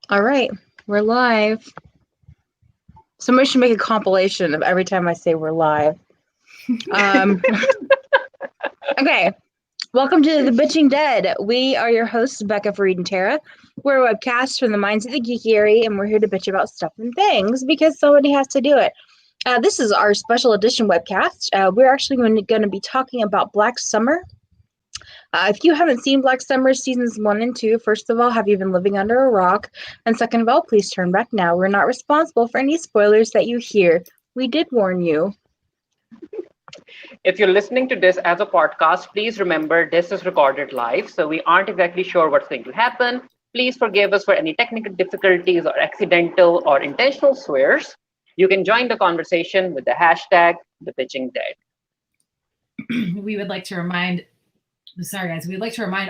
All right, we're live. Somebody should make a compilation of every time I say we're live. Um, okay, welcome to The Bitching Dead. We are your hosts, Becca, Fareed, and Tara. We're a webcast from the minds of the geeky area, and we're here to bitch about stuff and things because somebody has to do it. This is our special edition webcast. We're actually going to be talking about Black Summer. If you haven't seen Black Summer seasons 1 and 2, first of all, have you been living under a rock? And second of all, please turn back now. We're not responsible for any spoilers that you hear. We did warn you. If you're listening to this as a podcast, please remember this is recorded live, so we aren't exactly sure what's going to happen. Please forgive us for any technical difficulties or accidental or intentional swears. You can join the conversation with the hashtag #ThePitchingDead. We would like to remind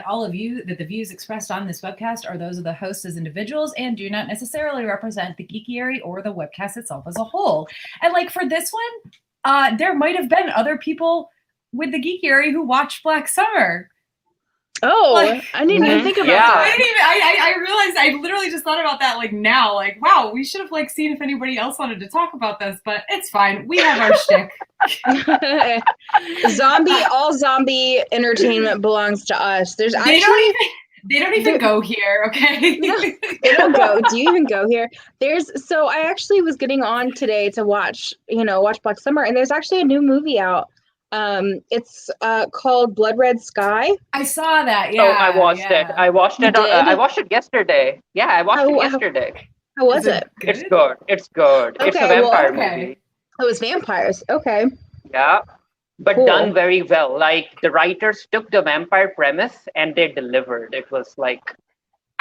all of you that the views expressed on this webcast are those of the hosts as individuals and do not necessarily represent the geekiary or the webcast itself as a whole. And like for this one, there might have been other people with the geekiary who watched Black Summer. Oh, I didn't even think about that. I realized I literally just thought about that like now. Like, wow, we should have like seen if anybody else wanted to talk about this, but it's fine. We have our shtick. All zombie entertainment belongs to us. There's actually they don't even go here, okay? No, they don't go. Do you even go here? So I actually was getting on today to watch Black Summer, and there's actually a new movie out. It's called Blood Red Sky. I saw that. Yeah. Oh, I watched it. I watched it. I watched it yesterday. Yeah, I watched it yesterday. How was it? It's good. It's good. Okay, it's a vampire movie. Oh, it's vampires. Okay. Yeah. But Cool. Done very well. Like the writers took the vampire premise and they delivered. It was like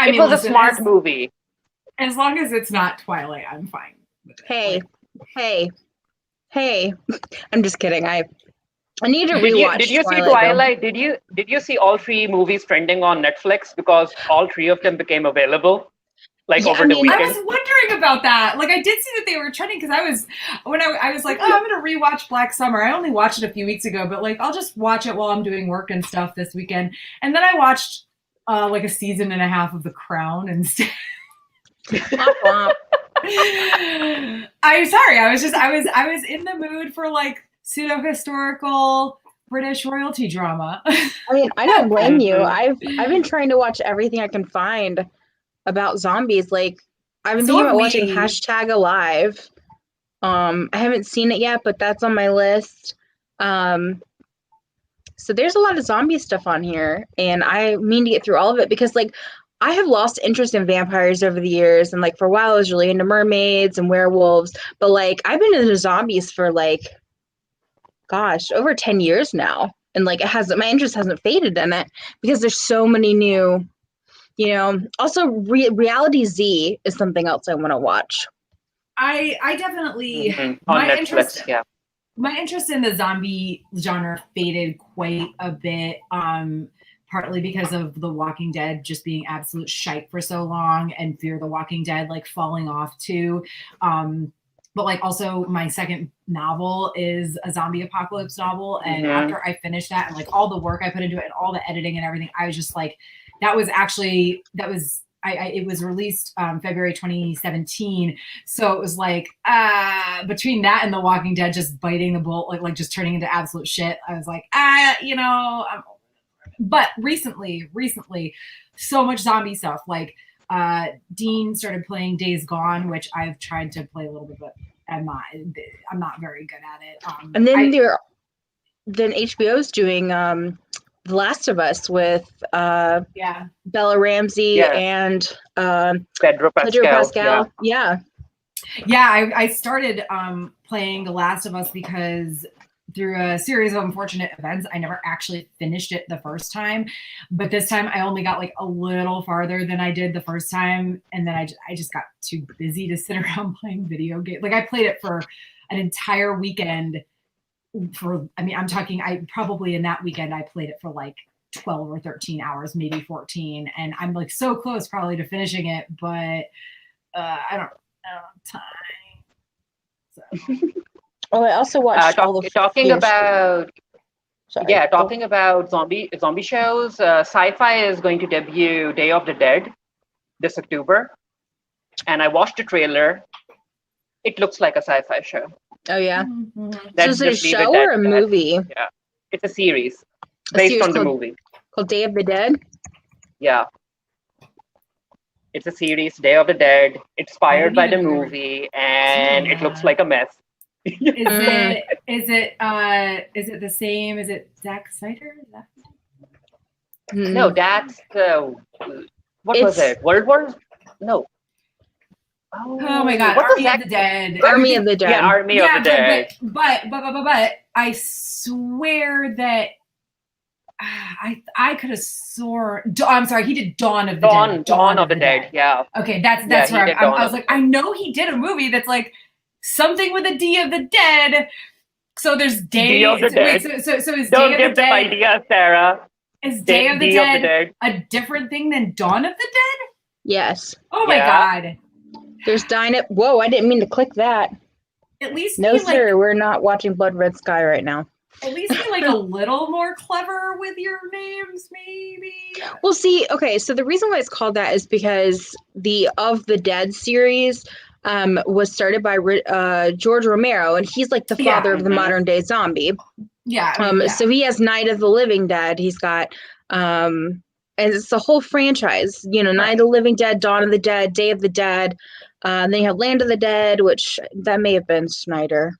it was a smart movie. As long as it's not Twilight, I'm fine with it. Hey. I'm just kidding. I need to rewatch. Did you see Twilight? Did you see all 3 movies trending on Netflix because all 3 of them became available? Over the weekend. I was wondering about that. Like, I did see that they were trending because I was like, oh, I'm gonna rewatch Black Summer. I only watched it a few weeks ago, but like, I'll just watch it while I'm doing work and stuff this weekend. And then I watched like a season and a half of The Crown instead. I'm sorry. I was in the mood for like pseudo historical British royalty drama. I mean, I don't blame you. I've been trying to watch everything I can find about zombies. Like, I've been thinking about watching #Alive. I haven't seen it yet, but that's on my list. So there's a lot of zombie stuff on here, and I mean to get through all of it because, like, I have lost interest in vampires over the years, and like for a while I was really into mermaids and werewolves, but like I've been into zombies for like, gosh, over 10 years now, and like my interest hasn't faded in it because there's so many new. Also Reality Z is something else I want to watch. I definitely on Netflix, my interest in the zombie genre faded quite a bit, partly because of The Walking Dead just being absolute shite for so long and Fear the Walking Dead like falling off too. But like also my second novel is a zombie apocalypse novel, and after I finished that and like all the work I put into it and all the editing and everything, I was just like, it was released February 2017. So it was like between that and The Walking Dead just biting the bullet, like just turning into absolute shit, I was like, but recently, so much zombie stuff. Like Dean started playing Days Gone, which I've tried to play a little bit, but I'm not very good at it. And then HBO's doing The Last of Us with Bella Ramsey and Pedro Pascal. Yeah, I started playing The Last of Us because through a series of unfortunate events, I never actually finished it the first time. But this time I only got like a little farther than I did the first time. And then I just got too busy to sit around playing video games. Like I played it for an entire weekend I probably in that weekend, I played it for like 12 or 13 hours, maybe 14. And I'm like so close probably to finishing it, but I don't have time. So. I also watched talking about zombie shows. Sci-Fi is going to debut Day of the Dead this October. and I watched the trailer. It looks like a sci-fi show. Oh yeah. Mhm. So Let's is it a just leave it show at or a that. movie? Yeah, it's a series A based series on the called- movie. Called Day of the Dead? Yeah. It's a series, Day of the Dead, inspired by the even know. movie, and it looks Yeah. like a mess. Is Mm. is it the same? Is it Zack Snyder? Is that- No, that's what was It's- it? World War? No. Oh my God! What was Army that? of the Dead. Army of the Dead. Yeah, Army Yeah, of the Dead. but I swear that I could have sworn. I'm sorry, he did Dawn of the Dead. Dawn of the Dead. Yeah. Okay, that's Yeah, he where did I Dawn was of like, the I know he did a movie that's like something with a D of the Dead. So there's Day D of the wait, Dead. so is Don't Day of give the them Dead ideas, Sarah. is Day of the D Dead a different thing than Dawn of the Dead? Yes. Oh my Yeah. God! There's Whoa, I didn't mean to click that. At least No, be sir, we're not watching Blood Red Sky right now. At least be like a little more clever with your names, maybe. Well, see, okay, so the reason why it's called that is because the Of the Dead series was started by George Romero, and he's like the Yeah. father of the Mhm. modern day zombie. Yeah. I mean, yeah. So he has Night of the Living Dead. He's got, and it's the whole franchise. You know, Night of the Living Dead, Dawn of the Dead, Day of the Dead. Then you have Land of the Dead, which that may have been Snyder.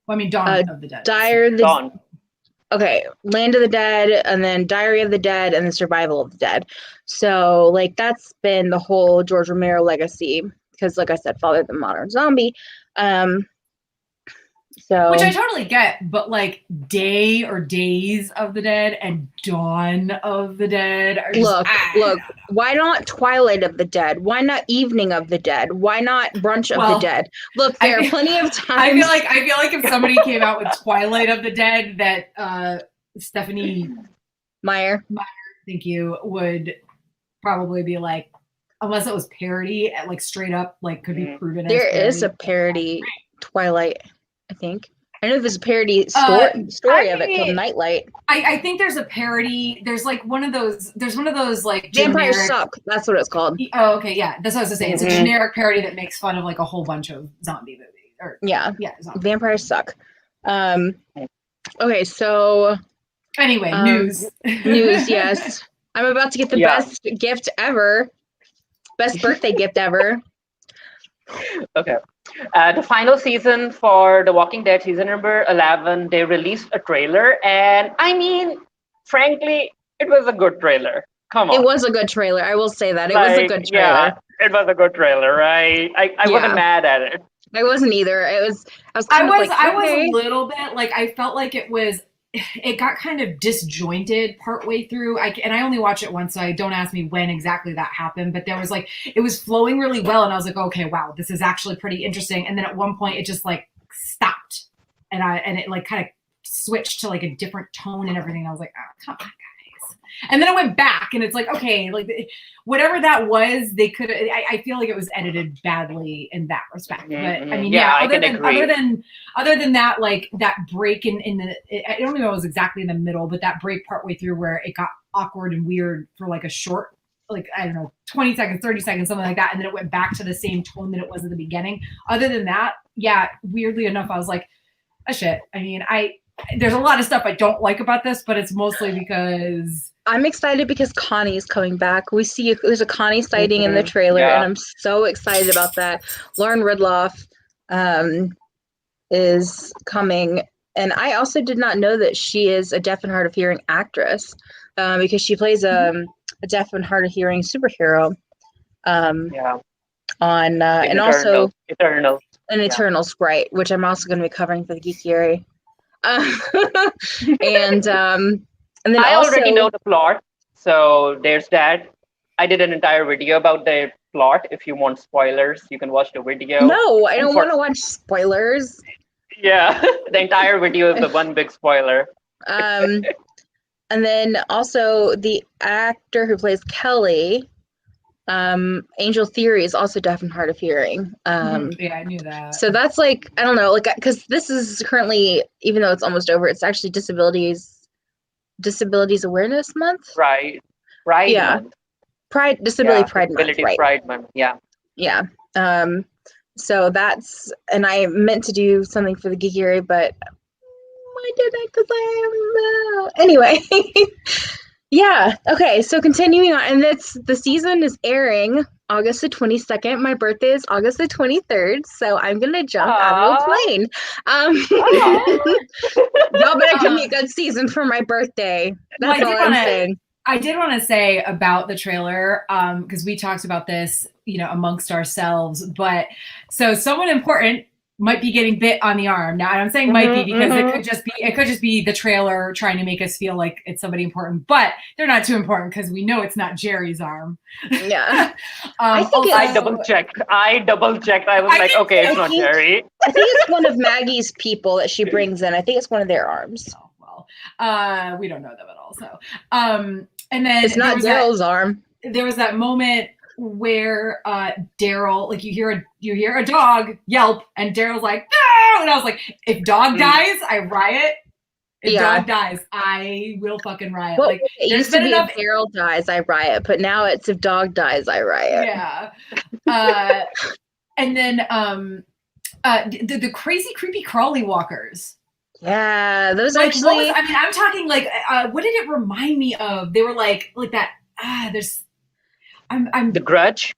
Well, I mean, Dawn of the Dead. Dawn. Okay, Land of the Dead, and then Diary of the Dead, and then Survival of the Dead. So, like, that's been the whole George Romero legacy. Because, like I said, father of the modern zombie. So, Which I totally get, but like Day or Days of the Dead and Dawn of the Dead are just, look. Why not Twilight of the Dead? Why not Evening of the Dead? Why not Brunch of the Dead? Look, there are plenty of times. I feel like if somebody came out with Twilight of the Dead, that Stephanie Meyer, thank you, would probably be like, unless it was parody, like straight up, like could be proven. There as is a parody Twilight, I think. I know there's a parody story of it called Nightlight. I think there's a parody. There's like one of those. There's one of those like Vampires generic, Suck. That's what it's called. Oh, okay, yeah, that's what I was saying. It's a Mhm. generic parody that makes fun of like a whole bunch of zombie movies. Or Yeah, zombie. Vampires Suck. Okay, so Anyway, news. news. Yes, I'm about to get the best gift ever. Best birthday gift ever. Okay. The final season for The Walking Dead, season number 11, they released a trailer. And I mean, frankly, it was a good trailer. Come on. It was a good trailer. I will say that. It was a good trailer. Yeah, it was a good trailer, right? I wasn't mad at it. I wasn't either. I was I was okay. a little bit like, I felt like it got kind of disjointed partway through. And I only watched it once, so don't ask me when exactly that happened. But there was like, it was flowing really well, and I was like, okay, wow, this is actually pretty interesting. And then at one point, it just like stopped, and it like kind of switched to like a different tone and everything. I was like, oh, come on, guys. And then it went back, and it's like, okay, like whatever that was, they could. I feel like it was edited badly in that respect. But I mean, other than that, like that break in the, I don't even know if it was exactly in the middle, but that break partway through where it got awkward and weird for like a short, like, I don't know, 20 seconds, 30 seconds, something like that. And then it went back to the same tone that it was at the beginning. Other than that, yeah, weirdly enough, I was like, oh shit. I mean, there's a lot of stuff I don't like about this, but it's mostly because I'm excited because Connie's coming back. There's a Connie sighting in the trailer, and I'm so excited about that. Lauren Ridloff is coming, and I also did not know that she is a deaf and hard of hearing actress, because she plays a deaf and hard of hearing superhero. On and also Eternals. An Eternal Sprite, which I'm also going to be covering for the Geekiary. And then I also, already know the plot, so there's that. I did an entire video about the plot. If you want spoilers, you can watch the video. No, I don't want to watch spoilers. Yeah, the entire video is the one big spoiler. And then also the actor who plays Kelly, Angel Theory, is also deaf and hard of hearing. yeah, I knew that. So that's like, I don't know, like, because this is currently, even though it's almost over, it's actually Disabilities Awareness Month. Right. Yeah. Month. Pride Month, right? Pride Month. Yeah. Yeah. So that's, and I meant to do something for the Geekery, but I didn't because anyway. Yeah. Okay. So continuing on, and the season is airing August the 22nd. My birthday is August the 23rd, so I'm gonna jump out of a plane. Y'all better give me a good season for my birthday. That's all I'm saying. I did want to say about the trailer, because we talked about this, amongst ourselves. But so someone important might be getting bit on the arm. Now I'm saying might be because it could just be the trailer trying to make us feel like it's somebody important, but they're not too important because we know it's not Jerry's arm. Yeah. I double checked. I was like, okay, it's not Jerry. I think it's one of Maggie's people that she brings in. I think it's one of their arms. Oh, well, we don't know them at all. So, and then it's not Daryl's arm. There was that moment where Daryl, like you hear a dog yelp, and Daryl's like, no! And I was like, if dog dies, I riot. If dog dies, I will fucking riot. Well, like it used to be if Daryl dies, I riot, but now it's if dog dies, I riot. Yeah. And then the crazy, creepy crawly walkers. Yeah, those like, actually. I'm talking like, what did it remind me of? They were like that. There's. I'm The Grudge.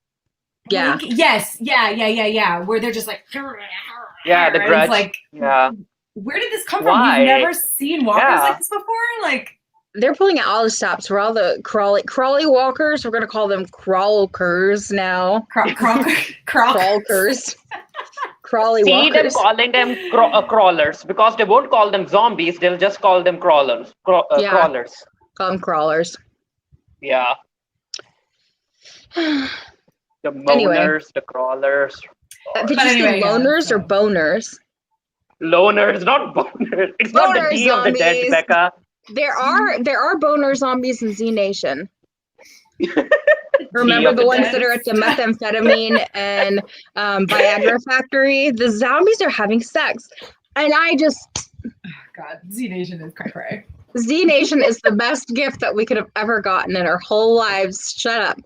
Yeah. Yes. Yeah. Where they're just like. Yeah, The Grudge. Like, yeah. Where did this come from? You've never seen walkers like this before? Like. They're pulling out all the stops for all the crawly walkers. We're gonna call them crawlkers now. Crawlkers. Crawly walkers. See them calling them crawlers because they won't call them zombies. They'll just call them crawlers. Crawlers. Call them crawlers. Yeah. The moaners, the crawlers. Did you say loners or boners? Loners, not boners. It's not the D of the dead, Becca. There are boner zombies in Z Nation. Remember the ones that are at the methamphetamine and Viagra factory? The zombies are having sex. And I just... God, Z Nation is cray-cray. Z Nation is the best gift that we could have ever gotten in our whole lives. Shut up.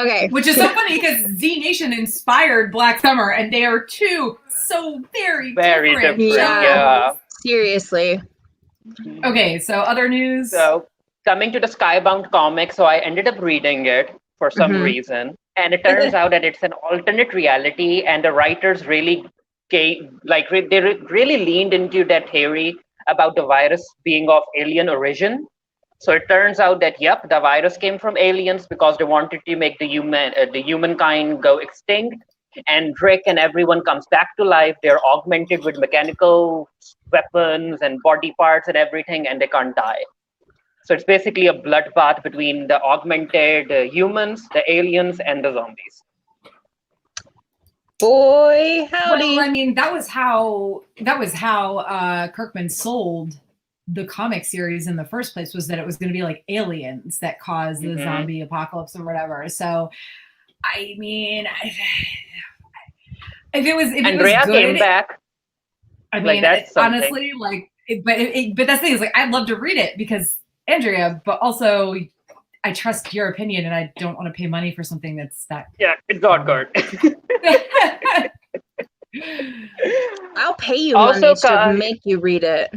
Okay. Which is so funny because Z Nation inspired Black Summer, and they are two so very different. Yeah. Seriously. Okay, so other news. So coming to the Skybound comic, so I ended up reading it for some reason, and it turns out that it's an alternate reality, and the writers really really leaned into that theory about the virus being of alien origin. So it turns out that, yep, the virus came from aliens because they wanted to make the humankind go extinct. And Rick and everyone comes back to life. They're augmented with mechanical weapons and body parts and everything, and they can't die. So it's basically a bloodbath between the augmented humans, the aliens, and the zombies. Boy, howdy. Well, I mean, that was how Kirkman sold the comic series in the first place, was that it was going to be like aliens that caused the zombie apocalypse or whatever. So, I mean, if it was Andrea good, came back. I mean, honestly, but that's the thing is, like, I'd love to read it because Andrea, but also I trust your opinion, and I don't want to pay money for something that's that. Yeah, it's not good. I'll pay you money to make you read it.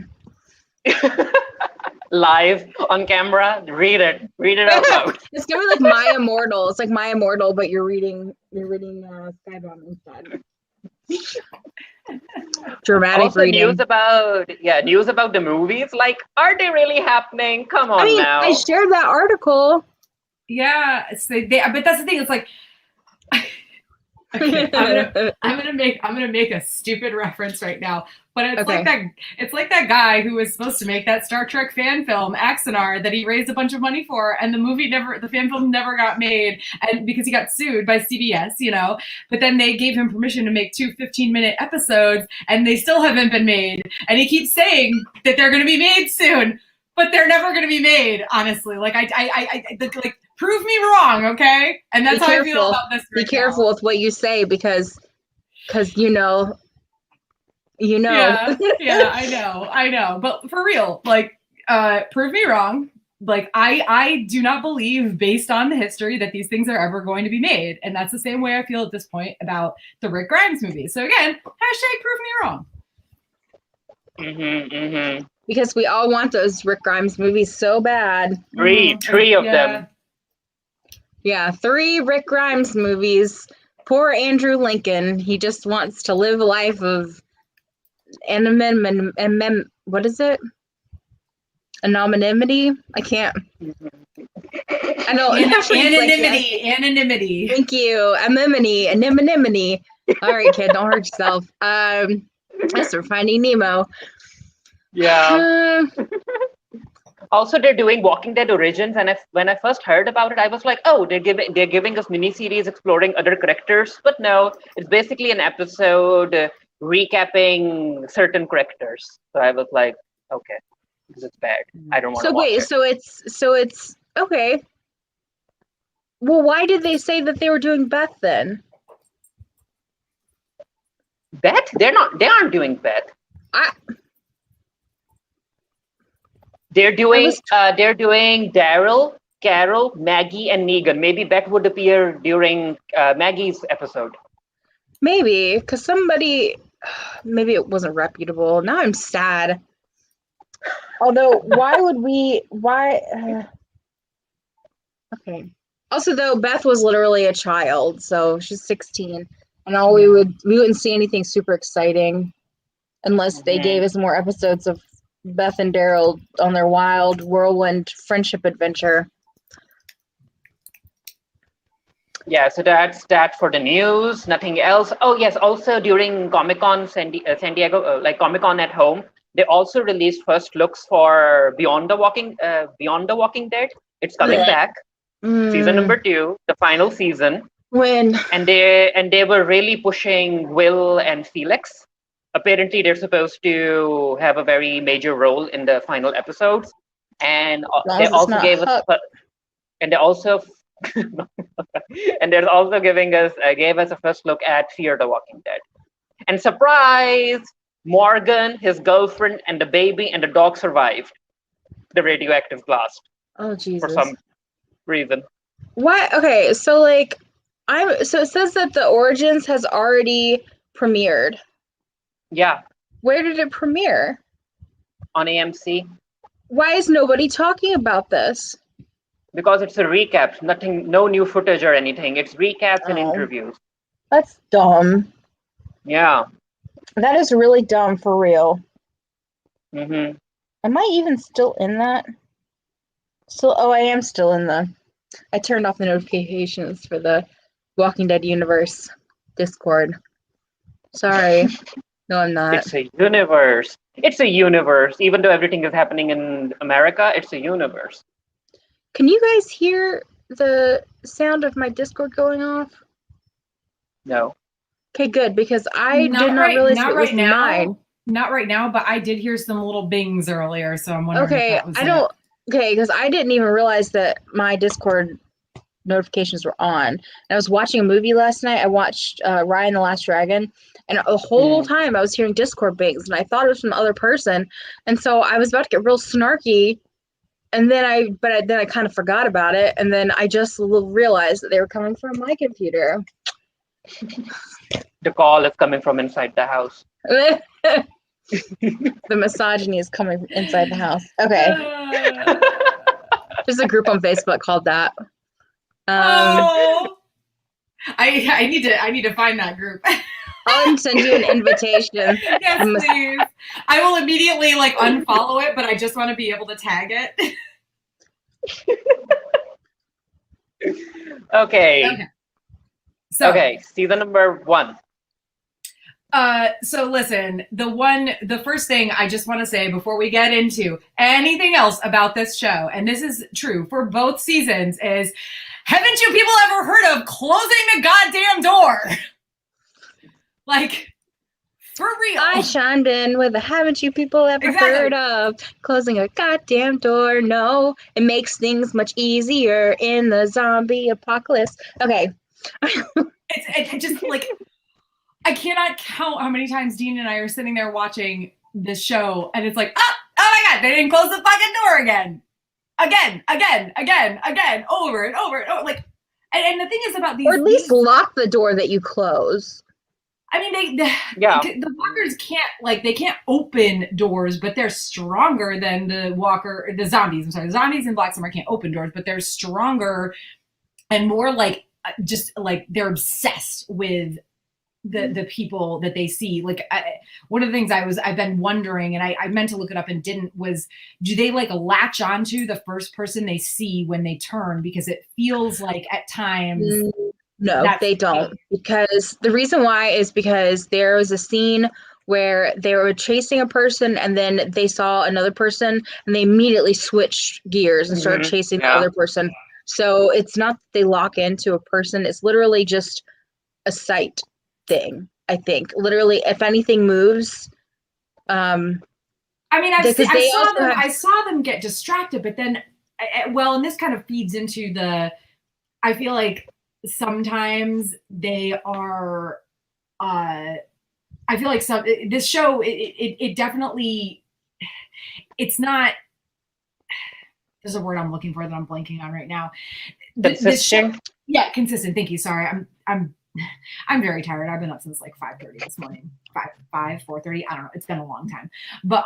Live on camera, read it out loud. It's gonna be like My Immortal. It's like My Immortal, but you're reading Skybound instead. Dramatic also, reading. News about the movies. Like, are they really happening? Come on now. I shared that article. Yeah, but that's the thing. It's like, okay, I'm gonna make a stupid reference right now, but it's like that guy who was supposed to make that Star Trek fan film Axanar that he raised a bunch of money for, and the fan film never got made, and because he got sued by CBS, but then they gave him permission to make 2 15-minute episodes, and they still haven't been made, and he keeps saying that they're going to be made soon, but they're never going to be made. Honestly, like prove me wrong, okay? And that's how I feel about this. Be careful with what you say because you know. Yeah, I know. But for real, like, prove me wrong. like I do not believe, based on the history, that these things are ever going to be made. And that's the same way I feel at this point about the Rick Grimes movie. So again, hashtag prove me wrong. Because we all want those Rick Grimes movies so bad. Three of them. Yeah, 3 Rick Grimes movies. Poor Andrew Lincoln. He just wants to live a life of what is it? Anonymity? I can't. I know. Anonymity. Thank you. Anonymity. All right, kid, don't hurt yourself. That's for Finding Nemo. Yeah. Also, they're doing Walking Dead Origins, and when I first heard about it, I was like, oh, they're giving us miniseries exploring other characters. But no, it's basically an episode recapping certain characters. So I was like, okay, this is bad. I don't want to watch it. So it's okay. Well, why did they say that they were doing Beth then? Beth? They aren't doing Beth. They're doing Daryl, Carol, Maggie, and Negan. Maybe Beth would appear during Maggie's episode. Maybe, because maybe it wasn't reputable. Now I'm sad. Although, okay. Also, though, Beth was literally a child, so she's 16, and we wouldn't see anything super exciting unless they gave us more episodes of Beth and Daryl on their wild whirlwind friendship adventure. Yeah, so that's that for the news. Nothing else. Oh yes, also during Comic-Con San Diego, like Comic-Con at Home, they also released first looks for Beyond the Walking Dead. It's coming back. Season number 2, the final season. And they were really pushing Will and Felix. Apparently, they're supposed to have a very major role in the final episodes, and they also gave us gave us a first look at Fear the Walking Dead. And surprise, Morgan, his girlfriend, and the baby and the dog survived the radioactive blast. Oh Jesus! For some reason. What? Okay, so it says that the Origins has already premiered. Yeah. Where did it premiere? On AMC. Why is nobody talking about this? Because it's a recap. No new footage or anything. It's recaps and interviews. That's dumb. Yeah. That is really dumb, for real. Mm-hmm. Am I even still in that? I am still in I turned off the notifications for the Walking Dead universe Discord. Sorry. No, I'm not. It's a universe. It's a universe. Even though everything is happening in America, it's a universe. Can you guys hear the sound of my Discord going off? No. Okay, good, because I did not realize it was mine. Not right now, but I did hear some little bings earlier, so I'm wondering if that was because I didn't even realize that my Discord notifications were on. And I was watching a movie last night. I watched Raya and the Last Dragon, and the whole time I was hearing Discord bings, and I thought it was from the other person. And so I was about to get real snarky, and then I kind of forgot about it, and then I just realized that they were coming from my computer. The call is coming from inside the house. The misogyny is coming from inside the house. Okay. There's a group on Facebook called that. I need to find that group. I'll send you an invitation. Yes, please. I will immediately unfollow it, but I just want to be able to tag it. Okay. So, season number 1. So listen, the first thing I just want to say before we get into anything else about this show, and this is true for both seasons, is haven't you people ever heard of closing the goddamn door? For real. I chimed in with haven't you people ever heard of closing a goddamn door? No, it makes things much easier in the zombie apocalypse. Okay. It's just I cannot count how many times Dean and I are sitting there watching this show, and it's oh my God, they didn't close the fucking door again. again, over and over and over. Like, and the thing is about these, or at least lock the door that you close. I mean, the walkers can't, like, they can't open doors, but they're stronger than the zombies. I'm sorry, the zombies in Black Summer can't open doors, but they're stronger and more like, just like they're obsessed with the people that they see. Like, one of the things I've been wondering, and I meant to look it up and didn't, was do they like latch onto the first person they see when they turn? Because it feels like at times. No, they don't. Because the reason why is because there was a scene where they were chasing a person and then they saw another person and they immediately switched gears and started chasing the other person. So it's not that they lock into a person. It's literally just a sight thing, I think. Literally, if anything moves. I mean, I saw them get distracted, but then, well, and this kind of feeds into I feel like sometimes they are, I feel like this show, it definitely, it's not, there's a word I'm looking for that I'm blanking on right now. Consistent? Consistent. Thank you. Sorry. I'm very tired. I've been up since like 5:30 this morning, 4:30. I don't know. It's been a long time, but,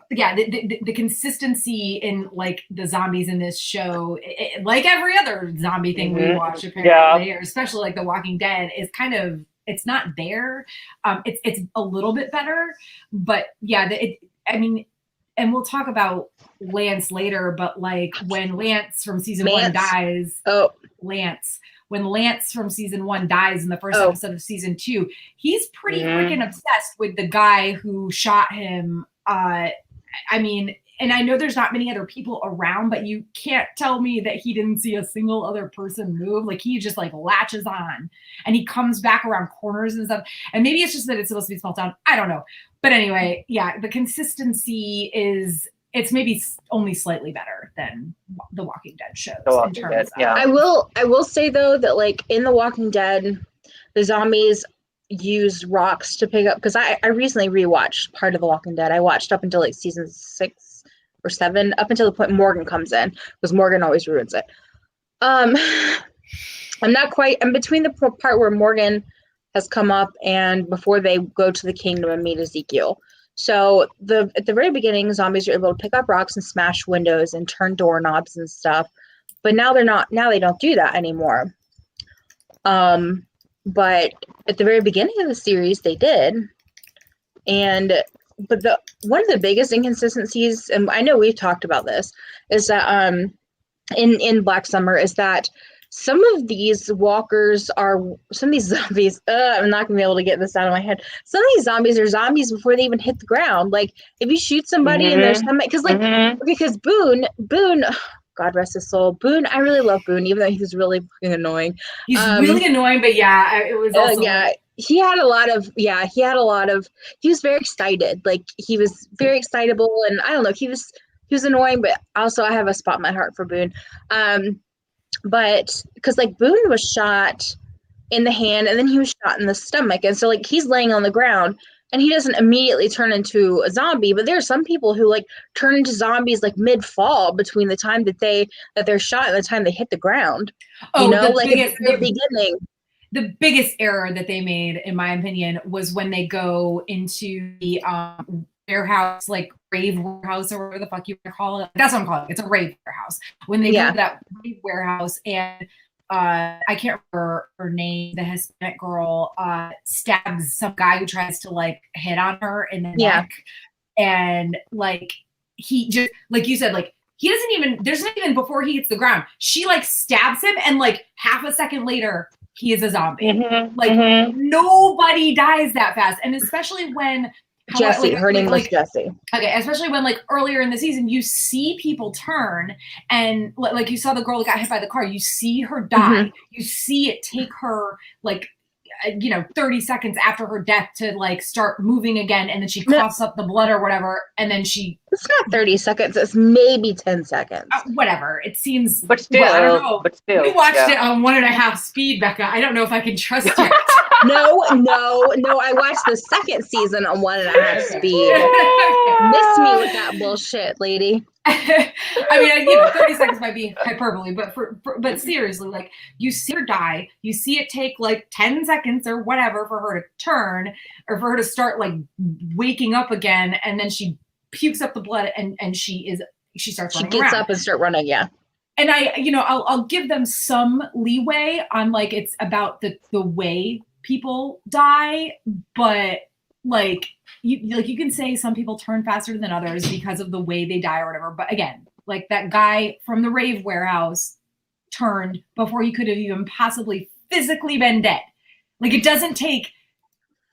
the consistency in like the zombies in this show, like every other zombie thing we watch apparently, or especially like The Walking Dead, is kind of, it's not there. It's a little bit better, but I mean, and we'll talk about Lance later, but like when Lance from season 1 dies, when Lance from season 1 dies in the first episode of season 2, he's pretty freaking obsessed with the guy who shot him. I mean, and I know there's not many other people around, but you can't tell me that he didn't see a single other person move. Like, he just like latches on and he comes back around corners and stuff. And maybe it's just that it's supposed to be small town. I don't know. But anyway, the consistency it's maybe only slightly better than the Walking Dead shows. I will say though that like in The Walking Dead, the zombies use rocks to pick up, because I recently rewatched part of The Walking Dead. I watched up until like season 6 or 7, up until the point Morgan comes in, because Morgan always ruins it. I'm between the part where Morgan has come up and before they go to the kingdom and meet Ezekiel. So at the very beginning, zombies are able to pick up rocks and smash windows and turn doorknobs and stuff. But now they don't do that anymore. But at the very beginning of the series, they did. But one of the biggest inconsistencies, and I know we've talked about this, is that in Black Summer, is that some of these zombies, I'm not gonna be able to get this out of my head. Some of these zombies are zombies before they even hit the ground. Like, if you shoot somebody in their stomach, because Boone, God rest his soul, Boone, I really love Boone, even though he's really fucking annoying. He's really annoying, but it was also he was very excited. Like, he was very excitable, and I don't know, he was annoying, but also I have a spot in my heart for Boone. But because like Boone was shot in the hand and then he was shot in the stomach, and so like he's laying on the ground and he doesn't immediately turn into a zombie, but there are some people who like turn into zombies like mid-fall between the time that they're shot and the time they hit the ground. The beginning. The biggest error that they made, in my opinion, was when they go into the warehouse, like rave warehouse, or whatever the fuck you want to call it. That's what I'm calling it. It's a rave warehouse. When they go to that rave warehouse, and I can't remember her name, the Hispanic girl stabs some guy who tries to like hit on her in the neck, and like he just, like you said, like he doesn't even, there's not even, before he hits the ground, she like stabs him, and like half a second later he is a zombie. Nobody dies that fast, and especially when Jesse, her name was Jesse. Okay, especially when like earlier in the season, you see people turn, and like you saw the girl that got hit by the car, you see her die. You see it take her like 30 seconds after her death to like start moving again, and then she coughs up the blood or whatever, and then it's not 30 seconds, it's maybe 10 seconds. Whatever. It seems, but still, I don't know. But still, we watched it on 1.5 speed, Becca. I don't know if I can trust it. No, I watched the second season on 1.5 speed. Miss me with that bullshit, lady. I mean, 30 seconds might be hyperbole, but seriously, like you see her die, you see it take like 10 seconds or whatever for her to turn or for her to start like waking up again, and then she pukes up the blood and she starts running around. She gets up and start running, yeah. And I'll give them some leeway on like it's about the way people die, but like you can say some people turn faster than others because of the way they die or whatever. But again, like that guy from the rave warehouse turned before he could have even possibly physically been dead. Like it doesn't take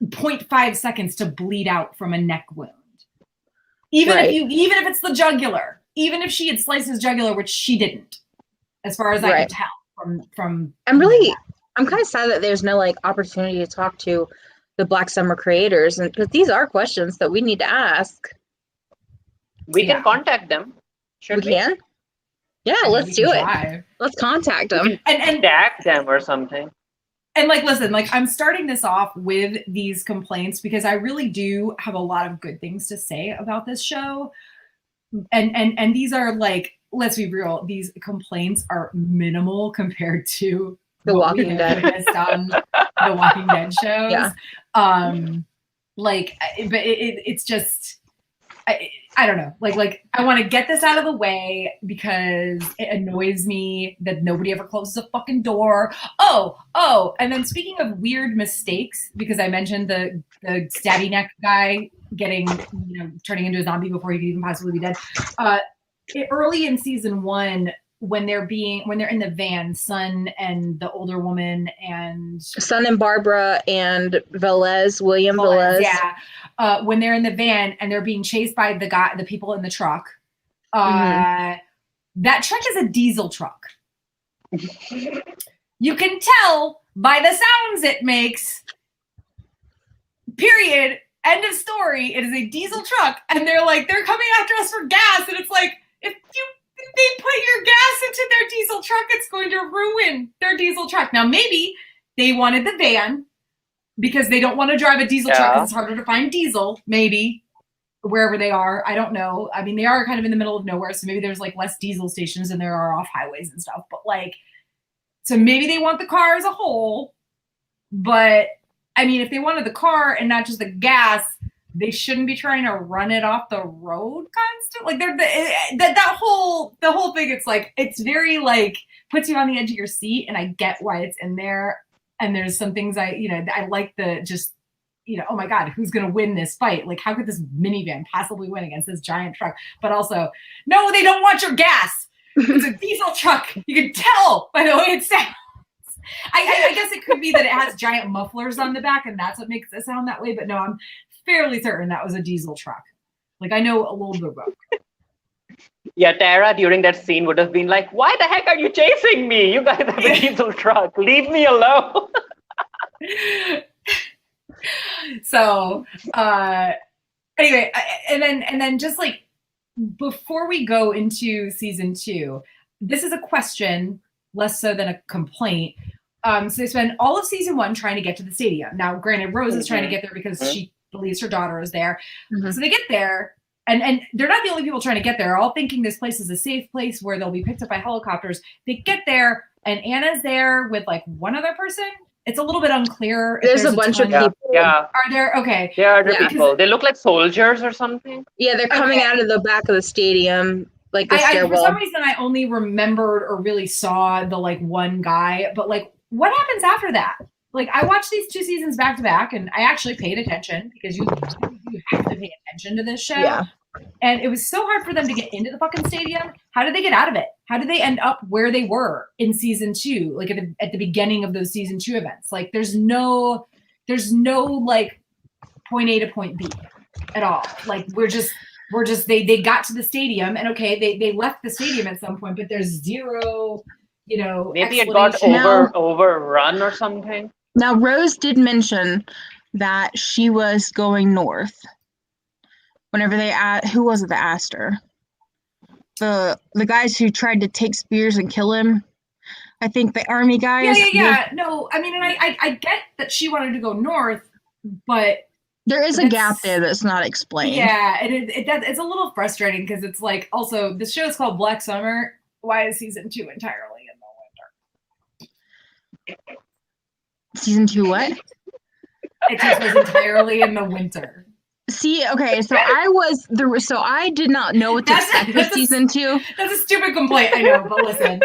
0.5 seconds to bleed out from a neck wound. Even if it's the jugular, even if she had sliced his jugular, which she didn't, as far as I could tell from I'm kind of sad that there's no like opportunity to talk to the Black Summer creators, and because these are questions that we need to ask. We can contact them. We can? Yeah, let's do it. Let's contact them. And tag them or something. And like, listen, like I'm starting this off with these complaints because I really do have a lot of good things to say about this show. And these are like, let's be real, these complaints are minimal compared to The Walking Dead. On the Walking Dead shows. Yeah. It's just, I don't know. Like I want to get this out of the way because it annoys me that nobody ever closes a fucking door. Oh, and then speaking of weird mistakes, because I mentioned the stabby neck guy turning into a zombie before he could even possibly be dead. Early in season 1, when they're in the van, Sun and the older woman and Sun and Barbara and William Velez. Yeah. When they're in the van and they're being chased by the people in the truck. That truck is a diesel truck. You can tell by the sounds it makes. Period. End of story. It is a diesel truck. And they're coming after us for gas. And it's like, if they put your gas into their diesel truck, it's going to ruin their diesel truck. Now, maybe they wanted the van because they don't want to drive a diesel truck because it's harder to find diesel, maybe, wherever they are. I don't know. I mean, they are kind of in the middle of nowhere, so maybe there's like less diesel stations than there are off highways and stuff. But like, so maybe they want the car as a whole. But I mean, if they wanted the car and not just the gas, they shouldn't be trying to run it off the road constantly. Like the whole thing. It's like, it's very like puts you on the edge of your seat, and I get why it's in there. And there's some things I like the just, oh my God, who's going to win this fight? Like, how could this minivan possibly win against this giant truck? But also, no, they don't want your gas. It's a diesel truck. You can tell by the way it sounds. I guess it could be that it has giant mufflers on the back, and that's what makes it sound that way. But no, I'm fairly certain that was a diesel truck. Like, I know a little bit about it. Yeah, Tara during that scene would have been like, why the heck are you chasing me? You guys have a diesel truck. Leave me alone. So, anyway, and then just like, before we go into season 2, this is a question, less so than a complaint. So they spend all of season 1 trying to get to the stadium. Now, granted, Rose is trying to get there because she believes her daughter is there. So they get there, and they're not the only people trying to get there. All thinking this place is a safe place where they'll be picked up by helicopters. They get there, and Anna's there with like one other person. It's a little bit unclear. There's a bunch of people. Yeah. Are there? Okay. There are people. They look like soldiers or something. Yeah, they're coming out of the back of the stadium. Like the stairwell. For some reason, I only remembered or really saw the like one guy, but like, what happens after that? Like, I watched these 2 seasons back to back, and I actually paid attention because you have to pay attention to this show. Yeah. And it was so hard for them to get into the fucking stadium. How did they get out of it? How did they end up where they were in season 2? Like at the beginning of those season 2 events. Like there's no like point A to point B at all. Like we're just they got to the stadium, and okay, they left the stadium at some point, but there's zero, maybe it got overrun or something. Now Rose did mention that she was going north. Whenever who was it that asked her? The guys who tried to take Spears and kill him. I think the army guys. Yeah. No, I mean, and I get that she wanted to go north, but There is a gap there that's not explained. Yeah, and it's a little frustrating because it's like, also, the show is called Black Summer. Why is season 2 entirely in the winter? Season 2 what? It just was entirely in the winter. See, okay, so I did not know what to expect with season 2. That's a stupid complaint, I know, but listen.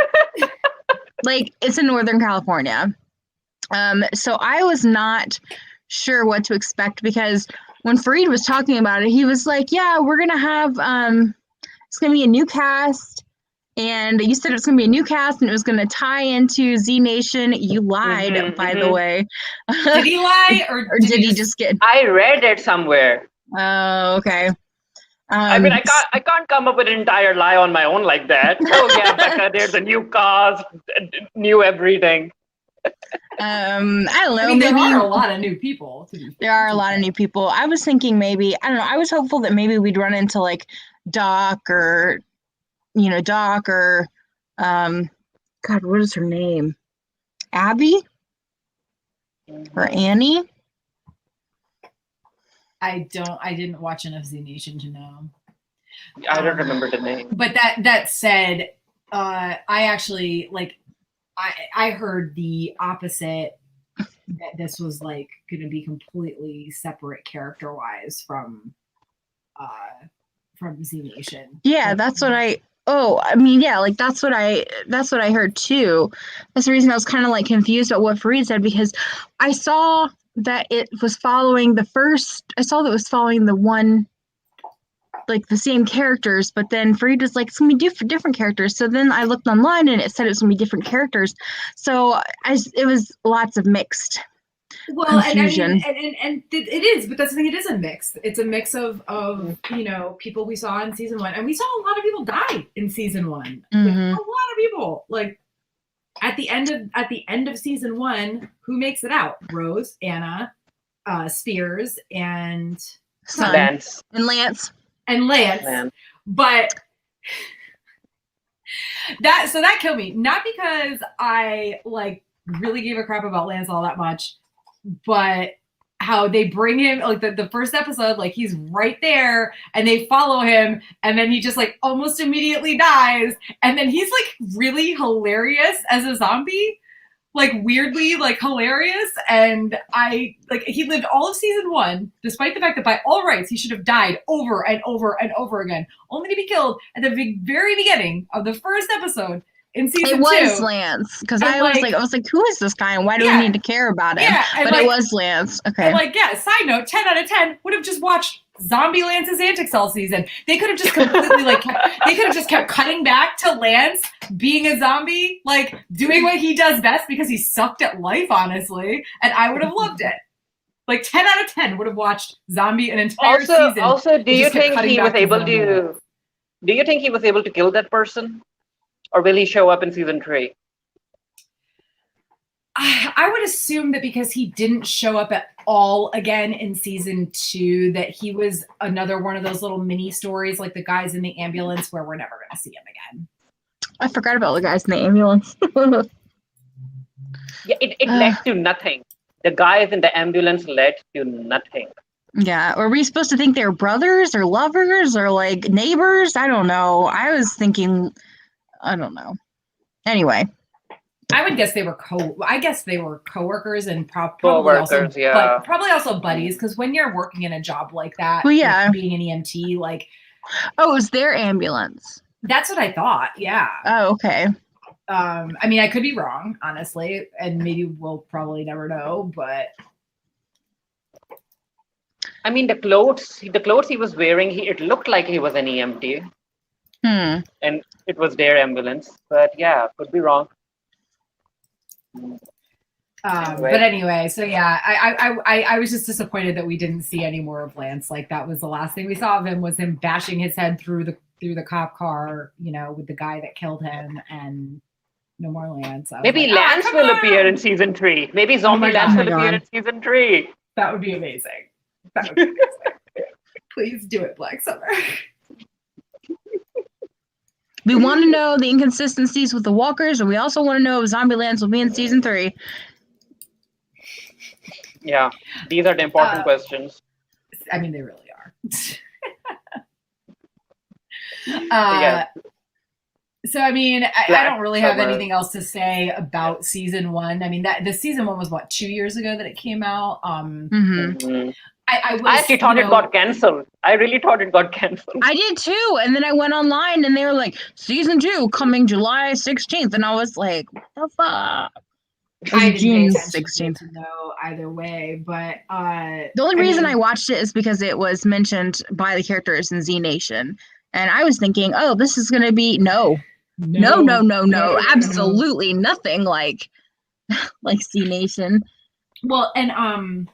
Like, it's in Northern California. So I was not sure what to expect because when Fareed was talking about it, he was like, yeah, we're going to have, it's going to be a new cast. And you said it was going to be a new cast and it was going to tie into Z Nation. You lied, by the way. Did he lie or did he just get... I read it somewhere. Oh, okay. I mean, I can't come up with an entire lie on my own like that. Oh yeah, Becca, there's a new cast, new everything. I don't know. I mean, there are a lot of new people. There are a lot of new people. I was thinking maybe, I don't know, I was hopeful that maybe we'd run into like Doc or God, what is her name? Abby? Or Annie? I didn't watch enough Z Nation to know. I don't remember the name. But that said, I actually I heard the opposite, that this was like going to be completely separate character wise from Z Nation. Yeah, that's what that's what I heard too. That's the reason I was kind of like confused about what Fareed said, because I saw that it was following the one, like the same characters, but then Fareed was like, it's gonna be different characters. So then I looked online and it said it was gonna be different characters. So it was lots of mixed confusion. And it is, but that's the thing, it is a mix. It's a mix of people we saw in season 1, and we saw a lot of people die in season 1. Mm-hmm. Like, a lot of people. Like at the end of season 1, who makes it out? Rose, Anna, Spears, and Lance. And Lance. But that killed me. Not because I really gave a crap about Lance all that much, but how they bring him, like the first episode, like he's right there and they follow him and then he just like almost immediately dies. And then he's like really hilarious as a zombie, like weirdly like hilarious. And he lived all of season 1, despite the fact that by all rights, he should have died over and over and over again, only to be killed at the very beginning of the first episode. In season 2. It was Lance, because I was like, who is this guy and why do we need to care about him? Yeah, but it was Lance. Okay. And side note, 10 out of 10 would have just watched Zombie Lance's antics all season. They could have just completely they could have just kept cutting back to Lance being a zombie, like doing what he does best because he sucked at life, honestly, and I would have loved it. Like 10 out of 10 would have watched Zombie an entire season. Also, do you think he was able to kill that person? Or will he show up in season 3? I would assume that because he didn't show up at all again in season 2, that he was another one of those little mini stories like the guys in the ambulance where we're never going to see him again. I forgot about the guys in the ambulance. Yeah, it led to nothing. The guys in the ambulance led to nothing. Yeah, were we supposed to think they were brothers or lovers or like neighbors? I don't know. I was thinking... I don't know. Anyway, I would guess they were coworkers and probably also buddies, because when you're working in a job like that, like being an EMT, like, oh, it was their ambulance. That's what I thought. Yeah. Oh, okay. I mean, I could be wrong, honestly, and maybe we'll probably never know, but I mean, the clothes he was wearing, it looked like he was an EMT. And it was their ambulance, but yeah, could be wrong. But anyway, so yeah, I was just disappointed that we didn't see any more of Lance. Like that was the last thing we saw of him, was him bashing his head through the cop car, with the guy that killed him, and no more Lance. Maybe Lance will appear in season 3. Maybe Zombie Lance will appear in season 3. That would be amazing. Please do it, Black Summer. We want to know the inconsistencies with the walkers, and we also want to know if Zombie Lance will be in season 3. Yeah, these are the important questions. I mean, they really are. Yeah. So I mean, I Black don't really have Summer. anything else to say about season one. I mean, that the season one was what, 2 years ago that it came out. Mhm. I was, I actually thought it got cancelled. I really thought it got cancelled. I did too. And then I went online and they were like, season 2 coming July 16th. And I was like, what the fuck? I didn't pay June attention 16th. to know either way, but The only reason I watched it is because it was mentioned by the characters in Z Nation. And I was thinking, oh, this is going to be no, absolutely nothing like Z Nation. Well, and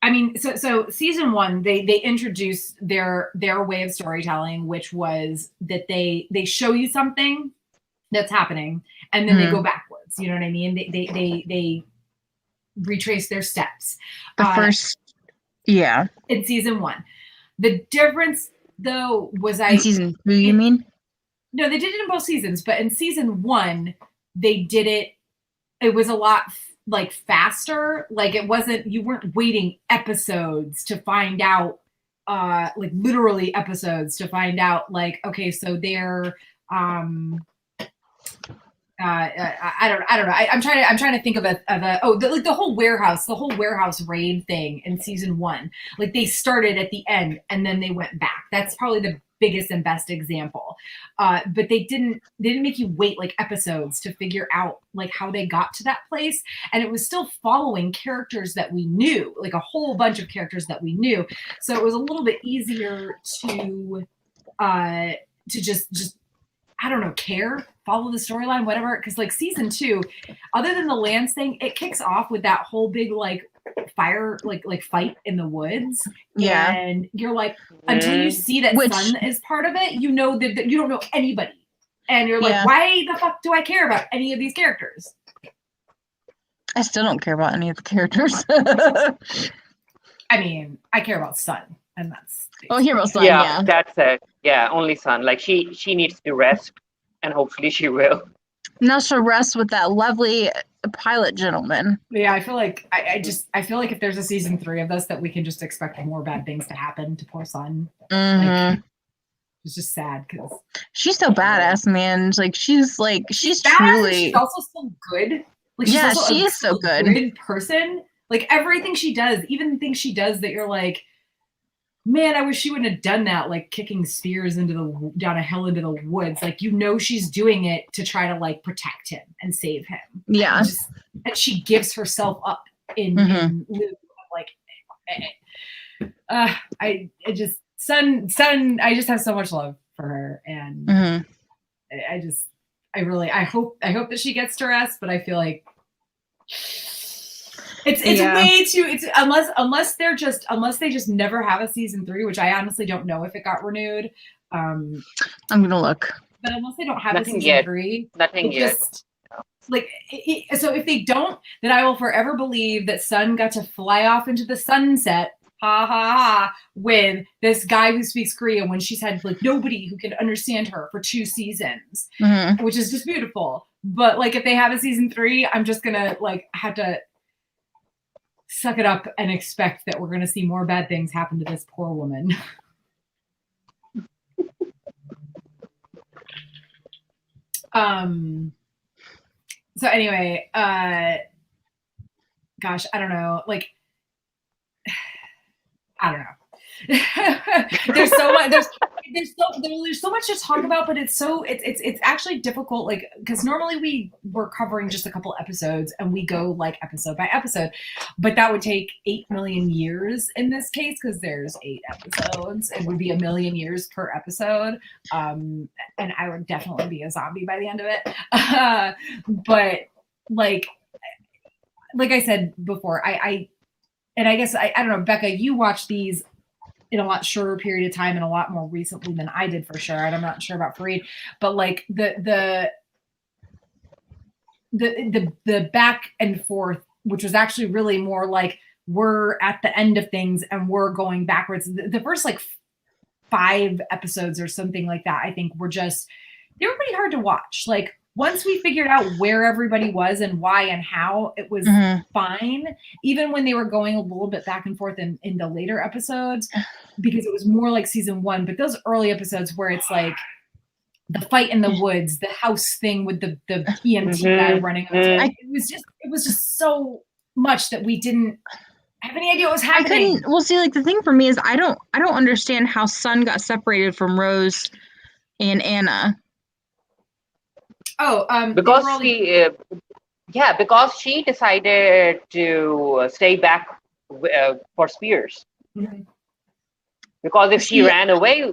I mean, so season one, they introduced their way of storytelling, which was that they show you something that's happening, and then they go backwards. You know what I mean? They retrace their steps. Yeah. In season one, the difference though was in season 2, you mean? No, they did it in both seasons, but in season one, they did it. It was a lot like faster. Like it wasn't. You weren't waiting episodes to find out. Like literally episodes to find out. Like okay, so they're. I don't know. I'm trying to think of the whole warehouse raid thing in season one. Like they started at the end and then they went back. That's probably the biggest and best example. But they didn't make you wait like episodes to figure out like how they got to that place. And it was still following characters that we knew, like a whole bunch of characters that we knew. So it was a little bit easier to just I don't know, follow the storyline, whatever. Because like season 2, other than the Lance thing, it kicks off with that whole big like fire, like fight in the woods. Yeah. And you're like, until you see that Sun is part of it, you know that you don't know anybody. And you're like, why the fuck do I care about any of these characters? I still don't care about any of the characters. I mean, I care about Sun, and that's Hero Sun. Yeah, that's it. Yeah, only Sun. Like she needs to rest, and hopefully she will. Now she'll rest with that lovely pilot gentleman. Yeah, I feel like I feel like if there's a season 3 of this, that we can just expect more bad things to happen to poor Sun. Mm-hmm. Like, it's just sad because she's so badass, man. Like she's truly. She's also so good. Like she is so good person. Like everything she does, even the things she does that you're like, man, I wish she wouldn't have done that, like kicking spears down a hill into the woods. Like, you know, she's doing it to try to like protect him and save him. Yeah. And she gives herself up in lieu of like, I just have so much love for her. And I hope that she gets to rest, but I feel like it's way too. It's unless they just never have a season 3, which I honestly don't know if it got renewed. I'm gonna look. But unless they don't have a season 3, nothing yet. Like so, if they don't, then I will forever believe that Sun got to fly off into the sunset, with this guy who speaks Korean when she's had like nobody who can understand her for 2 seasons, which is just beautiful. But like, if they have a season 3, I'm just gonna like have to suck it up and expect that we're going to see more bad things happen to this poor woman. So anyway, gosh, I don't know. Like, I don't know. There's so much. There's so much to talk about, but it's actually difficult. Like, because normally we're covering just a couple episodes and we go like episode by episode, but that would take 8 million years in this case because there's 8 episodes. It would be 1 million years per episode, and I would definitely be a zombie by the end of it. But like I said before, I guess I don't know, Becca, you watch these in a lot shorter period of time and a lot more recently than I did for sure. And I'm not sure about Fareed, but like the back and forth, which was actually really more like we're at the end of things and we're going backwards. The first like 5 episodes or something like that, I think they were pretty hard to watch. Like once we figured out where everybody was and why and how, it was fine. Even when they were going a little bit back and forth in the later episodes, because it was more like season 1. But those early episodes where it's like the fight in the woods, the house thing with the EMT guy running, it was just so much that we didn't have any idea what was happening. Well, see, like the thing for me is I don't understand how Sun got separated from Rose and Anna. Because because she decided to stay back for Spears. Mm-hmm. Because if she ran away,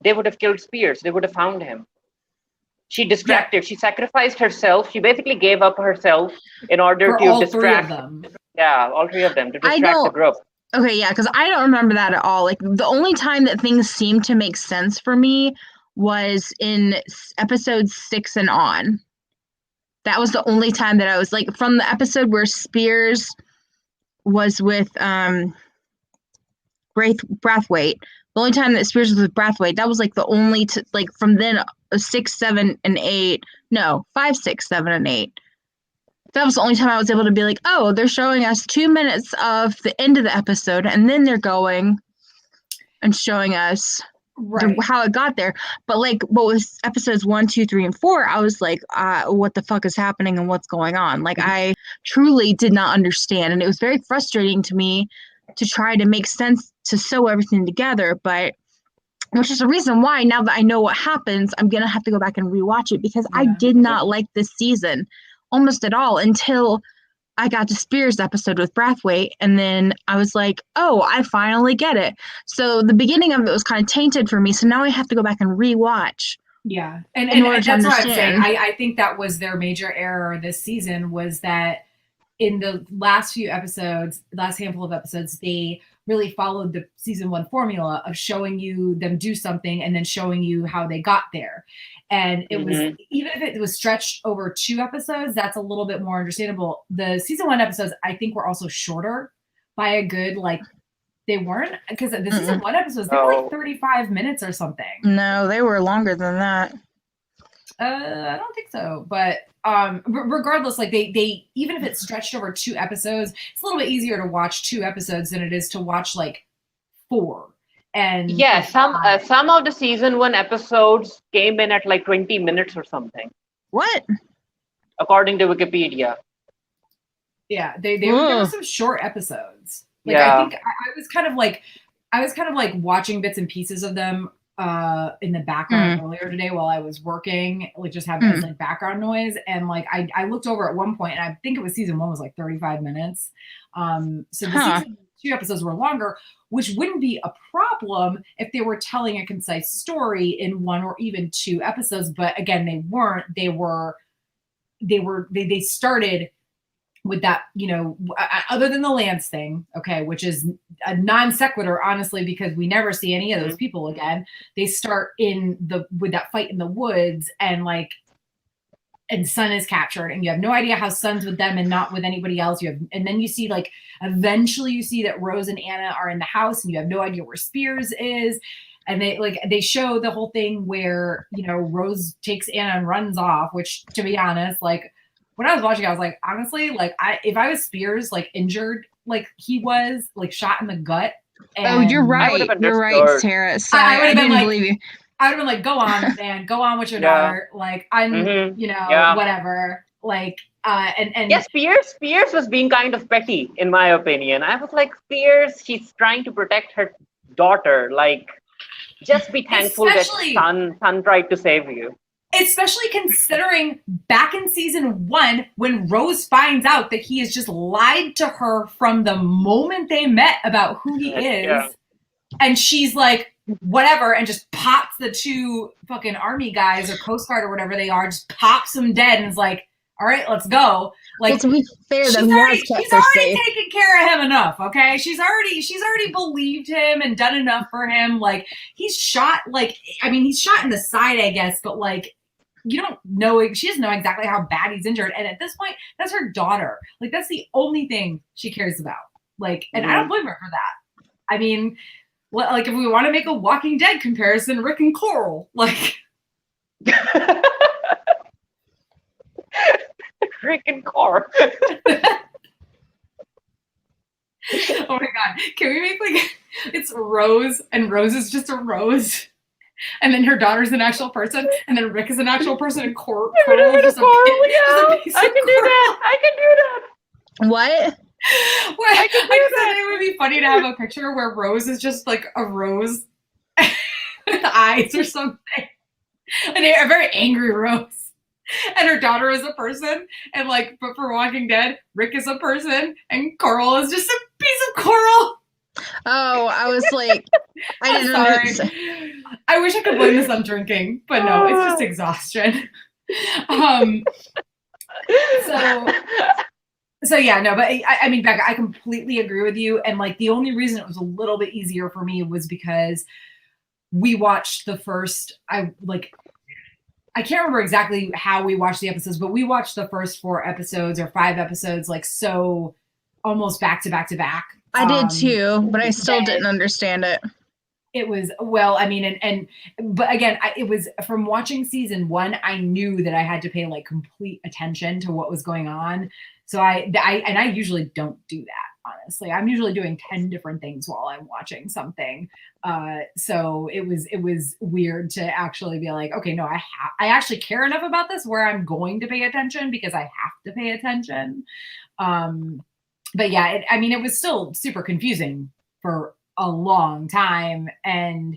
they would have killed Spears. They would have found him. She distracted. Yeah. She sacrificed herself. She basically gave up herself in order to distract them. Yeah, all 3 of them to distract the group. Okay, yeah, because I don't remember that at all. Like the only time that things seemed to make sense for me was in episode 6 and on. That was the only time that I was like, from the episode where Spears was with Brathwaite. The only time that Spears was with Brathwaite, that was like the only like from then 6, 7, and 8. No, 5, 6, 7, and 8. That was the only time I was able to be like, oh, they're showing us 2 minutes of the end of the episode, and then they're going and showing us how it got there. But like, what was episodes 1, 2, 3, and 4? I was like, what the fuck is happening and what's going on? Like, I truly did not understand, and it was very frustrating to me to try to make sense, to sew everything together. But which is the reason why, now that I know what happens, I'm gonna have to go back and rewatch it, because I did not like this season almost at all until I got to Spears' episode with Brathwaite, and then I was like, oh, I finally get it. So the beginning of it was kind of tainted for me, so now I have to go back and rewatch. Yeah, and that's what I'm saying. I think that was their major error this season, was that in the last handful of episodes, they really followed the season 1 formula of showing you them do something and then showing you how they got there. And it was, even if it was stretched over 2 episodes, that's a little bit more understandable. The season 1 episodes, I think, were also shorter by a good, like, they weren't, because the season 1 episodes, they were like 35 minutes or something. No, they were longer than that. I don't think so, but regardless, like they even if it's stretched over 2 episodes, it's a little bit easier to watch 2 episodes than it is to watch like 4. And some of the season 1 episodes came in at like 20 minutes or something. What? According to Wikipedia. Yeah, there were some short episodes. Like, I think I was kind of like watching bits and pieces of them in the background earlier today while I was working, like just having this like background noise. And like I looked over at one point, and I think it was season 1 was like 35 minutes. So the season 2 episodes were longer, which wouldn't be a problem if they were telling a concise story in 1 or even 2 episodes. But again, they weren't. They started with that, you know, other than the Lance thing, okay, which is a non sequitur, honestly, because we never see any of those people again. They start with that fight in the woods, and like, and Sun is captured, and you have no idea how Sun's with them and not with anybody else. And then you see, like, eventually you see that Rose and Anna are in the house, and you have no idea where Spears is. And they show the whole thing where, you know, Rose takes Anna and runs off, which, to be honest, like, when I was watching, I was like, honestly, like, if I was Spears, like, injured, like he was, like, shot in the gut. And you're right. You're right, Sarah. Sorry, I didn't believe you. I would have been like, go on, man. Go on with your daughter. Like, I'm, you know, whatever. Like, and yes, Spears was being kind of petty, in my opinion. I was like, Spears, she's trying to protect her daughter. Like, just be thankful that Sun tried to save you. Especially considering back in season 1, when Rose finds out that he has just lied to her from the moment they met about who he is, and she's like, whatever, and just pops the 2 fucking army guys or Coast Guard or whatever they are, just pops them dead, and is like, all right, let's go. Like, well, to be fair, she's already taken care of him enough, okay? She's already believed him and done enough for him. Like, he's shot, like, I mean, he's shot in the side, I guess, but like, you don't know, she doesn't know exactly how bad he's injured. And at this point, that's her daughter. Like, that's the only thing she cares about. Like, and I don't blame her for that. I mean, like, if we want to make a Walking Dead comparison, Rick and Coral, like, Rick and Car. Oh my god! Can we make like it's Rose and Rose is just a rose, and then her daughter's an actual person, and then Rick is an actual person, and Coral is just a piece I of can do coral. that. I can do that. What? Where I said it would be funny to have a picture where Rose is just like a rose with eyes or something, and a very angry Rose, and her daughter is a person, and like, but for Walking Dead, Rick is a person, and Coral is just a piece of coral. Oh, I was like, I didn't understand. I wish I could blame this on drinking, but no, it's just exhaustion. So yeah, no, but I mean, Becca, I completely agree with you. And like, the only reason it was a little bit easier for me was because we watched the first, I can't remember exactly how we watched the episodes, but we watched the first 4 episodes or 5 episodes, like, so almost back to back to back. I did too, but I still didn't understand it. It was, well, I mean, but again, it was from watching season 1, I knew that I had to pay like complete attention to what was going on. So I usually don't do that, honestly. I'm usually doing 10 different things while I'm watching something. So it was weird to actually be like, okay, no, I actually care enough about this where I'm going to pay attention because I have to pay attention. But yeah, it was still super confusing for a long time. And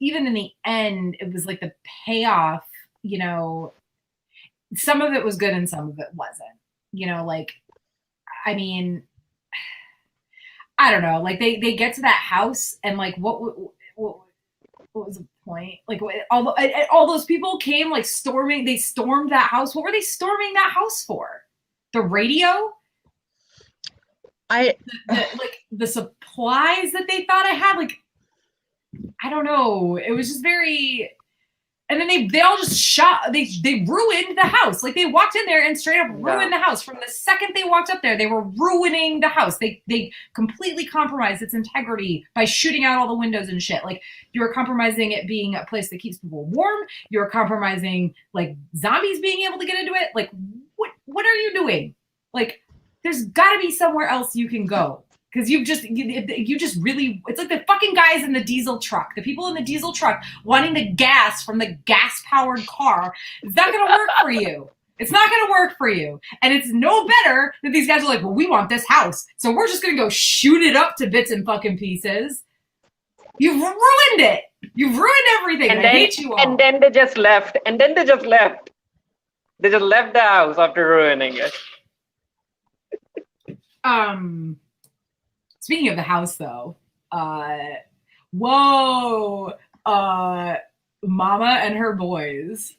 even in the end, it was like the payoff, you know, some of it was good and some of it wasn't, you know, like, I mean, I don't know, like they get to that house and like, what was the point? Like all those people came like storming, they stormed that house. What were they storming that house for? The radio? Like the supplies that they thought I had, like, I don't know. It was just very, and then they all just they ruined the house. Like they walked in there and straight up ruined the house. From the second they walked up there, they were ruining the house. They completely compromised its integrity by shooting out all the windows and shit. Like you were compromising it being a place that keeps people warm. You were compromising like zombies being able to get into it. Like what are you doing? Like, there's got to be somewhere else you can go because you just really, it's like the fucking guys in the diesel truck, the people in the diesel truck wanting the gas from the gas powered car. It's not going to work for you. It's not going to work for you. And it's no better that these guys are like, well, we want this house, so we're just going to go shoot it up to bits and fucking pieces. You've ruined it. You've ruined everything. And I hate you all. And then they just left. They just left the house after ruining it. Speaking of the house though, Mama and her boys.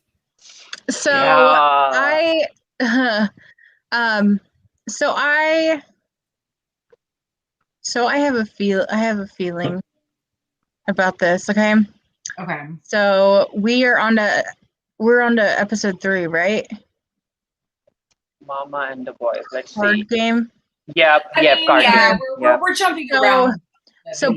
So yeah. I have a feeling about this, okay? Okay. So we're on to episode 3, right? Mama and the boys. Let's see. Card game. Yep. Card game. We're jumping around. So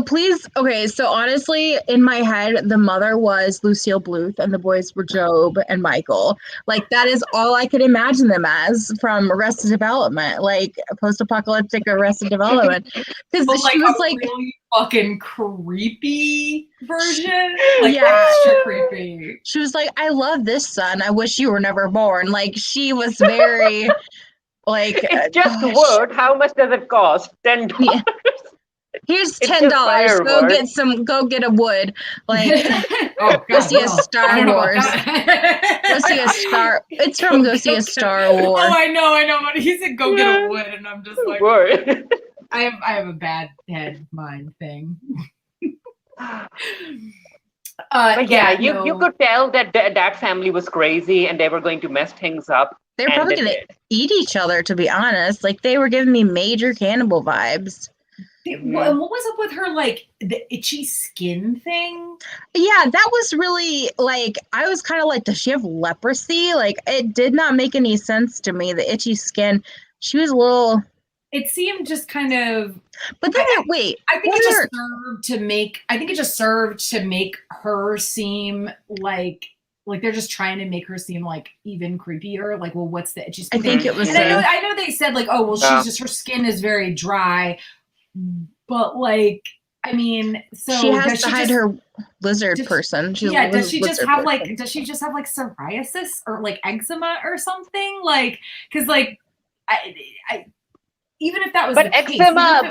please, okay, so honestly, in my head, the mother was Lucille Bluth and the boys were Job and Michael. Like, that is all I could imagine them as from Arrested Development, like a post-apocalyptic Arrested Development. Because she was like really fucking creepy version. Like, extra creepy. She was like, I love this son. I wish you were never born. Like, she was very like, it's just wood. How much does it cost? $10. Yeah. Here's $10. Go get a wood. Like, go see a Star Wars. Go see a Star. It's from Go See a Star Wars. Oh, I know. But he said go get a wood, and I'm just like, I have a bad head mind thing. But you could tell that that family was crazy, and they were going to mess things up. They were probably going to eat each other, to be honest. Like, they were giving me major cannibal vibes. And what was up with her, like, the itchy skin thing? Yeah, that was really, like, I was kind of like, does she have leprosy? Like, it did not make any sense to me, the itchy skin. She was a little... It seemed just kind of... But then, I think it just served to make her seem like Like they're just trying to make her seem like even creepier. Like, well, what's the itchy I skin? think it was. And I know they said like, oh, well, Yeah. she's just, her skin is very dry, but like, I mean, so she has to hide her lizard person. She's yeah, does she just have person. does she just have like psoriasis or like eczema or something? Like, because like, I even if that was But the case, eczema,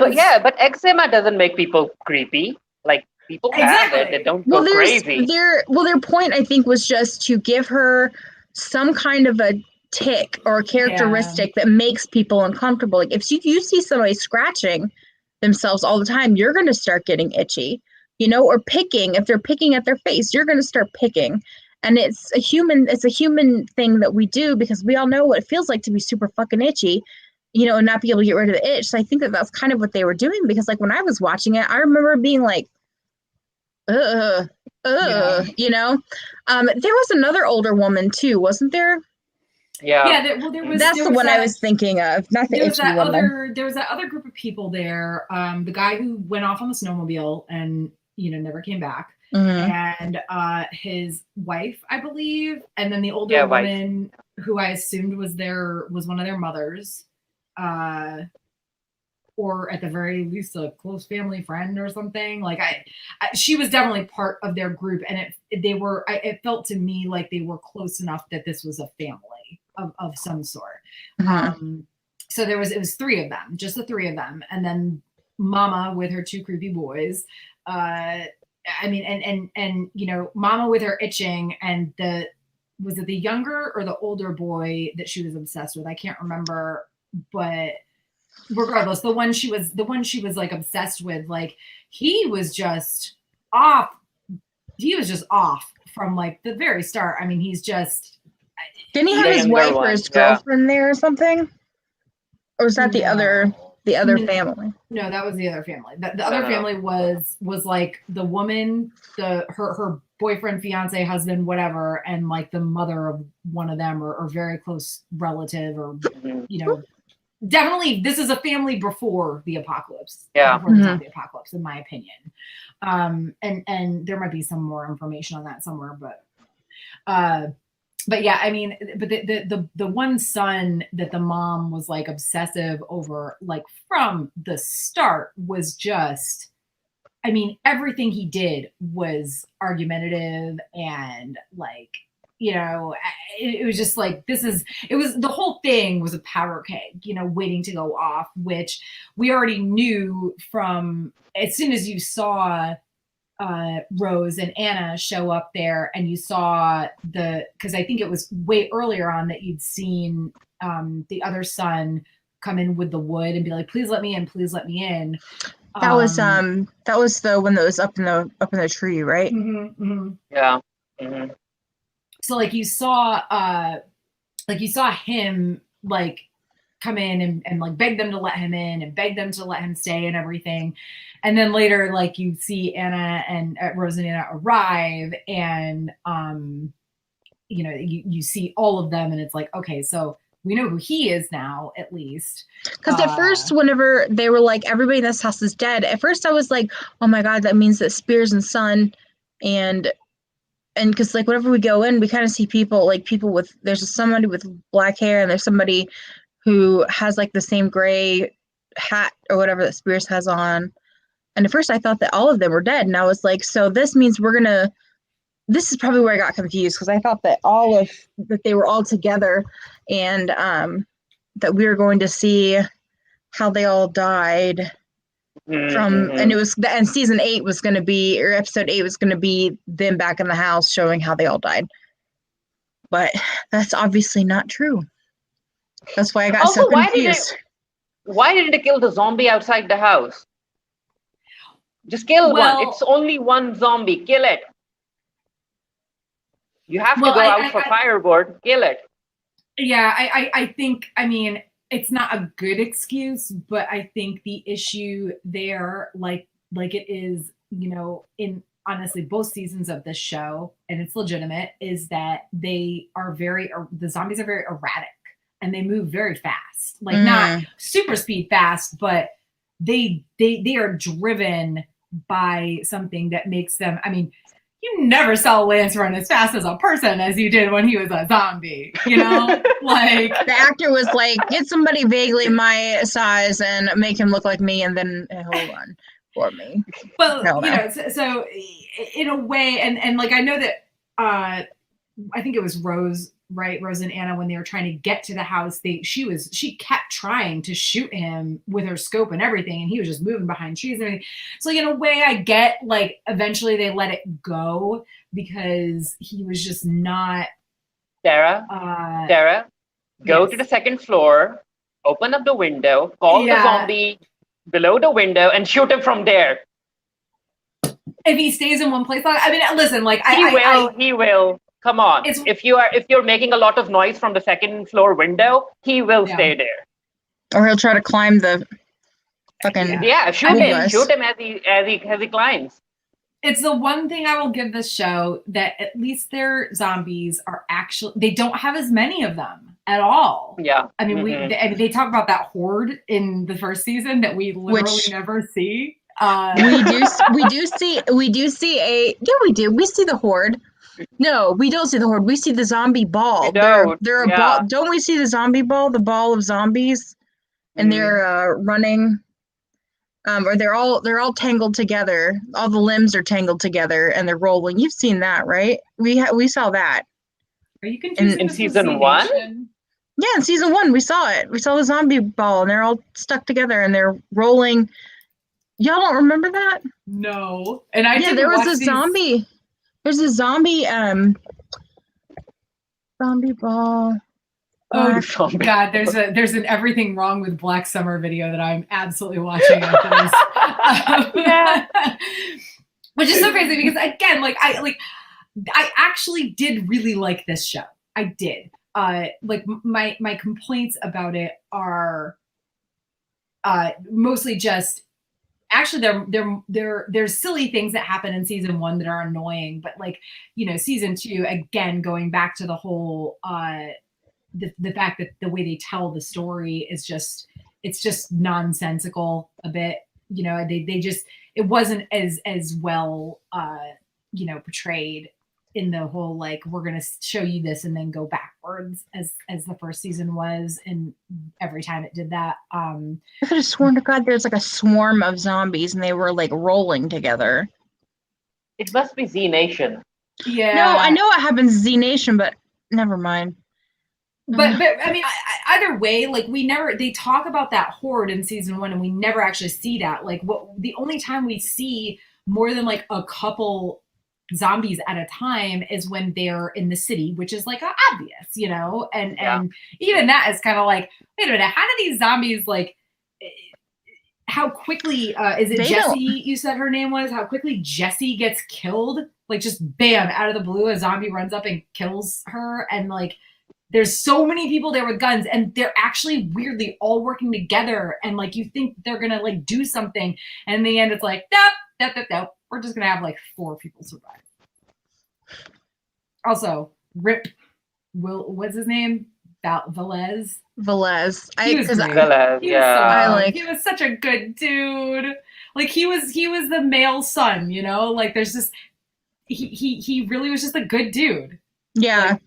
but eczema doesn't make people creepy. Like people have it, they don't go crazy. Their point, I think, was just to give her some kind of a tick or a characteristic that makes people uncomfortable. Like if you see somebody scratching themselves all the time, you're going to start getting itchy, you know, or picking. If they're picking at their face, you're going to start picking. And it's a human thing that we do because we all know what it feels like to be super fucking itchy, you know, and not be able to get rid of the itch. So I think that that's kind of what they were doing, because like when I was watching it, I remember being like, you know. There was another older woman too, wasn't there? Yeah. There was. That's the one I was thinking of. Not the itchy woman. There was that other group of people there. The guy who went off on the snowmobile and, you know, never came back. Mm-hmm. And his wife, I believe, and then the older woman who I assumed was one of their mothers, or at the very least a close family friend or something. Like she was definitely part of their group, and it felt to me like they were close enough that this was a family of some sort. Mm-hmm. So it was three of them, just the three of them, and then Mama with her two creepy boys. I mean, and you know, Mama with her itching, and was it the younger or the older boy that she was obsessed with? I can't remember, but regardless, the one she was like obsessed with, like he was just off. He was just off from like the very start. I mean, he's just. Didn't he have his wife or his girlfriend there or something? Or was that the other family? No, that was the other family. The other family was like the woman, her boyfriend, fiance, husband, whatever, and like the mother of one of them, or very close relative, or you know, definitely this is a family before the apocalypse. Yeah, before the zombie apocalypse, in my opinion. And there might be some more information on that somewhere, but yeah, I mean, but the one son that the mom was like obsessive over, like from the start, was just, I mean, everything he did was argumentative and like, you know, it was just like, the whole thing was a powder keg, you know, waiting to go off, which we already knew from as soon as you saw Rose and Anna show up there, and you saw because I think it was way earlier on that you'd seen the other son come in with the wood and be like, please let me in, please let me in. That was the one that was up in the tree, right? Mm-hmm, mm-hmm. Yeah. Mm-hmm. So like you saw him like come in and like beg them to let him in and beg them to let him stay and everything. And then later, like you see Anna and Rose and Anna arrive, and you know, you see all of them, and it's like, okay, so we know who he is now, at least. Because at first, whenever they were like, everybody in this house is dead, at first I was like, oh my God, that means that Spears and Son and because like whenever we go in, we kind of see people with, there's somebody with black hair, and there's somebody who has like the same gray hat or whatever that Spears has on. And at first I thought that all of them were dead. And I was like, so this means this is probably where I got confused, because I thought that that they were all together, and that we were going to see how they all died from, and it was, and season 8 was going to be, or episode 8 was going to be them back in the house showing how they all died. But that's obviously not true. That's why I got so confused. Why didn't they kill the zombie outside the house? Just kill one. It's only one zombie. Kill it. You have to go out for firewood. Kill it. Yeah, I think, I mean, it's not a good excuse, but I think the issue there, like it is, you know, in honestly both seasons of this show, and it's legitimate, is that the zombies are very erratic, and they move very fast, like not super speed fast, but they are driven by something that makes them, I mean, you never saw Lance run as fast as a person as you did when he was a zombie, you know? Like the actor was like, get somebody vaguely my size and make him look like me, and then he'll run for me. Well, No, you no. know, so in a way, and like I know that I think it was Rose, right? Rose and Anna, when they were trying to get to the house, she kept trying to shoot him with her scope and everything, and he was just moving behind trees and everything. So like in a way, I get like eventually they let it go because he was just not. Sarah, go yes. to the second floor, open up the window, call the zombie below the window, and shoot him from there. If he stays in one place, I mean, listen, like he will. Come on. If you're making a lot of noise from the second floor window, he will stay there. Or he'll try to climb the fucking shoot him as he climbs. It's the one thing I will give this show, that at least their zombies are actually, they don't have as many of them at all. Yeah. I mean, they talk about that horde in the first season that we literally never see. We do see we see the horde. No, we don't see the horde. We see the zombie ball. They're a ball. Don't we see the zombie ball, the ball of zombies? And they're running. Or they're all tangled together. All the limbs are tangled together and they're rolling. You've seen that, right? We saw that. Are you confused? In season 1? Yeah, in season 1 we saw it. We saw the zombie ball and they're all stuck together and they're rolling. Y'all don't remember that? No. And there was a zombie. There's a zombie zombie ball. Oh God! There's an Everything Wrong with Black Summer video that I'm absolutely watching after this, which is so crazy because again, I actually did really like this show. I did. Like my complaints about it are mostly just. Actually, there's silly things that happen in season 1 that are annoying, but like, you know, season 2, again, going back to the whole the fact that the way they tell the story is it's just nonsensical a bit. You know, they just, it wasn't as well you know, portrayed in the whole like, we're gonna show you this and then go backwards as the first season was, and every time it did that. I could have sworn to God there's like a swarm of zombies and they were like rolling together. It must be Z Nation. Yeah. No, I know it happens in Z Nation, but never mind. But I mean, either way, like they talk about that horde in season 1 and we never actually see that. Like the only time we see more than like a couple zombies at a time is when they're in the city, which is like obvious, you know, and even that is kind of like, wait a minute, how do these zombies like, how quickly is it Jessie you said her name was, how quickly Jessie gets killed, like just bam, out of the blue a zombie runs up and kills her, and like there's so many people there with guns and they're actually weirdly all working together, and like you think they're gonna like do something, and in the end it's like nope, we're just gonna have like 4 people survive. Also, Rip what's his name? Velez. He was such a good dude. Like he was the male son, you know? Like there's just he really was just a good dude. Yeah. Like,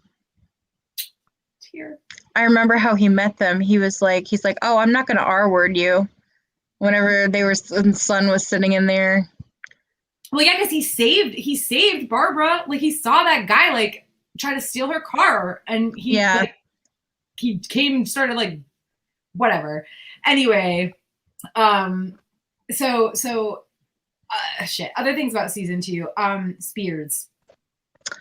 here. I remember how he met them. He's like, oh, I'm not gonna R-word you. Whenever the son was sitting in there. Well, yeah, because he saved Barbara. Like he saw that guy like try to steal her car, and he came and started like whatever. Anyway, so shit. Other things about season 2. Spears.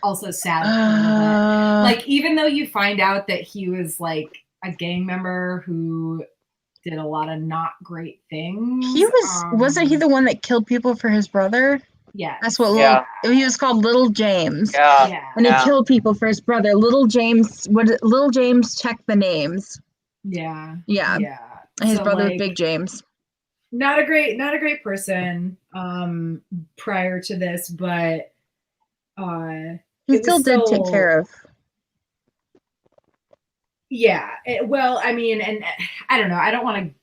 Also sad. Like even though you find out that he was like a gang member who did a lot of not great things. He wasn't he the one that killed people for his brother? Yeah. That's what he was called, Little James. Yeah. And he killed people for his brother. Little James checked the names. Yeah. Yeah. And his brother was Big James. Not a great person prior to this, but he still did take care of. Yeah. Well, I mean, and I don't know. I don't want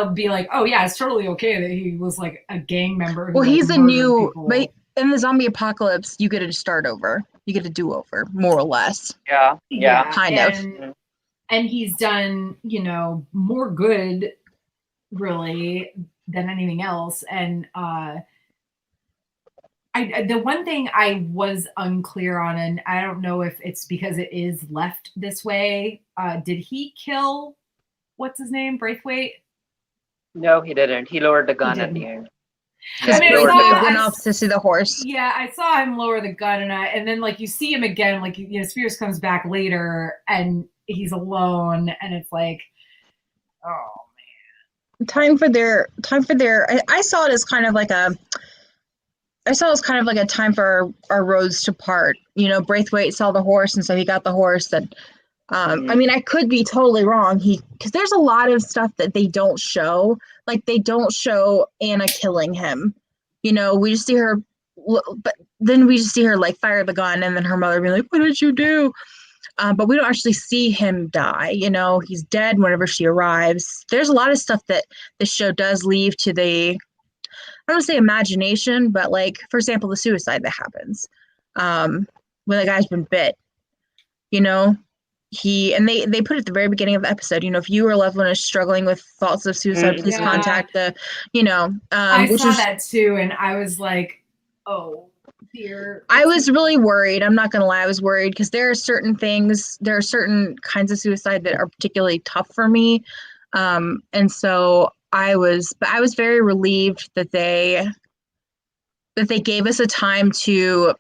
to be like, oh yeah, it's totally okay that he was like a gang member. Well, he's a new, but in the zombie apocalypse, you get to start over. You get to do over, more or less. Yeah. Kind of. And he's done, more good, really, than anything else. And the one thing I was unclear on, and I don't know if it's because it is left this way, did he kill, what's his name, Braithwaite? No, he didn't. He lowered the gun at the end. Because Braithwaite went off to see the horse. Yeah, I saw him lower the gun, and then like you see him again, like Spears comes back later, and he's alone, and it's like, oh man. Time for their. I saw it as kind of like a time for our roads to part. Braithwaite saw the horse, and so he got the horse. And I mean, I could be totally wrong. Because there's a lot of stuff that they don't show. Like, they don't show Anna killing him. We just see her, but then we just see her like fire the gun, and then her mother be like, "What did you do?" But we don't actually see him die. He's dead whenever she arrives. There's a lot of stuff that this show does leave to the, I don't want to say imagination, but like, for example, the suicide that happens when the guy's been bit. They put it at the very beginning of the episode, if you or a loved one is struggling with thoughts of suicide, please contact the, I saw that too, and I was like, oh dear. I was really worried. I'm not gonna lie, I was worried because there are certain kinds of suicide that are particularly tough for me, and so I was very relieved that they gave us a time to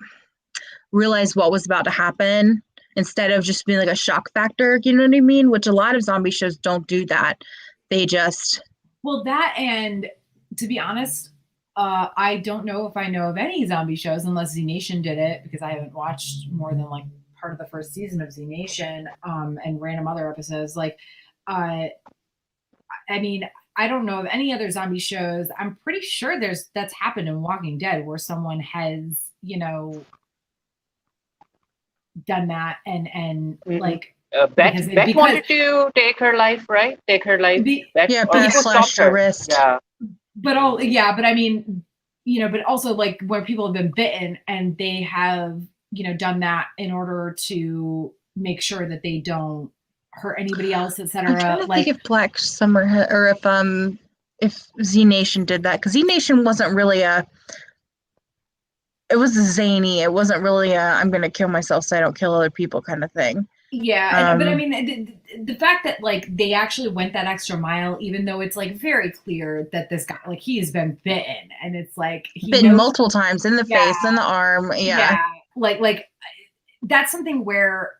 realize what was about to happen, instead of just being like a shock factor, you know what I mean? Which a lot of zombie shows don't do that. They just... Well, that, and to be honest, I don't know if I know of any zombie shows, unless Z Nation did it, because I haven't watched more than like part of the first season of Z Nation, and random other episodes. Like, I mean, I don't know of any other zombie shows. I'm pretty sure that's happened in Walking Dead, where someone has, done that, and like Beck wanted to take her life, right? Take her life. Beck slashed her wrist. Yeah. But I mean, but also like where people have been bitten and they have, done that in order to make sure that they don't hurt anybody else, etc. I'm trying to think if Black Summer or if Z Nation did that, because Z Nation wasn't really it was zany. It wasn't really I'm going to kill myself so I don't kill other people kind of thing. Yeah. But I mean, the fact that like they actually went that extra mile, even though it's like very clear that this guy, like he's been bitten, and it's like bitten multiple times in the face, in the arm. Yeah. Like that's something where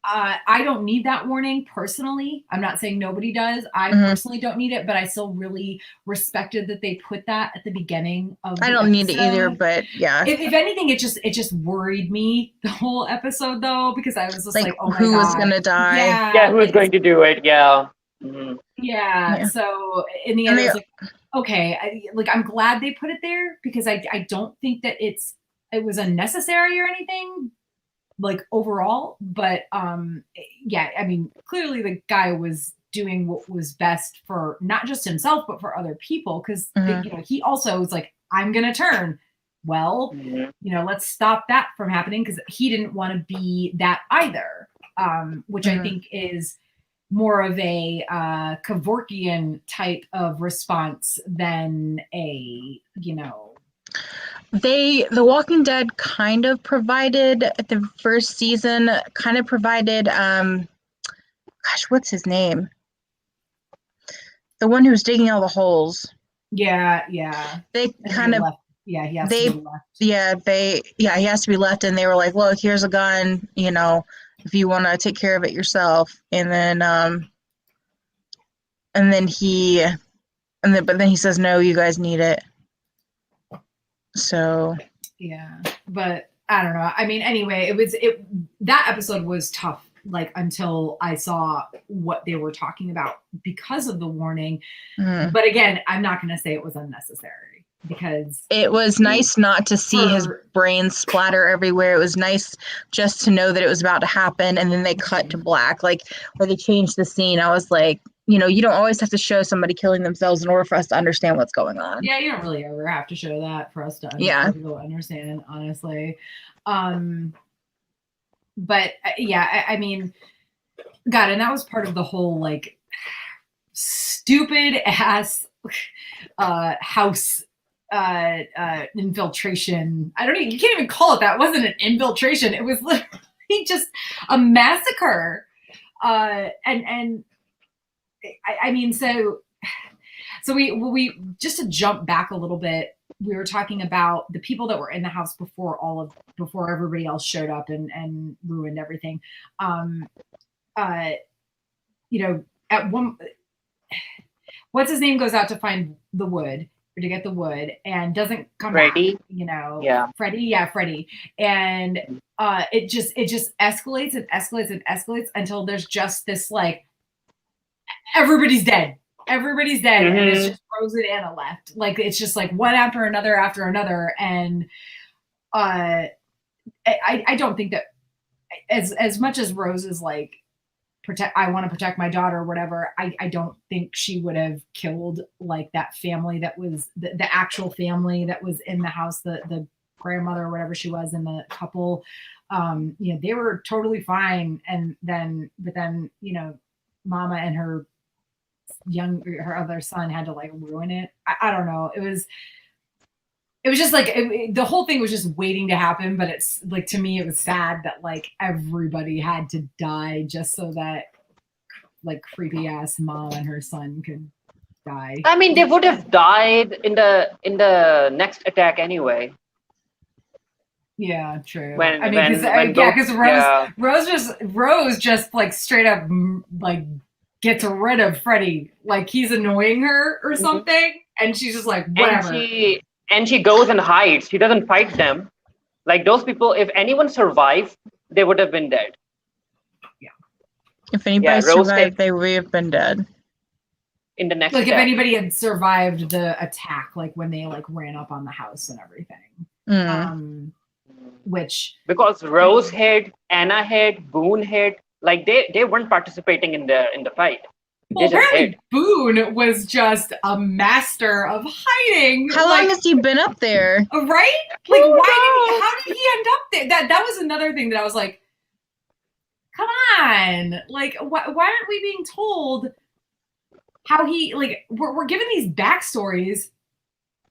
I don't need that warning personally. I'm not saying nobody does. I personally don't need it, but I still really respected that they put that at the beginning of the episode. Need it either, but yeah. If anything, it just worried me the whole episode though, because I was just like oh my who God. was gonna die? Yeah, who was going to do it? Yeah. Mm-hmm. Yeah. So in the end, I was like, okay, I'm glad they put it there, because I don't think that it was unnecessary or anything, like overall, but yeah, I mean, clearly the guy was doing what was best for not just himself but for other people, because he also was like, I'm gonna turn. Well, let's stop that from happening, because he didn't want to be that either, which I think is more of a Kevorkian type of response than a The Walking Dead kind of provided at the first season, what's his name? The one who's digging all the holes. Yeah. They kind of left. Yeah, he has to be left. He has to be left, and they were like, "Look, here's a gun, if you want to take care of it yourself." And then but then he says, "No, you guys need it." So yeah, but I don't know. I mean, anyway, that episode was tough, like until I saw what they were talking about because of the warning. But again, I'm not going to say it was unnecessary, because it was nice not to see his brain splatter everywhere. It was nice just to know that it was about to happen, and then they cut to black, like where they changed the scene. I was like, you don't always have to show somebody killing themselves in order for us to understand what's going on. Yeah, you don't really ever have to show that for us to understand, honestly. But yeah, I mean, God, and that was part of the whole like stupid ass house infiltration. You can't even call it that. It wasn't an infiltration. It was literally just a massacre. I mean, so we just to jump back a little bit, we were talking about the people that were in the house before everybody else showed up and ruined everything. At one, what's his name goes out to find the wood or to get the wood and doesn't come Freddie. back. Freddie. And it just escalates and escalates and escalates until there's just this like everybody's dead. Everybody's dead, and it's just Rose and Anna left. Like it's just like one after another, and I don't think that as much as Rose is like I want to protect my daughter or whatever, I don't think she would have killed like that family that was the actual family that was in the house, the grandmother or whatever she was, and the couple. They were totally fine, but then Mama and her other son had to like ruin it. I don't know. It was just like the whole thing was just waiting to happen, but it's like to me it was sad that like everybody had to die just so that like creepy ass mom and her son could die. I mean, they would have died in the next attack anyway. Yeah, true. Because Rose just like straight up like gets rid of Freddie, like he's annoying her or something, and she's just like whatever. And she goes and hides. She doesn't fight them. Like those people, if anyone survived, they would have been dead. Yeah. If anybody survived, they would have been dead. In the next like attack. If anybody had survived the attack, like when they like ran up on the house and everything. Which because Rose hid, Anna hid, Boone hid, like they weren't participating in the fight. Well, apparently Boone was just a master of hiding. How long has he been up there? Right? Like, how did he end up there? That was another thing that I was like, come on. Like, why aren't we being told how he, like, we're given these backstories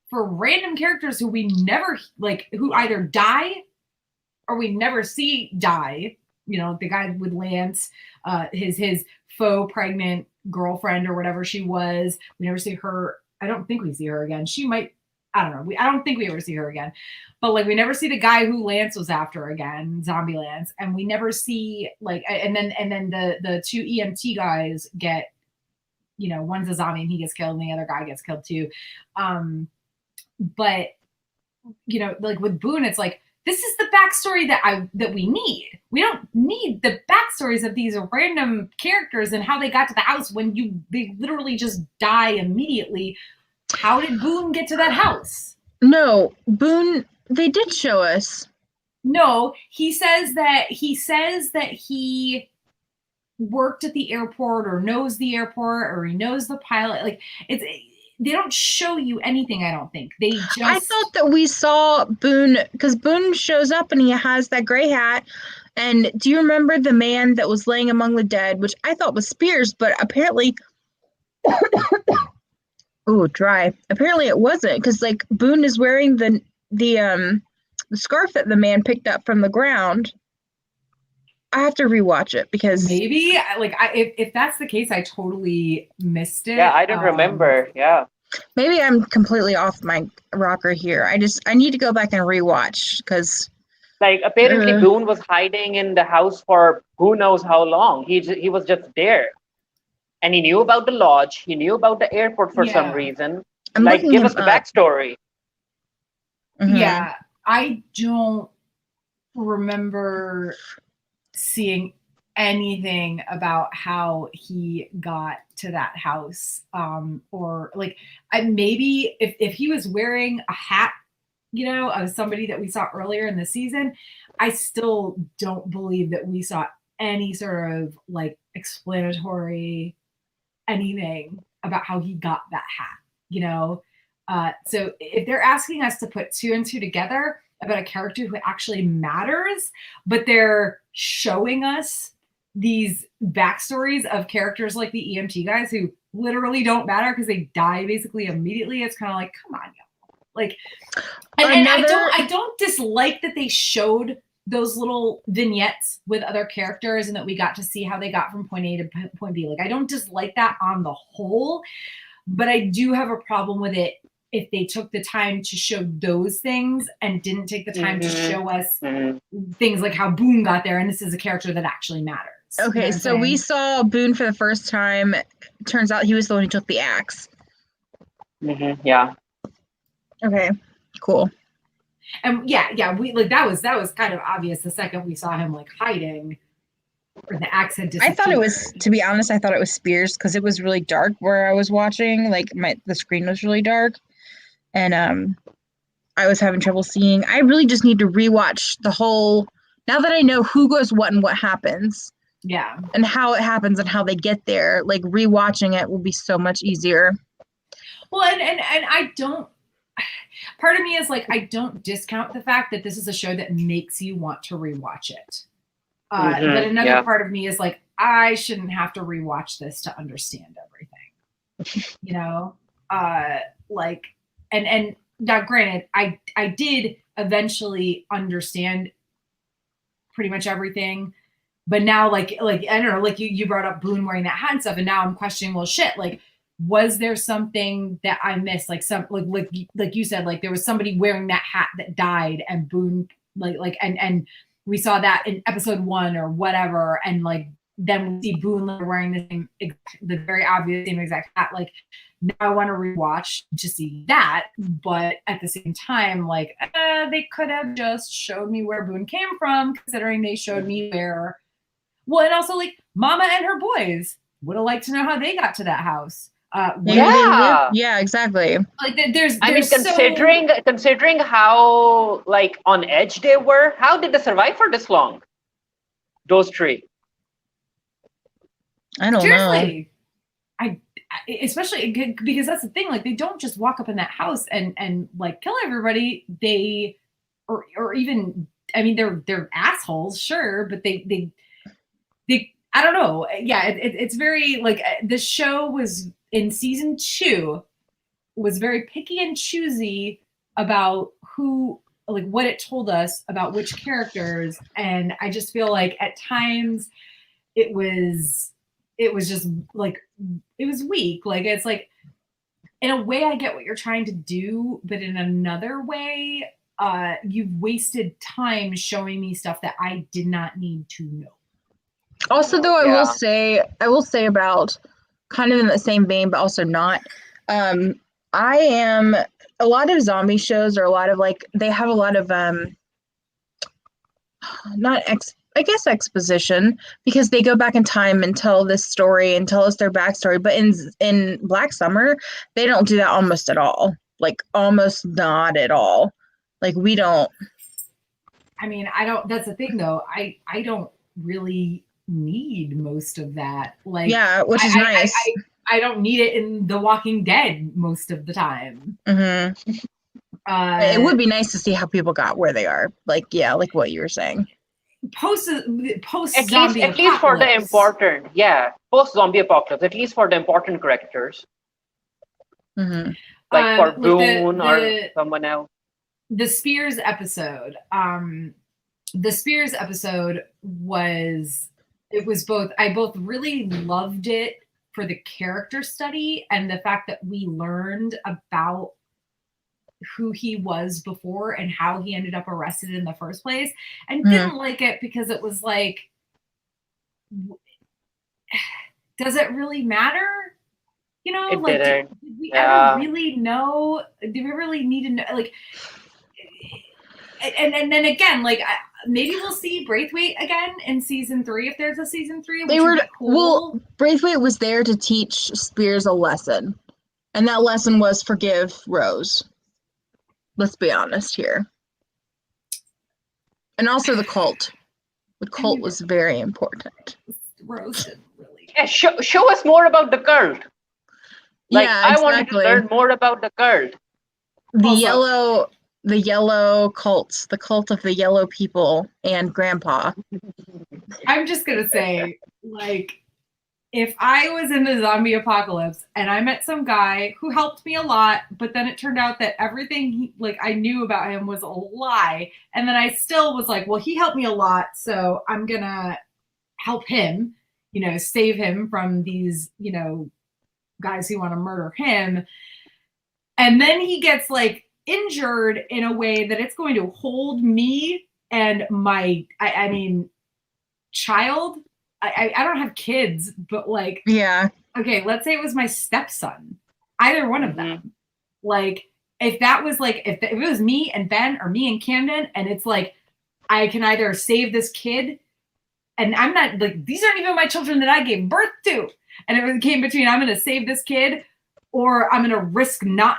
for random characters who we never, like, who either die or we never see die. The guy with Lance, his faux pregnant girlfriend or whatever she was. We never see her. I don't think we see her again. She might. I don't know. I don't think we ever see her again. But like we never see the guy who Lance was after again, Zombie Lance, and we never see like. And then the two EMT guys get. One's a zombie and he gets killed, and the other guy gets killed too. But like with Boone, it's like. This is the backstory that we need. We don't need the backstories of these random characters and how they got to the house when they literally just die immediately. How did Boone get to that house? No, Boone, they did show us. No, he says that he worked at the airport or knows the airport or he knows the pilot. Like they don't show you anything, I don't think. I thought that we saw Boone, because Boone shows up and he has that gray hat. And do you remember the man that was laying among the dead, which I thought was Spears, but apparently... oh, dry. Apparently it wasn't, because like Boone is wearing the scarf that the man picked up from the ground. I have to rewatch it because maybe if that's the case, I totally missed it. Yeah, I don't remember. Yeah, maybe I'm completely off my rocker here. I need to go back and rewatch because like apparently Boone was hiding in the house for who knows how long. He was just there, and he knew about the lodge. He knew about the airport for some reason. Give us the backstory. Mm-hmm. Yeah, I don't remember seeing anything about how he got to that house or like maybe if he was wearing a hat of somebody that we saw earlier in the season, I still don't believe that we saw any sort of like explanatory anything about how he got that hat, you know? So if they're asking us to put two and two together about a character who actually matters, but they're showing us these backstories of characters like the EMT guys who literally don't matter because they die basically immediately, it's kind of like, come on, y'all. Like, and I don't dislike that they showed those little vignettes with other characters and that we got to see how they got from point A to point B. Like, I don't dislike that on the whole, but I do have a problem with it if they took the time to show those things and didn't take the time to show us things like how Boone got there, and this is a character that actually matters. Okay, you know so we saw Boone for the first time. Turns out he was the one who took the axe. Yeah. Okay, cool. And yeah, we like that was kind of obvious the second we saw him like hiding, or the axe had disappeared. I thought it was, to be honest, I thought it was Spears because it was really dark where I was watching. Like the screen was really dark, and I was having trouble seeing. I really just need to rewatch the whole. Now that I know who goes what and what happens, yeah, and how it happens and how they get there, like rewatching it will be so much easier. Well, and I don't. Part of me is like, I don't discount the fact that this is a show that makes you want to rewatch it. But another part of me is like, I shouldn't have to rewatch this to understand everything. You know, like, and now granted, I did eventually understand pretty much everything, but now like I don't know, like you brought up Boone wearing that hat and stuff, and now I'm questioning, well, shit, like, was there something that I missed? Like some like you said, like there was somebody wearing that hat that died, and Boone like and we saw that in episode 1 or whatever, and like then we see Boone wearing the very obvious same exact hat. Like now I want to rewatch to see that, but at the same time, like they could have just showed me where Boone came from, considering they showed me where. Well, and also like Mama and her boys would have liked to know how they got to that house. Yeah, exactly. Like there's I mean, considering how like on edge they were, how did they survive for this long? Those three. I don't know. I especially because that's the thing. Like they don't just walk up in that house and like kill everybody. They or even, I mean, they're assholes, sure, but they I don't know. Yeah, it's very like the show was in season 2 was very picky and choosy about who, like what it told us about which characters, and I just feel like at times it was just like it was weak. Like it's like in a way I get what you're trying to do, but in another way, you've wasted time showing me stuff that I did not need to know. Also, though, I will say about kind of in the same vein, but also not. I am a lot of zombie shows, or a lot of like they have a lot of I guess exposition, because they go back in time and tell this story and tell us their backstory. But in Black Summer, they don't do that almost at all. Like almost not at all. Like we don't. I mean, I don't. That's the thing, though. I don't really need most of that. Like, yeah, which is nice. I don't need it in The Walking Dead most of the time. Mm-hmm. It would be nice to see how people got where they are. Like, yeah, like what you were saying. Post at least for the important, post zombie apocalypse, at least for the important characters. Mm-hmm. Like for Boone or someone else. The Spears episode. The Spears episode was both. I both really loved it for the character study and the fact that we learned about who he was before and how he ended up arrested in the first place, and didn't like it because it was like, does it really matter? You know, it like didn't. did we ever really know? Do we really need to know? Like, and then again, like maybe we'll see Braithwaite again in season 3 if there's a season 3. They were cool. Well, Braithwaite was there to teach Spears a lesson, and that lesson was forgive Rose. Let's be honest here. And also the cult. The cult was very important. Rose didn't really. show us more about the cult. Like, yeah, I wanted to exactly. learn more about the cult. The yellow cults, the cult of the yellow people and grandpa. I'm just gonna say, like, if I was in the zombie apocalypse and I met some guy who helped me a lot, but then it turned out that everything I knew about him was a lie, and then I still was like, well, he helped me a lot, so I'm gonna help him, save him from these, guys who want to murder him. And then he gets injured in a way that it's going to hold me and my, child. I don't have kids, but yeah. Okay, let's say it was my stepson, either one of them. If that was if it was me and Ben or me and Camden, and it's I can either save this kid, and I'm not these aren't even my children that I gave birth to, and it came between I'm going to save this kid or I'm going to risk not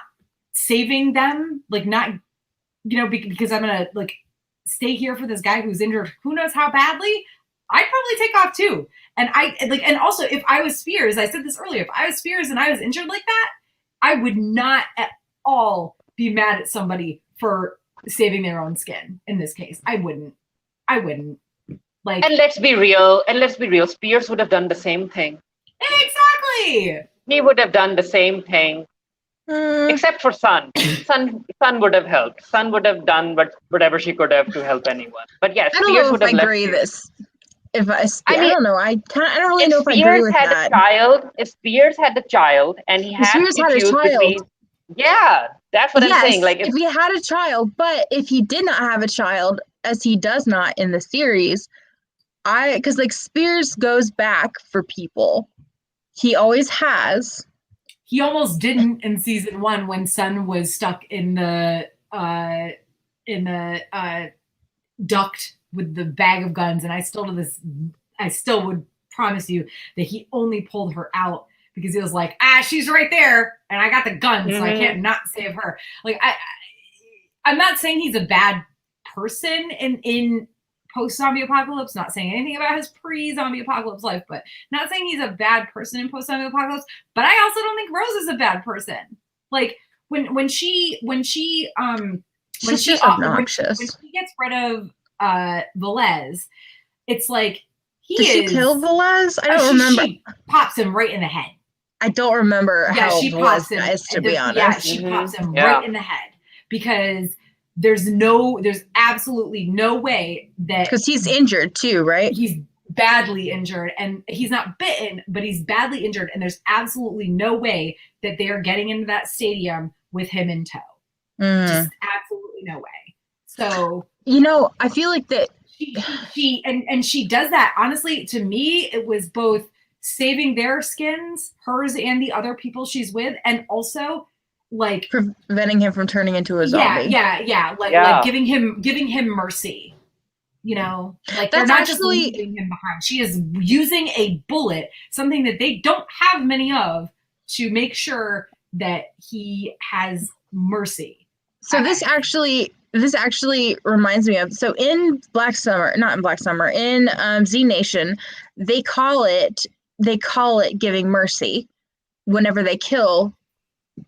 saving them, not, because I'm going to stay here for this guy who's injured who knows how badly. I'd probably take off too. And and also if I was Spears, I said this earlier, if I was Spears and I was injured like that, I would not at all be mad at somebody for saving their own skin. In this case, I wouldn't. And let's be real. Spears would have done the same thing. Exactly. He would have done the same thing. Except for Sun. Sun would have helped. Sun would have done whatever she could have to help anyone. But yes, I don't know if I agree this. I don't know. I don't really know if I agree with that. If Spears had a child and he had to choose between, yeah, that's what I'm saying. If he had a child, but if he did not have a child, as he does not in the series, because Spears goes back for people. He always has. He almost didn't in season 1 when Sun was stuck in the duct with the bag of guns, and I still would promise you that he only pulled her out because he was like, she's right there, and I got the gun, so I can't not save her. I'm not saying he's a bad person in post-zombie apocalypse, not saying anything about his pre-zombie apocalypse life, but not saying he's a bad person in post-zombie apocalypse. But I also don't think Rose is a bad person. When she gets rid of Velez, it's Did she kill Velez? I don't remember. She pops him right in the head. I don't remember how Velez dies, to be honest. Yeah, she pops him right in the head because there's absolutely no way that, because he's injured too, right? He's badly injured, and he's not bitten, but he's badly injured, and there's absolutely no way that they are getting into that stadium with him in tow. Just absolutely no way. So I feel like that she does that. Honestly, to me, it was both saving their skins, hers and the other people she's with, and also preventing him from turning into a zombie. Yeah. Giving him mercy. They're not just leaving him behind. She is using a bullet, something that they don't have many of, to make sure that he has mercy. So this actually reminds me of, so in Z Nation, they call it giving mercy whenever they kill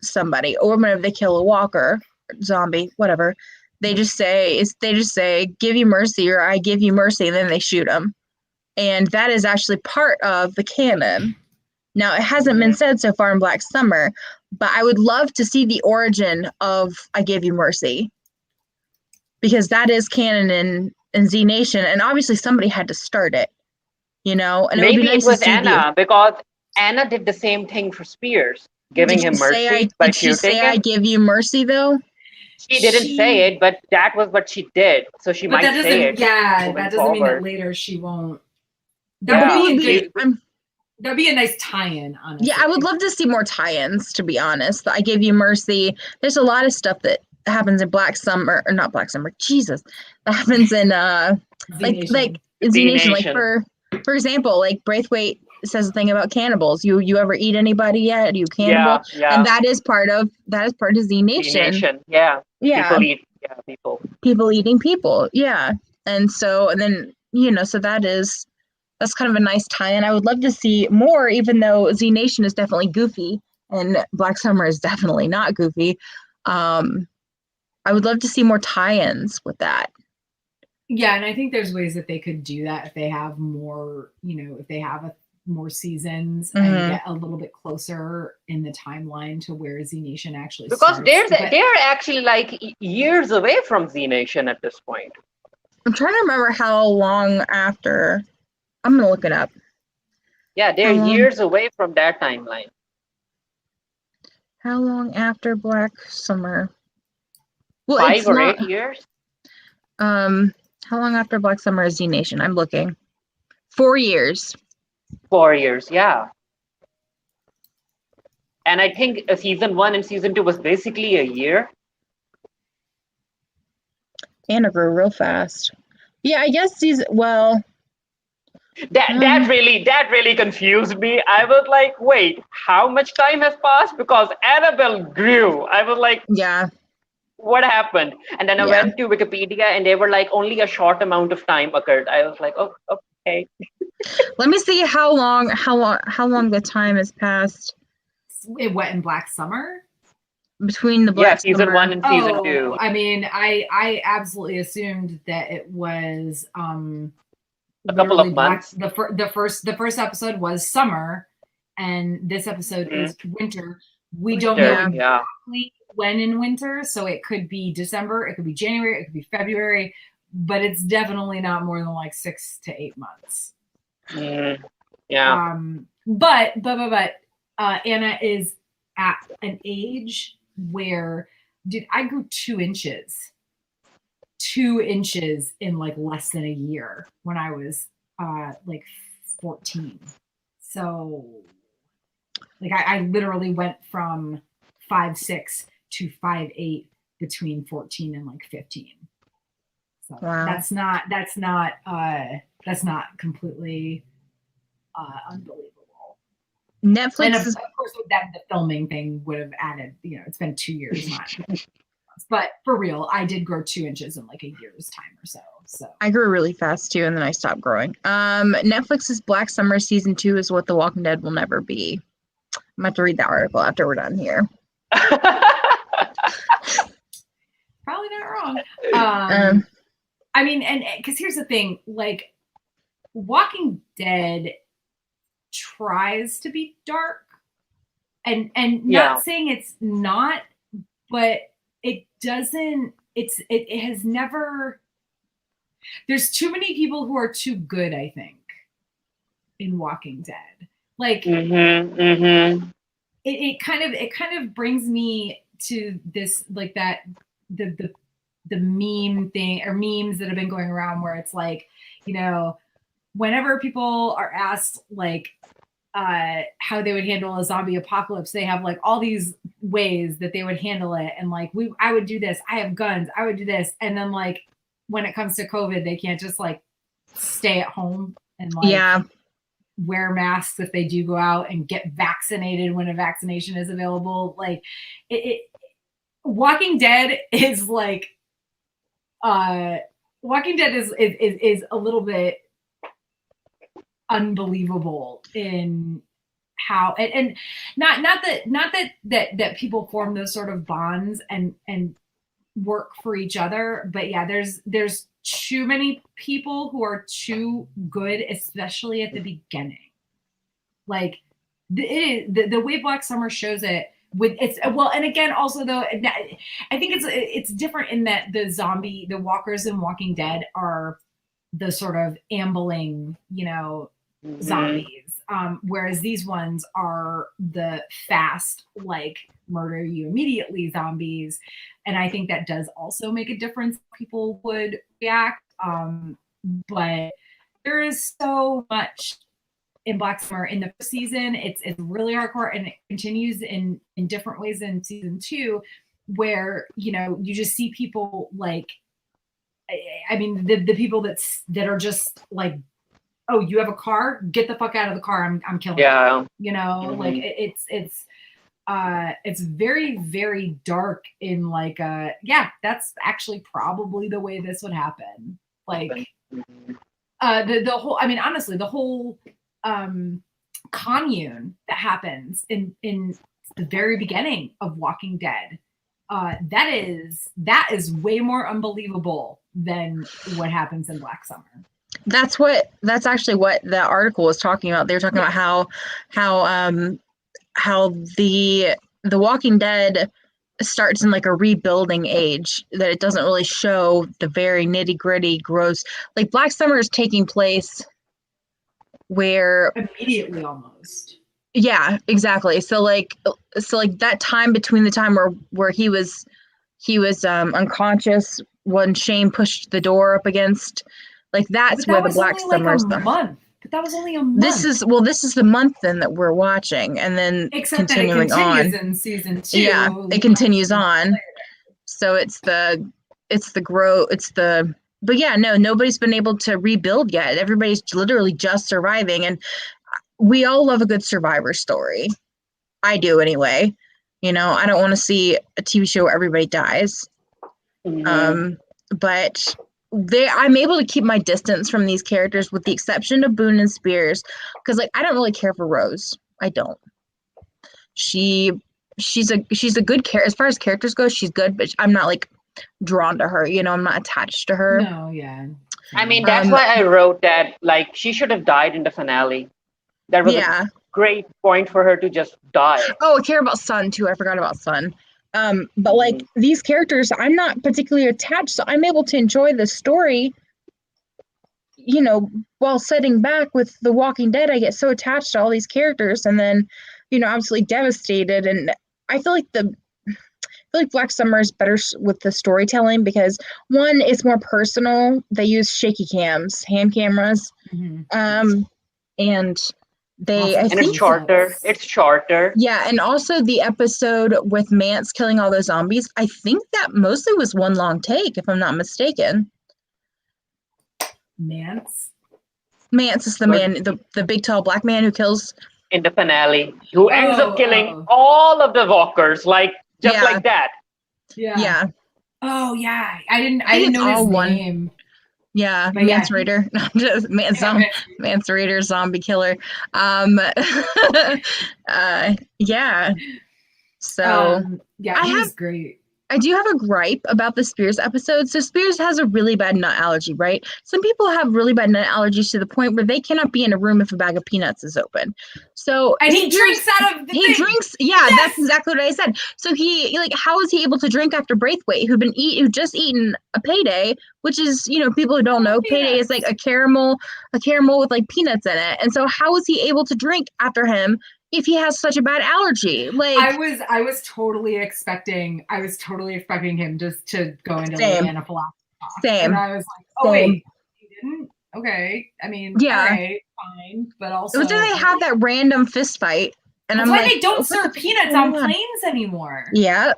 somebody, or whenever they kill a walker, zombie, whatever. They just say give you mercy, or I give you mercy, and then they shoot them. And that is actually part of the canon. Now, it hasn't been said so far in Black Summer, but I would love to see the origin of I give you mercy, because that is canon in Z Nation, and obviously somebody had to start it, And maybe it was Anna, because Anna did the same thing for Spears, giving him mercy by shooting him. Did she say I give you mercy though? She didn't say it, but that was what she did. So she might say it. Yeah, that doesn't mean that later she won't. That'd be a nice tie-in, honestly. Yeah, I would love to see more tie-ins, to be honest. I Give You Mercy. There's a lot of stuff that happens in Black Summer, or not Black Summer, Jesus. That happens in Z Nation. For example, Braithwaite says a thing about cannibals. You ever eat anybody yet? Are you cannibal? Yeah. And that is part of Z Nation. Yeah. Yeah. People. People eating people. Yeah. And then, so that is that's kind of a nice tie-in. I would love to see more, even though Z Nation is definitely goofy and Black Summer is definitely not goofy. I would love to see more tie-ins with that. Yeah, and I think there's ways that they could do that if they have more, if they have more seasons and get a little bit closer in the timeline to where Z Nation actually because starts. they're actually like years away from Z Nation at this point. I'm trying to remember how long after. I'm gonna look it up. Yeah, they're years away from that timeline. How long after Black Summer? Well, 5 or 8 years. How long after Black Summer is Z Nation? I'm looking. 4 years. 4 years, yeah. And I think season 1 and season 2 was basically a year. And it grew real fast. Yeah, I guess That really confused me. I was like, wait, how much time has passed? Because Annabelle grew. I was like, yeah. What happened? And then I went to Wikipedia and they were like, only a short amount of time occurred. I was like, oh, okay. Let me see how long the time has passed. What, in Black Summer? Between the Black season Summer. 1 and season 2. I mean, I absolutely assumed that it was a couple of months. The first episode was summer, and this episode is winter. We don't know exactly when in winter, so it could be December, it could be January, it could be February, but it's definitely not more than like 6 to 8 months. Yeah. But Anna is at an age where, dude, I grew 2 inches. 2 inches in like less than a year when I was like 14. So like I literally went from 5'6" to 5'8" between 14 and like 15. So that's not completely unbelievable. Netflix, and of course, that the filming thing would have added. It's been 2 years, not. But for real, I did grow 2 inches in like a year's time or so. So I grew really fast too, and then I stopped growing. Netflix's Black Summer season 2 is what The Walking Dead will never be. I'm gonna have to read that article after we're done here. Probably not wrong. I mean, and because here's the thing, like, Walking Dead tries to be dark, and not saying it's not, but it doesn't. It has never. There's too many people who are too good, I think, in Walking Dead. Like, it kind of brings me to this, like, that the meme thing, or memes that have been going around where it's like, whenever people are asked like how they would handle a zombie apocalypse, they have like all these ways that they would handle it, and like I would do this, I have guns, I would do this, and then like when it comes to COVID, they can't just like stay at home and like wear masks if they do go out, and get vaccinated when a vaccination is available. Like Walking Dead is like Walking Dead is a little bit unbelievable in how, and not that people form those sort of bonds and work for each other, but yeah, there's too many people who are too good, especially at the beginning. Like the way Black Summer shows it with it's well, and again, also though, I think it's different in that the walkers in Walking Dead are the sort of ambling, zombies, whereas these ones are the fast, like, murder you immediately zombies, and I think that does also make a difference how people would react. But there is so much in Black Summer. In the first season, it's really hardcore, and it continues in different ways in season 2, where you just see people like, I mean, the people that are just like, oh, you have a car, get the fuck out of the car, I'm killing you. Like it's very, very dark in like that's actually probably the way this would happen. Like The whole, I mean, honestly, the whole commune that happens in the very beginning of Walking Dead, that is way more unbelievable than what happens in Black Summer. That's actually what the article was talking about. They were talking about how the Walking Dead starts in like a rebuilding age, that it doesn't really show the very nitty-gritty gross, like Black Summer is taking place where immediately almost. Yeah, exactly. So like that time between the time where he was unconscious when Shane pushed the door up against, like that's where the Black Summer is. But that was only a month. This is the month then that we're watching, and then except continuing that it continues on in season 2. Yeah, it continues on. So but yeah, no, nobody's been able to rebuild yet. Everybody's literally just surviving, and we all love a good survivor story. I do anyway. You know, I don't want to see a TV show where everybody dies. Mm-hmm. But I'm able to keep my distance from these characters with the exception of Boone and Spears, because like I don't really care for Rose. I don't. She's a good character as far as characters go. She's good, but I'm not like drawn to her. You know, I'm not attached to her. No, yeah. I mean, that's why I wrote that like she should have died in the finale. That was a great point for her to just die. Oh, I care about Sun too. I forgot about Sun. But like these characters, I'm not particularly attached, so I'm able to enjoy the story, you know, while sitting back with The Walking Dead. I get so attached to all these characters, and then, you know, absolutely devastated. And I feel like Black Summer is better with the storytelling because one, it's more personal. They use shaky cams, hand cameras, and it's shorter. Yeah, and also the episode with Mance killing all those zombies, I think that mostly was one long take, if I'm not mistaken. Mance is the man, the big tall black man who kills in the finale, who ends up killing all of the walkers, like like that. Yeah. Oh yeah, I didn't know his name. Yeah, Mance Raider, not just Mance Raider, zombie killer. Yeah. So he's great. I do have a gripe about the Spears episode. So Spears has a really bad nut allergy, right? Some people have really bad nut allergies to the point where they cannot be in a room if a bag of peanuts is open. So he drinks out of the thing. Drinks. Yeah, yes! That's exactly what I said. So how is he able to drink after Braithwaite, who just eaten a Payday, which is, you know, people who don't know, Payday is like a caramel with like peanuts in it. And so how is he able to drink after him if he has such a bad allergy? Like I was totally expecting him just to go into anaphylactic. Same. And I was like, wait, he didn't? Okay. I mean, all right, fine. But also, then they have that random fist fight, and I'm like, they don't serve peanuts on planes anymore. Yeah.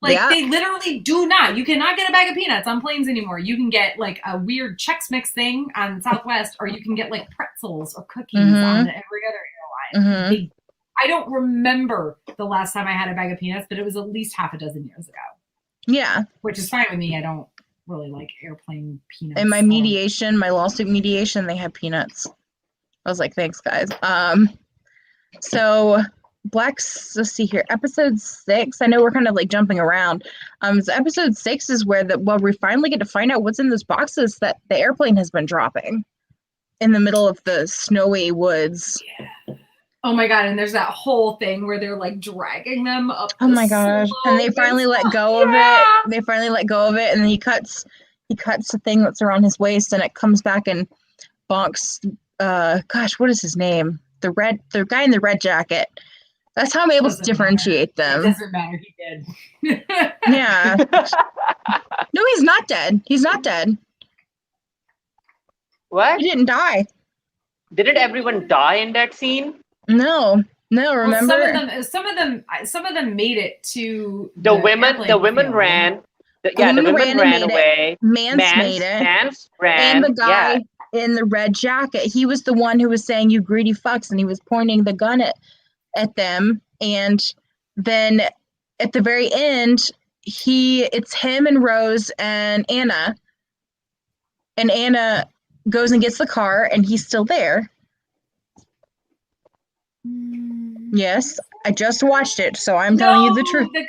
They literally do not. You cannot get a bag of peanuts on planes anymore. You can get like a weird Chex Mix thing on Southwest, or you can get like pretzels or cookies on every other airline. I don't remember the last time I had a bag of peanuts, but it was at least half a dozen years ago. Yeah. Which is fine with me. I don't really like airplane peanuts. In my lawsuit mediation, they had peanuts. I was like, thanks, guys. So let's see here. Episode 6. I know we're kind of like jumping around. So episode 6 is where we finally get to find out what's in those boxes that the airplane has been dropping in the middle of the snowy woods. Yeah. Oh my god! And there's that whole thing where they're like dragging them up. Oh my gosh! And they finally let go of it. They finally let go of it, and then he cuts the thing that's around his waist, and it comes back and bonks. Gosh, what is his name? The guy in the red jacket. That's how I'm able to differentiate them. It doesn't matter. He did. Yeah. No, he's not dead. He's not dead. What? He didn't die. Didn't everyone die in that scene? No. Remember, well, some of them made it to the women. The women ran. The women ran away. Mance made it. Mance ran. And the guy in the red jacket, he was the one who was saying, "You greedy fucks," and he was pointing the gun at them. And then at the very end, it's him and Rose and Anna. And Anna goes and gets the car, and he's still there. Yes, I just watched it, so I'm telling you the truth. The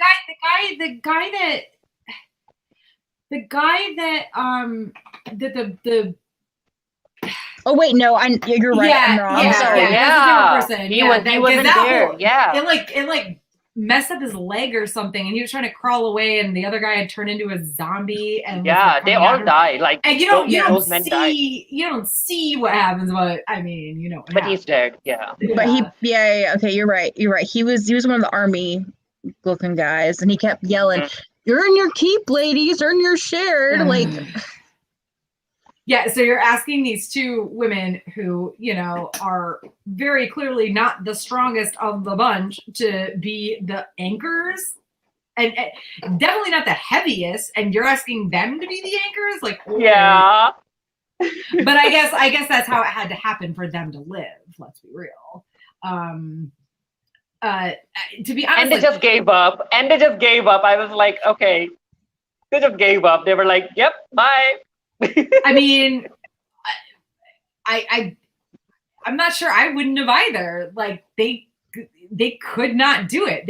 Oh wait, no, you're right. I'm wrong. Yeah, Sorry. that's a different person. He wasn't there. It like messed up his leg or something, and he was trying to crawl away, and the other guy had turned into a zombie. And they all die. Like, and you don't see what happens, but I mean, you know. But he's dead. Yeah. But okay, you're right. He was one of the army looking guys, and he kept yelling, "Earn your keep, ladies! Earn your share!" Like. Yeah, so you're asking these two women who, you know, are very clearly not the strongest of the bunch to be the anchors, and definitely not the heaviest, and you're asking them to be the anchors? Like, yeah. But I guess that's how it had to happen for them to live, let's be real. To be honest, and they just gave up. I was like, okay. They just gave up. They were like, yep, bye. I mean, I'm not sure I wouldn't have either. Like they could not do it.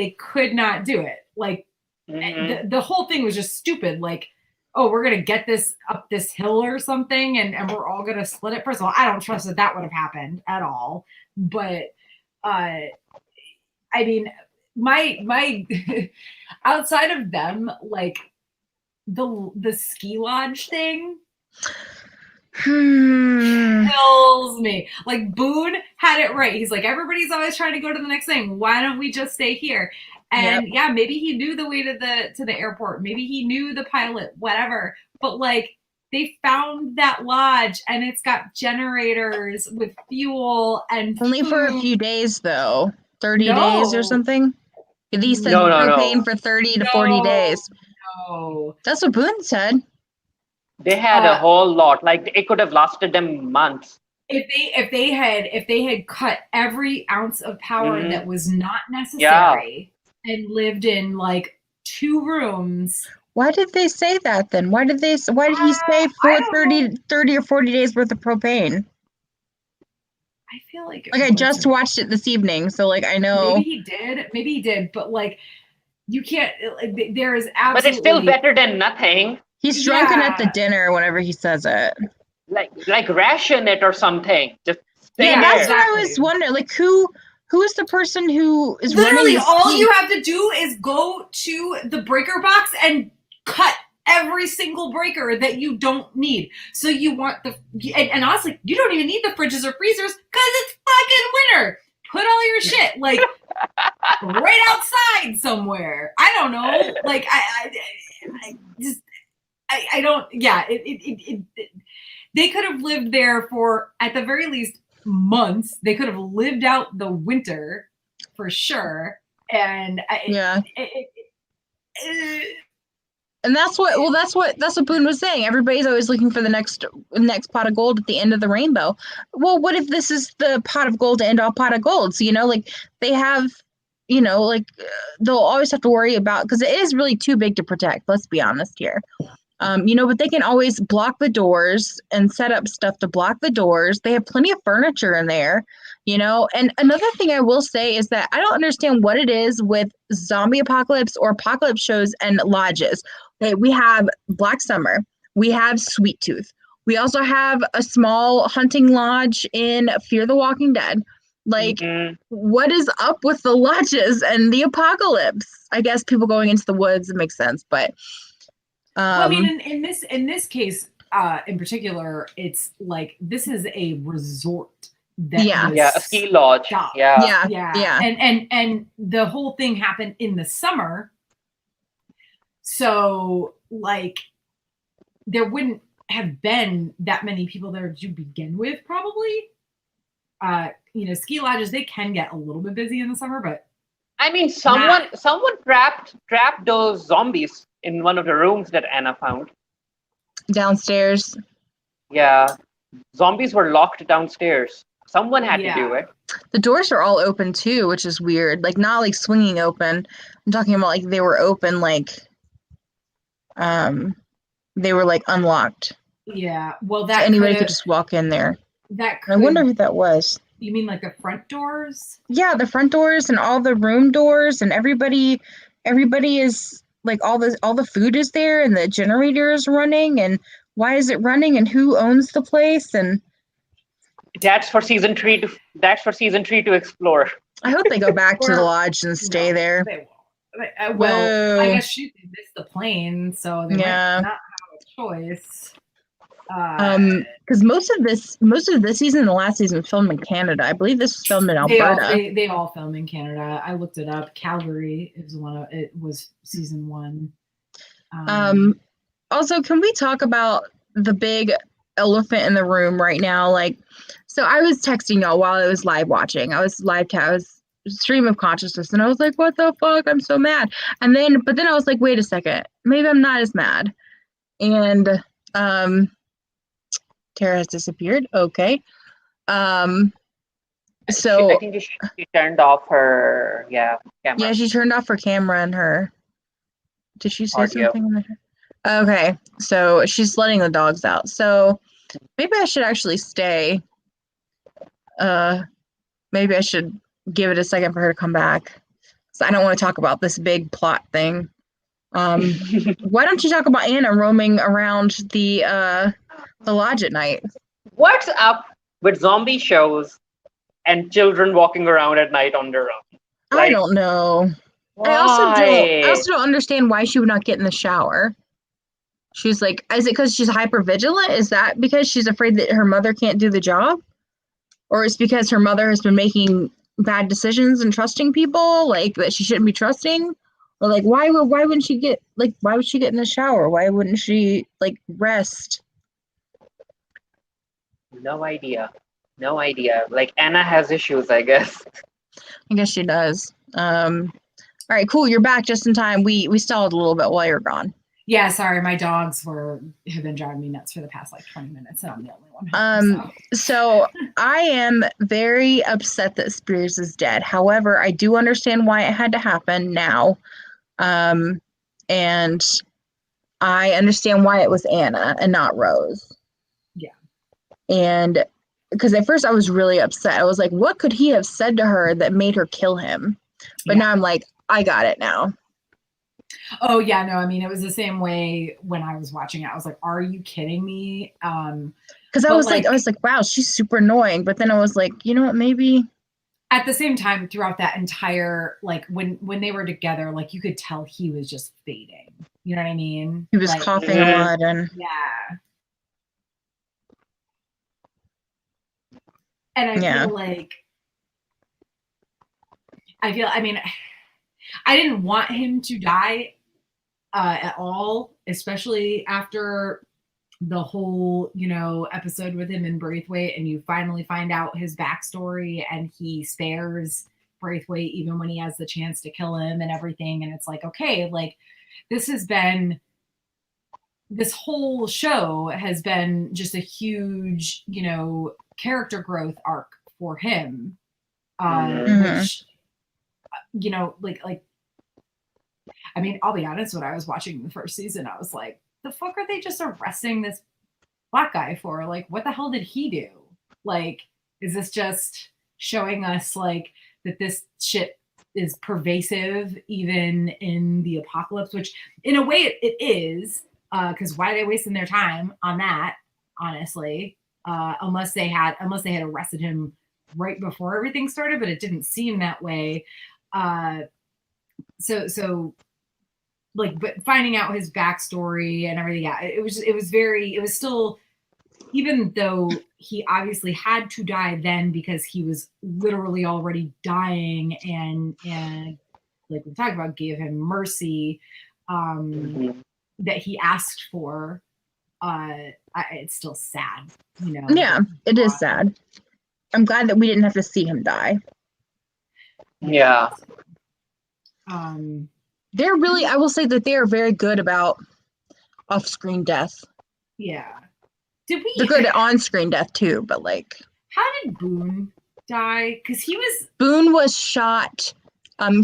Like the whole thing was just stupid. Like, oh, we're gonna get this up this hill or something, and we're all gonna split it. First of all, I don't trust that would have happened at all. But I mean, my outside of them, like the ski lodge thing. Kills me. Like Boone had it right. He's like, everybody's always trying to go to the next thing. Why don't we just stay here? And yeah, maybe he knew the way to the airport. Maybe he knew the pilot, whatever. But like they found that lodge and it's got generators with fuel and only food. For a few days though. 30 days or something. He said propane for 30 to 40 days. No. That's what Boone said. They had a whole lot. Like it could have lasted them months. If they had cut every ounce of power that was not necessary and lived in like 2 rooms. Why did they say that then? Why did he say for 30 or 40 days worth of propane? I feel like I just watched it this evening, so like I know maybe he did, but like you can't. There is absolutely. But it's still better than nothing. He's drunken at the dinner whenever he says it. Like ration it or something. Just that's what I was wondering. Like who is the person who is literally running all you have to do is go to the breaker box and cut every single breaker that you don't need. So you want and honestly, you don't even need the fridges or freezers because it's fucking winter. Put all your shit like right outside somewhere. I don't know. Like I don't. Yeah, they could have lived there for at the very least months. They could have lived out the winter for sure. And and that's what Boone was saying. Everybody's always looking for the next pot of gold at the end of the rainbow. Well, what if this is the pot of gold to end all pot of gold? So like they have. Like they'll always have to worry about because it is really too big to protect. Let's be honest here. But they can always block the doors and set up stuff to block the doors. They have plenty of furniture in there, And another thing I will say is that I don't understand what it is with zombie apocalypse or apocalypse shows and lodges. Okay, we have Black Summer. We have Sweet Tooth. We also have a small hunting lodge in Fear the Walking Dead. Like, what is up with the lodges and the apocalypse? I guess people going into the woods, it makes sense, but. Well, I mean, in this case, in particular, it's like this is a resort. A ski lodge. Yeah. And the whole thing happened in the summer, so like there wouldn't have been that many people there to begin with, probably. Ski lodges, they can get a little bit busy in the summer, but I mean, someone trapped those zombies in one of the rooms that Anna found. Downstairs. Yeah. Zombies were locked downstairs. Someone had to do it. The doors are all open too, which is weird. Like not like swinging open. I'm talking about like they were open, like they were like unlocked. Yeah. Well, So that anybody could just walk in there. That I wonder who that was. You mean like the front doors? Yeah, the front doors and all the room doors, and everybody is like all the food is there, and the generator is running, and why is it running, and who owns the place, and that's for season 3 to explore. I hope they go back to the lodge and stay there. They won't. Well, I guess she missed the plane, so they might not have a choice. Because most of this season and the last season was filmed in Canada. I believe this was filmed in Alberta. They all film in Canada. I looked it up. Calgary it was season 1. Also, can we talk about the big elephant in the room right now? Like, so I was texting y'all while I was live watching. I was stream of consciousness, and I was like, what the fuck? I'm so mad. But then I was like, wait a second, maybe I'm not as mad. And Tara has disappeared. Okay. So I think she turned off her camera. Yeah, she turned off her camera and her. Did she say something? Okay, so she's letting the dogs out. So maybe I should actually stay. Maybe I should give it a second for her to come back. So I don't want to talk about this big plot thing. Why don't you talk about Anna roaming around the lodge at night? What's up with zombie shows and children walking around at night on their own? I don't know. Why? I also don't understand why she would not get in the shower. She's like, is it because she's hyper vigilant? Is that because she's afraid that her mother can't do the job? Or is it because her mother has been making bad decisions and trusting people like that she shouldn't be trusting? Or like, why would she get in the shower? Why wouldn't she like rest? No idea. Like, Anna has issues, I guess. I guess she does. All right, cool. You're back just in time. We stalled a little bit while you're gone. Yeah, sorry. My dogs have been driving me nuts for the past 20 minutes, and I'm the only one home. So I am very upset that Spears is dead. However, I do understand why it had to happen now. And I understand why it was Anna and not Rose. Yeah. And because at first I was really upset. I was like, what could he have said to her that made her kill him? But now I'm like, I got it now. Oh yeah, no, I mean, it was the same way when I was watching it. I was like, are you kidding me? Because I was like, wow, she's super annoying. But then I was like, you know what, maybe. At the same time, throughout that entire, like when they were together, like you could tell he was just fading. You know what I mean? He was coughing a lot and yeah. And I mean, I didn't want him to die at all, especially after the whole, episode with him in Braithwaite, and you finally find out his backstory, and he spares Braithwaite even when he has the chance to kill him and everything. And it's like, okay, like this whole show has been just a huge, character growth arc for him, which, I mean, I'll be honest, when I was watching the first season, I was like, the fuck are they just arresting this black guy for? Like, what the hell did he do? Like, is this just showing us like that this shit is pervasive even in the apocalypse, which in a way it is, because why are they wasting their time on that, honestly? Unless they had arrested him right before everything started, but it didn't seem that way. So like, but finding out his backstory and everything, yeah, it was still, even though he obviously had to die then because he was literally already dying, and like we talked about, gave him mercy, that he asked for. It's still sad, Yeah, it is sad. I'm glad that we didn't have to see him die. Yeah. They're really, I will say that they are very good about off-screen death. Yeah. They're good at on-screen death too, but like. How did Boone die? Because Boone was shot.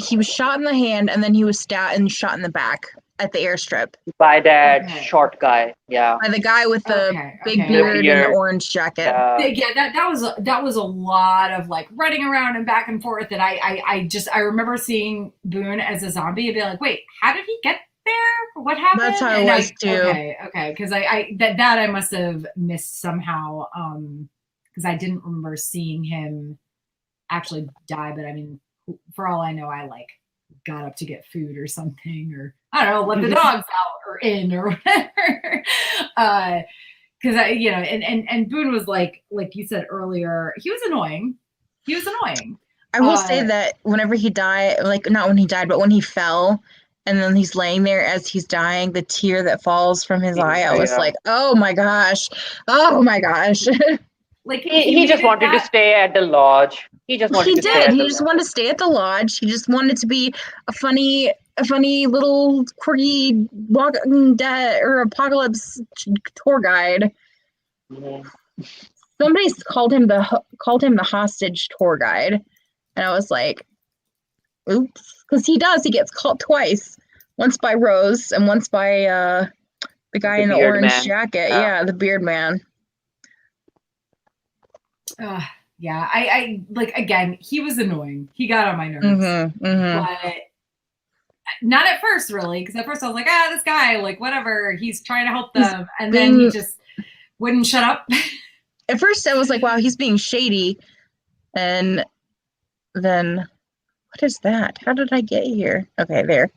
He was shot in the hand, and then he was stabbed and shot in the back. at the airstrip. By that Okay. short guy. Yeah. By the guy with the big okay. beard and the Beard. orange jacket. Yeah, that was a lot of like running around and back and forth. And I remember seeing Boone as a zombie and be like, wait, how did he get there? What happened? That's how it was too. Okay. Because that I must have missed somehow. Because I didn't remember seeing him actually die. But I mean, for all I know, I like got up to get food or something, or I don't know, let the dogs out or in or whatever. Because and Boone was like you said earlier, he was annoying. I will say that whenever he died, like not when he died, but when he fell, and then he's laying there as he's dying, the tear that falls from his eye, I was like, oh my gosh. Like he just wanted to stay at the lodge. He just wanted to stay. He just wanted to stay at the lodge. He just wanted to be a funny little quirky Walking Dead or Apocalypse tour guide. Mm-hmm. Somebody called him the hostage tour guide, and I was like, oops, because he gets caught twice, once by Rose and once by the guy in the orange jacket. Yeah, the beard man. Yeah, I like, again, he was annoying. He got on my nerves. But not at first, really, because at first I was like, this guy, like, whatever, he's trying to help them. And then he just wouldn't shut up. At first I was like, wow, he's being shady. And then, what is that? How did I get here? Okay, there.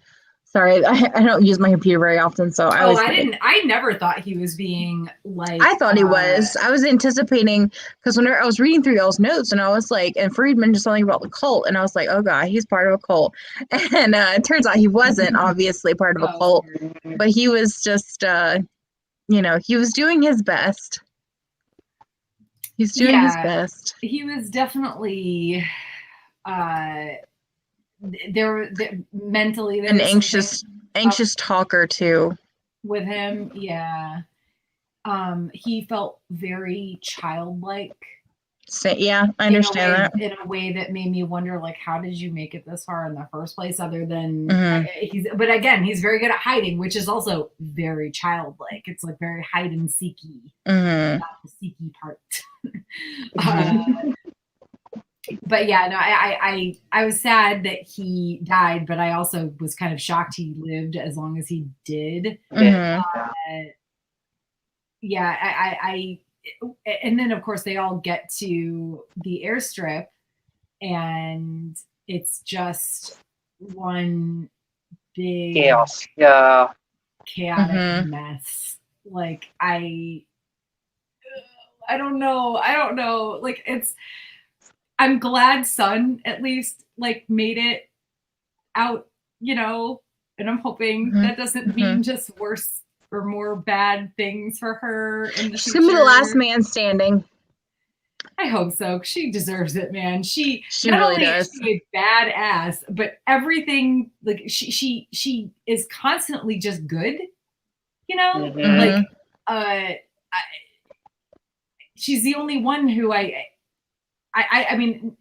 Sorry, I don't use my computer very often, so I never thought he was being like. I thought he was. I was anticipating, because whenever I was reading through y'all's notes, and I was like, and Fareed mentioned something about the cult, and I was like, oh god, he's part of a cult. And it turns out he wasn't obviously part of a cult, but he was just, he was doing his best. He's doing his best. He was definitely. Mentally an anxious talker too with him. He felt very childlike. I understand that in a way that made me wonder, like, how did you make it this far in the first place, other than but again, he's very good at hiding, which is also very childlike. It's like very hide and seeky, not the seeky part. But yeah, no, I was sad that he died, but I also was kind of shocked he lived as long as he did. And then of course they all get to the airstrip, and it's just one big chaos, chaotic mess. Like I don't know. Like I'm glad Sun at least like made it out, and I'm hoping that doesn't mean just worse or more bad things for her in the future. She's gonna be the last man standing. I hope so. She deserves it, man. She not really does. Is she a badass, but everything, like she is constantly just good. She's the only one who I mean,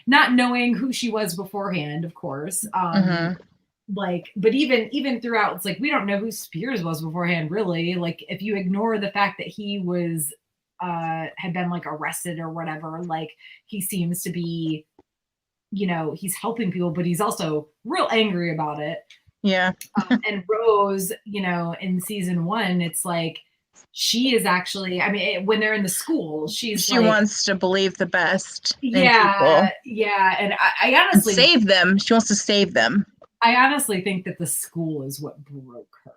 not knowing who she was beforehand, of course. But even throughout, it's like we don't know who Spears was beforehand, really. Like if you ignore the fact that he was had been like arrested or whatever, like he seems to be, he's helping people, but he's also real angry about it. Yeah. And Rose, in season 1, it's like, she is actually, I mean, when they're in the school, she wants to believe the best in people. Yeah. And I honestly save them. She wants to save them. I honestly think that the school is what broke her.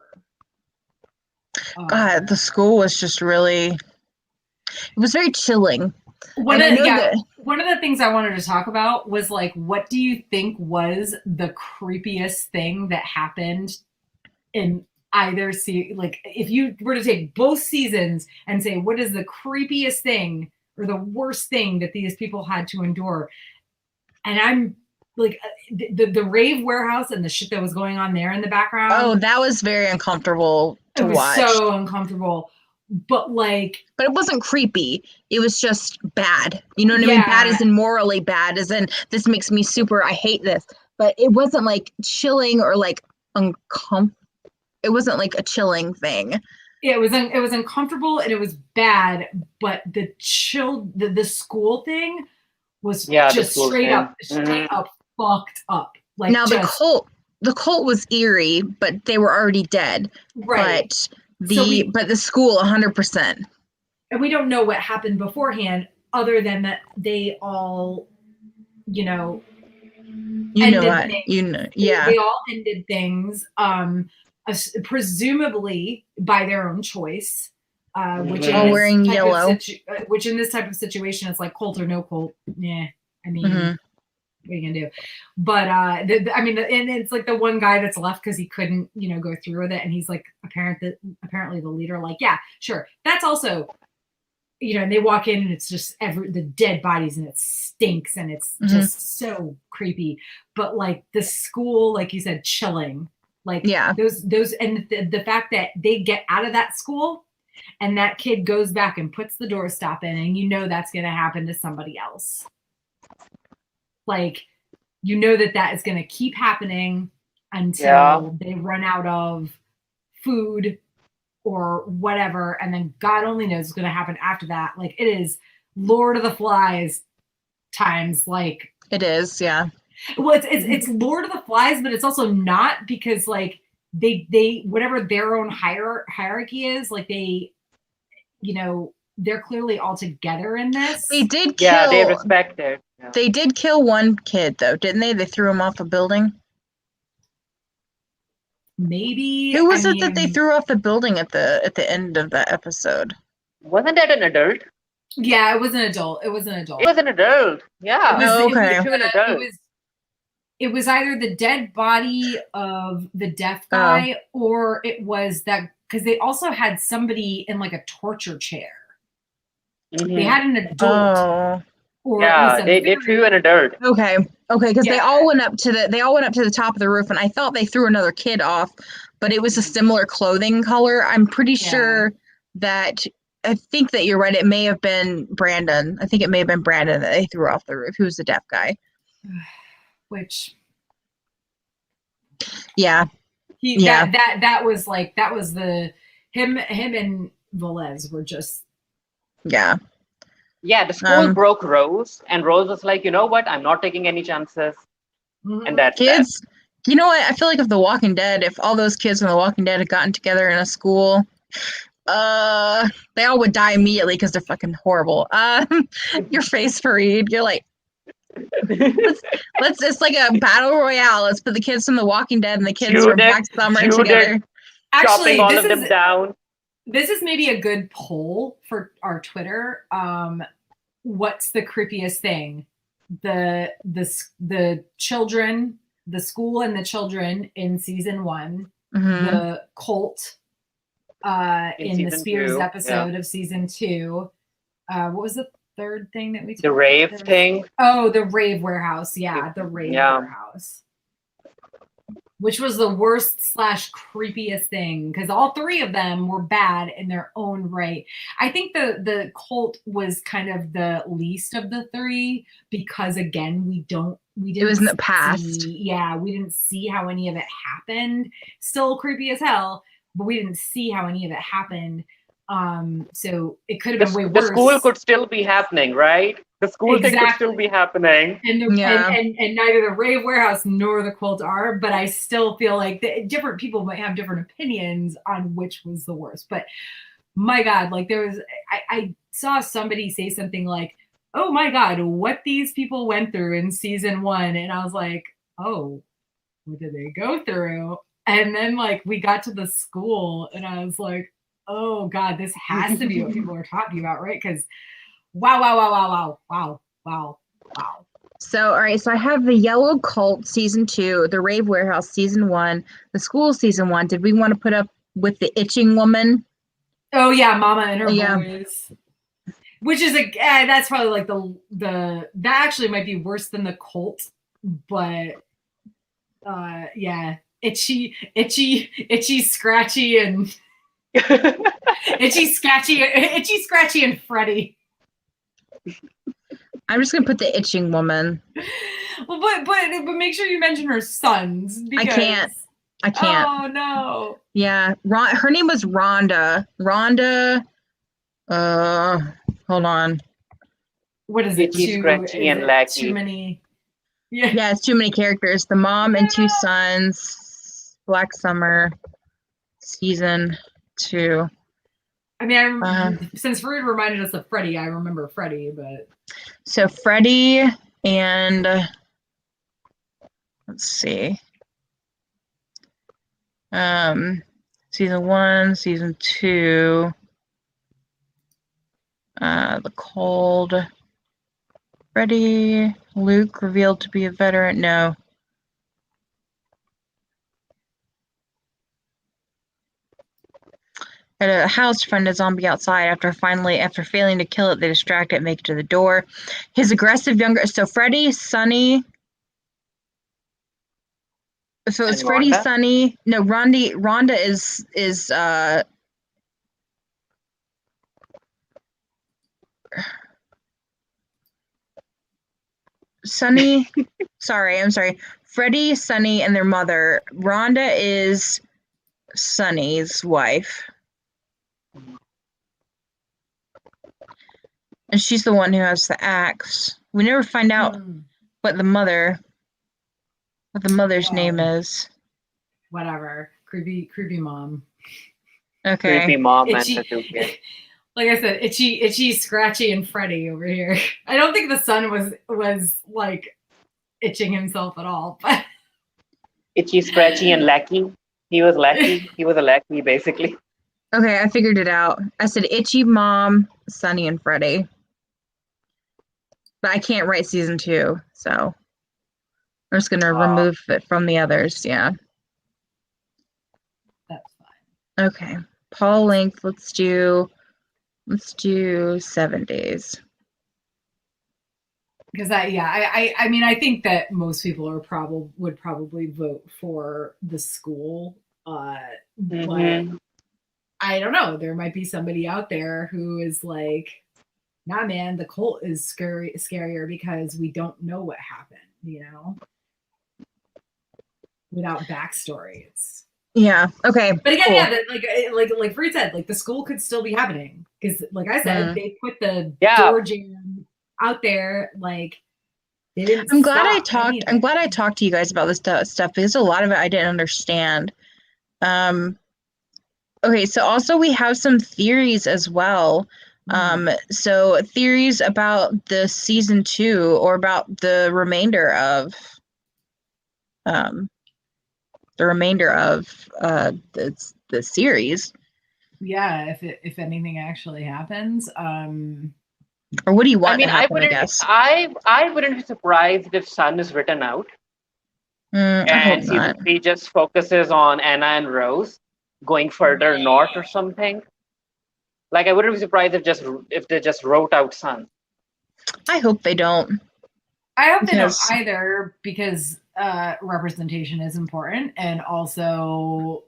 God, the school was just really, it was very chilling. One of the things I wanted to talk about was like, what do you think was the creepiest thing that happened in either like if you were to take both seasons and say what is the creepiest thing or the worst thing that these people had to endure, and I'm like the rave warehouse and the shit that was going on there in the background. Oh, that was very uncomfortable to watch. So uncomfortable, but it wasn't creepy. It was just bad. You know what I mean? Bad as in morally bad, as in this makes me super. I hate this, but it wasn't like chilling or like uncomfortable. it wasn't like a chilling thing. It was uncomfortable and it was bad, but the school thing was just straight up fucked up. Like now the cult was eerie, but they were already dead. Right. But the school 100%. And we don't know what happened beforehand, other than that they all, they all ended things, presumably by their own choice, which wearing yellow, which in this type of situation, it's like cult or no cult. Yeah, I mean, what are you gonna do? But and it's like the one guy that's left because he couldn't, go through with it, and he's like apparently the leader. Like, yeah, sure, that's also. And they walk in and it's just the dead bodies and it stinks and it's just so creepy. But like the school, like you said, chilling. Like those and the fact that they get out of that school and that kid goes back and puts the doorstop in, and that's going to happen to somebody else. Like, that is going to keep happening until they run out of food or whatever, and then God only knows what's going to happen after that. Like, it is Lord of the Flies times, like it is, yeah. Well, it's Lord of the Flies, but it's also not, because like they whatever their own hierarchy is, like they're clearly all together in this. They did kill. Yeah, they respect it. Yeah. They did kill one kid though, didn't they? They threw him off a building. Maybe. Who was it that they threw off the building at the end of that episode? Wasn't that an adult? Yeah, it was an adult. It was an adult. Yeah. It was either the dead body of the deaf guy, or it was that, because they also had somebody in like a torture chair. Mm-hmm. They had an adult. They threw an adult. Okay, because they all went up to the top of the roof, and I thought they threw another kid off, but it was a similar clothing color. I'm pretty sure that I think that you're right. It may have been Brandon. I think it may have been Brandon that they threw off the roof. Who was the deaf guy? Which, that was the him and Velez were just the school broke Rose, and Rose was like, you know what, I'm not taking any chances. And that's kids that. You know what, I feel like if The Walking Dead, if all those kids from The Walking Dead had gotten together in a school, they all would die immediately because they're fucking horrible. Your face, Fareed, you're like, let's it's like a battle royale. Let's put the kids from The Walking Dead and the kids from Black Summer together. Actually, chopping all of them down. This is maybe a good poll for our Twitter. What's the creepiest thing? The children, the school and the children in season 1, the cult in the Spears episode of season 2. What was the third thing that we talked about? The rave thing. Oh, the rave warehouse. Yeah, the rave warehouse. Which was the worst / creepiest thing, because all 3 of them were bad in their own right. I think the cult was kind of the least of the 3, because again, we didn't. It was in the past. We didn't see how any of it happened. Still creepy as hell, but we didn't see how any of it happened. So it could have been way worse. The school could still be happening, right? The school thing could still be happening. And neither the rave warehouse nor the cult are, but I still feel like different people might have different opinions on which was the worst. But my God, like I saw somebody say something like, oh my God, what these people went through in season 1. And I was like, oh, what did they go through? And then like we got to the school and I was like, oh God, this has to be what people are talking about, right? Because wow. So, all right, so I have the Yellow Cult season 2, the Rave Warehouse season 1, the school season 1. Did we want to put up with the itching woman? Oh yeah, Mama and her boys. Which is that's probably like that actually might be worse than the cult, but itchy, scratchy, and itchy, scratchy, and Freddy. I'm just gonna put the itching woman. Well, but make sure you mention her sons. Because I can't. I can't. Oh no. Yeah, her name was Rhonda. Rhonda. Hold on. What is it? Itchy, scratchy, and Too laggy. many. Yeah. Yeah, it's too many characters. The mom and 2 sons. Black Summer, season 2. I mean, since Farid reminded us of Freddy, I remember Freddy, but so Freddy and let's see. Season 1, season 2. The Cold. Freddy, Luke revealed to be a veteran. No. At a house to find a zombie outside. After failing to kill it, they distract it, make it to the door. His aggressive younger. So Freddy, Sonny. So it's Freddy, Sonny. No, Rhonda is Sonny. I'm sorry. Freddy, Sonny, and their mother. Rhonda is Sonny's wife. And she's the one who has the axe. We never find out what the mother's name is. Whatever. Creepy mom. Okay. Creepy mom Itchy, and the 2 kids. Like I said, itchy, scratchy, and Freddy over here. I don't think the son was like itching himself at all, but itchy, scratchy, and lackey. He was lackey. He was a lackey, basically. Okay, I figured it out. I said itchy mom, Sonny, and Freddy. But I can't write season 2, so I'm just gonna remove it from the others. Yeah. That's fine. Okay. Paul length. Let's do 7 days. Because I mean, I think that most people would probably vote for the school, but I don't know. There might be somebody out there who is like, nah, man, the cult is scarier because we don't know what happened, without backstory. Yeah. Okay. But again, cool. Like Farid said, like the school could still be happening because, like I said, they put the door jam out there. Like they didn't. I'm glad I talked to you guys about this stuff because a lot of it I didn't understand. Okay, so also we have some theories as well. So theories about the season 2 or about the remainder of the series. Yeah, if anything actually happens. Or what do you want to happen, I guess? I wouldn't be surprised if Sun is written out. And season 3 just focuses on Anna and Rose going further north or something. Like I wouldn't be surprised if they just wrote out Sun. I hope they don't. I hope they don't either because representation is important, and also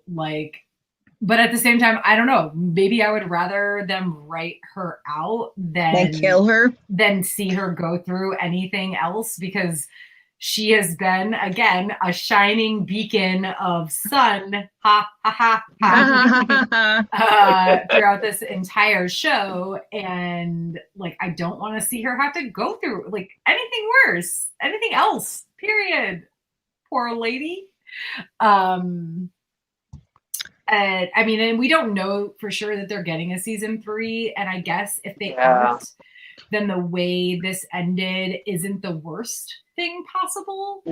but at the same time, I don't know. Maybe I would rather them write her out than kill her, than see her go through anything else, because she has been, again, a shining beacon of sun, throughout this entire show. And I don't want to see her have to go through anything worse, anything else, period. Poor lady. And I mean, and we don't know for sure that they're getting a season 3. And I guess if they aren't, then the way this ended isn't the worst thing possible.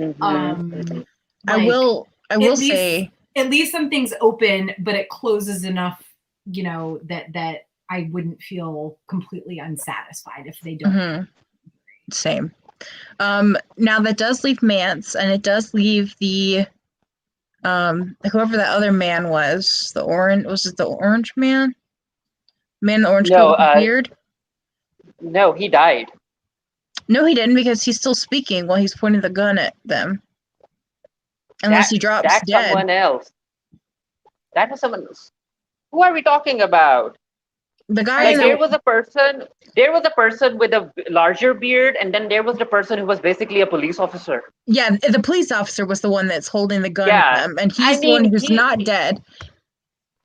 I will say it leaves some things open, but it closes enough, that I wouldn't feel completely unsatisfied if they don't. Same. Now that does leave Mance, and it does leave the whoever that other man was, the orange man? Man in the orange coat with beard? No, he died. No, he didn't, because he's still speaking while he's pointing the gun at them. Unless he drops dead. That's someone else. That was someone else. Who are we talking about? The guy Like in there the, was a person with a larger beard, and then there was the person who was basically a police officer. yeah, the police officer was the one that's holding the gun at Yeah, them, and I he's the one mean who's not dead.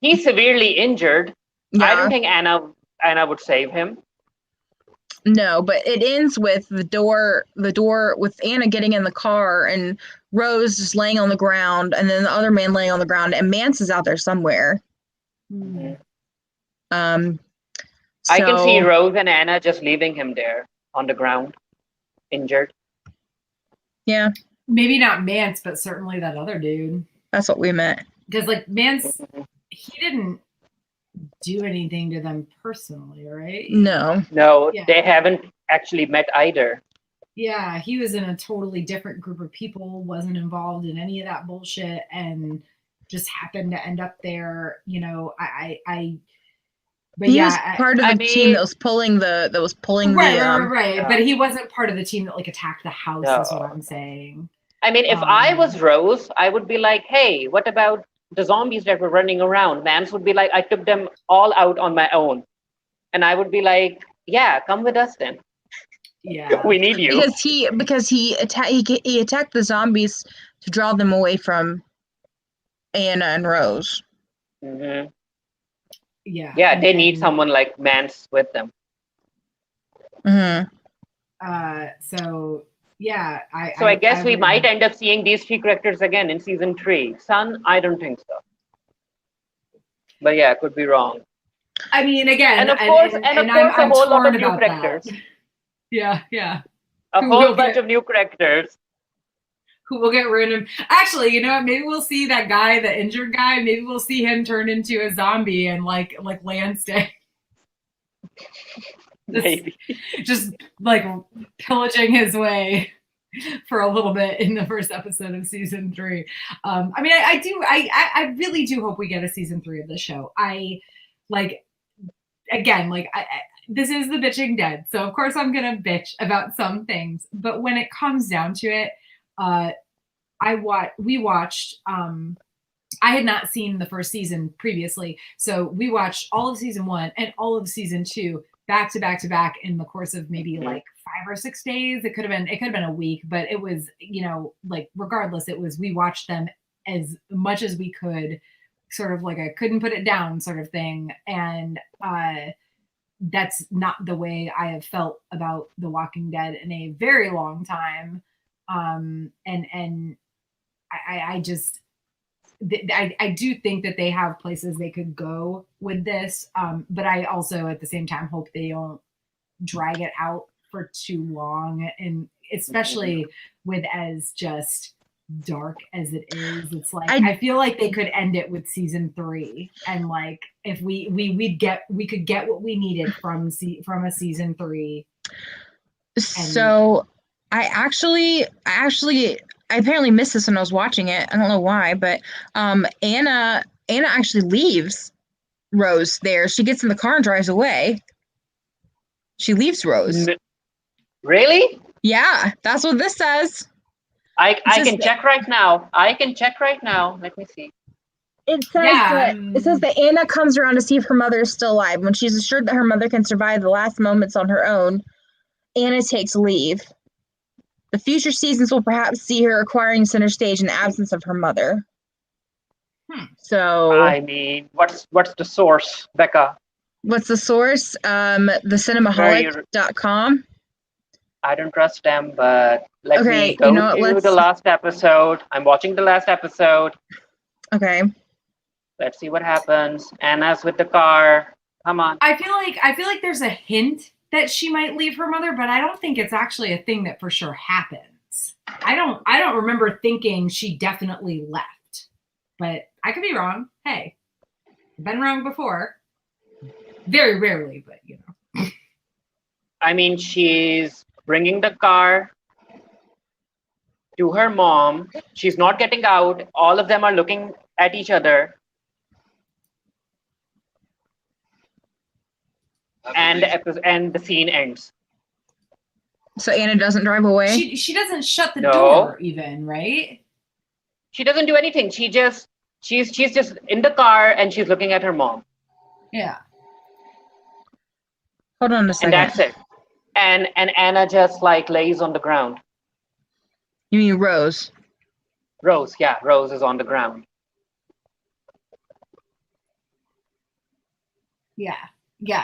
he's severely injured. I don't Yeah, think Anna would save him. no, but it ends with the door with Anna getting in the car and Rose just laying on the ground, and then the other man laying on the ground, and Mance is out there somewhere. Hmm. I can see So Rose and Anna just leaving him there on the ground, injured. yeah, Maybe not Mance, but certainly that other dude. that's what we meant. Because like Mance, he didn't do anything to them personally, right? No, No, Yeah. they haven't actually met either. Yeah, he was in a totally different group of people, wasn't involved in any of that bullshit, and just happened to end up there. You know, but he yeah, was part of the team that was pulling the right. Yeah. But he wasn't part of the team that like attacked the house. No. Is what I'm saying. I mean, if I was Rose, I would be like, hey, what about the zombies that were running around? Mance would be like, I took them all out on my own. And I would be like, yeah, come with us then. Yeah, We need you. because he attacked the zombies to draw them away from Anna and Rose. Mhm. yeah, Yeah, they need someone like Mance with them. So yeah, I guess we might end up seeing these three characters again in season 3. Sun, I don't think so. But yeah, could be wrong. I mean, again, And of course, I'm a whole lot torn of new about characters. that. Yeah. A Who whole will bunch get- of new characters. Who will get random? Actually, you know what? Maybe we'll see that guy, the injured guy. Maybe we'll see him turn into a zombie and like Lansday. Maybe. Just like pillaging his way for a little bit in the first episode of season 3. I mean, I really do hope we get a season 3 of the show. This is the bitching dead, so of course I'm gonna bitch about some things. But when it comes down to it, we watched. I had not seen the first season previously, so we watched all of season 1 and all of season 2 back to back to back in the course of maybe like 5 or 6 days. It could have been a week, but it was, you know, like regardless, we watched them as much as we could, sort of like I couldn't put it down sort of thing. And that's not the way I have felt about The Walking Dead in a very long time. And I just, I do think that they have places they could go with this, but I also at the same time hope they don't drag it out for too long, and especially with as just dark as it is. It's like I feel like they could end it with season 3, and like if we could get what we needed from a season 3. So I apparently missed this when I was watching it. I don't know why, but Anna actually leaves Rose there. She gets in the car and drives away. She leaves Rose. Really? Yeah, that's what this says. I can check right now. Let me see. It says that Anna comes around to see if her mother is still alive. When she's assured that her mother can survive the last moments on her own, Anna takes leave. The future seasons will perhaps see her acquiring center stage in the absence of her mother. So I mean, what's the source, Becca? What's the source? TheCinemaholic.com. I don't trust them, but let me go to the last episode. I'm watching the last episode. Okay. Let's see what happens. Anna's with the car. Come on. I feel like there's a hint that she might leave her mother, but I don't think it's actually a thing that for sure happens. I don't remember thinking she definitely left, but I could be wrong. Hey, I've been wrong before. Very rarely, but you know. I mean, she's bringing the car to her mom. She's not getting out. All of them are looking at each other. And the scene ends. So Anna doesn't drive away? She doesn't shut the door even, right? She doesn't do anything. She's just in the car and she's looking at her mom. Yeah. Hold on a And second. that's it. And Anna just like lays on the ground. You mean Rose? Rose, yeah, Rose is on the ground. Yeah.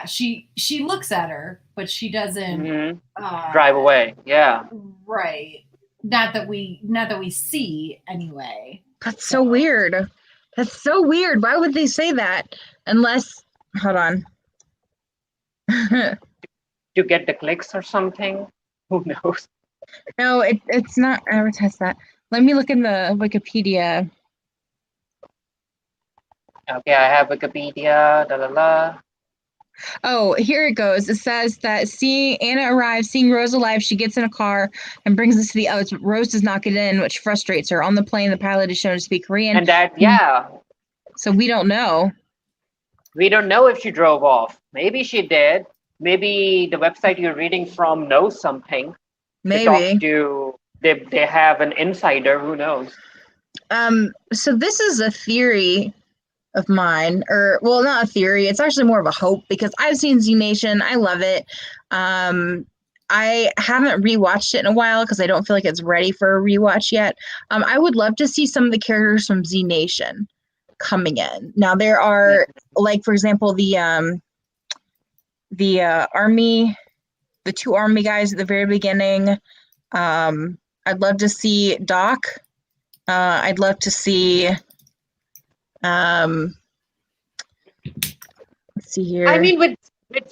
She looks at her, but she doesn't Drive away. Yeah. Right. Not that we see anyway. That's so weird. That's so weird. Why would they say that? Unless, hold on. To get the clicks or something. Who knows? No, it's not advertised that. Let me look in the Wikipedia. Okay, I have Wikipedia. Da la la. Oh, here it goes. It says that Anna arrives, seeing Rose alive, she gets in a car and brings us to the outs. Rose does not get in, which frustrates her. On the plane, the pilot is shown to speak Korean. And that, yeah. So we don't know. We don't know if she drove off. Maybe she did. Maybe the website you're reading from knows something. Maybe. They have an insider. Who knows? So this is a theory of mine, or well, not a theory. It's actually more of a hope because I've seen Z Nation. I love it. I haven't rewatched it in a while because I don't feel like it's ready for a rewatch yet. I would love to see some of the characters from Z Nation coming in. Now there are, like, for example, the army, the two army guys at the very beginning. I'd love to see Doc. I'd love to see. Let's see here. I mean, with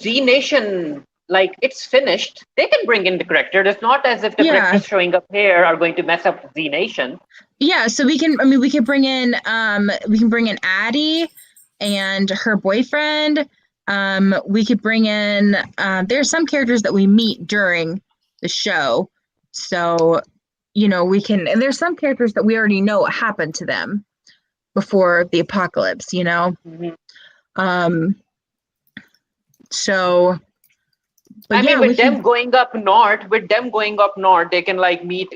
Z Nation, like, it's finished. They can bring in the character. It's not as if the characters showing up here are going to mess up Z Nation. Yeah, so we can bring in Addie and her boyfriend. We could bring in there's some characters that we meet during the show. So, we can, and there's some characters that we already know what happened to them before the apocalypse, So, but I mean, with them going up north, they can like meet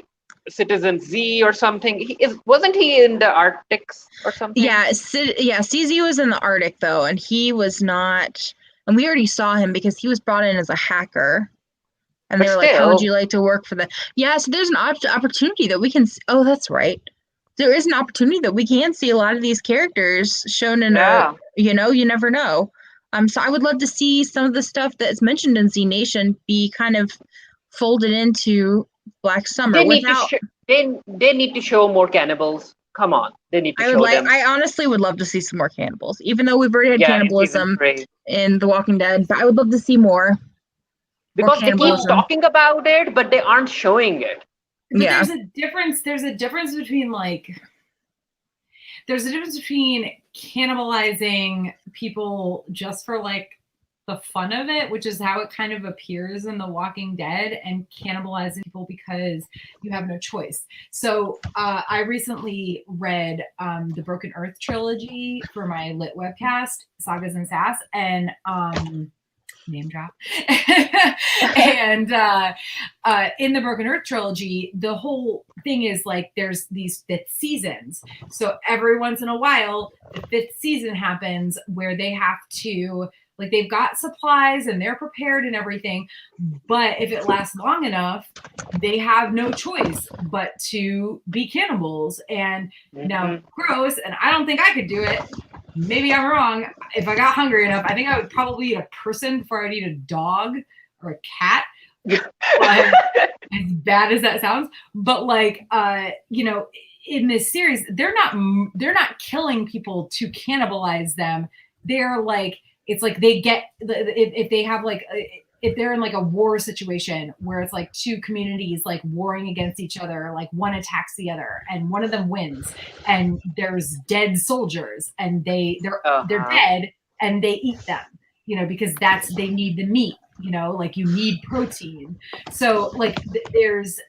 Citizen Z or something. Wasn't he in the Arctic or something? Yeah, CZ was in the Arctic though, and he was not. And we already saw him because he was brought in as a hacker. And they were like, "How would you like to work for them?" Yeah, so there's an opportunity that we can. Oh, that's right. There is an opportunity that we can see a lot of these characters shown in you never know. So I would love to see some of the stuff that's mentioned in Z Nation be kind of folded into Black Summer. They need to show more cannibals. Come on, they need to show them. I honestly would love to see some more cannibals, even though we've already had cannibalism in The Walking Dead. But I would love to see more. Because they keep talking about it, but they aren't showing it. But there's a difference between cannibalizing people just for like the fun of it, which is how it kind of appears in The Walking Dead, and cannibalizing people because you have no choice. So I recently read the Broken Earth trilogy for my lit webcast, Sagas and Sass, and name drop. And in the Broken Earth trilogy, the whole thing is like there's these fifth seasons. So every once in a while, the fifth season happens where they have to, like, they've got supplies and they're prepared and everything. But if it lasts long enough, they have no choice but to be cannibals. And now, gross, and I don't think I could do it. Maybe I'm wrong. If I got hungry enough, I think I would probably eat a person before I'd eat a dog or a cat. As bad as that sounds, but like, in this series, they're not killing people to cannibalize them. They're like, it's like they get if they have like if they're in like a war situation where it's like two communities like warring against each other, like one attacks the other and one of them wins, and there's dead soldiers and they're dead and they eat them, because they need the meat, like you need protein. So like there's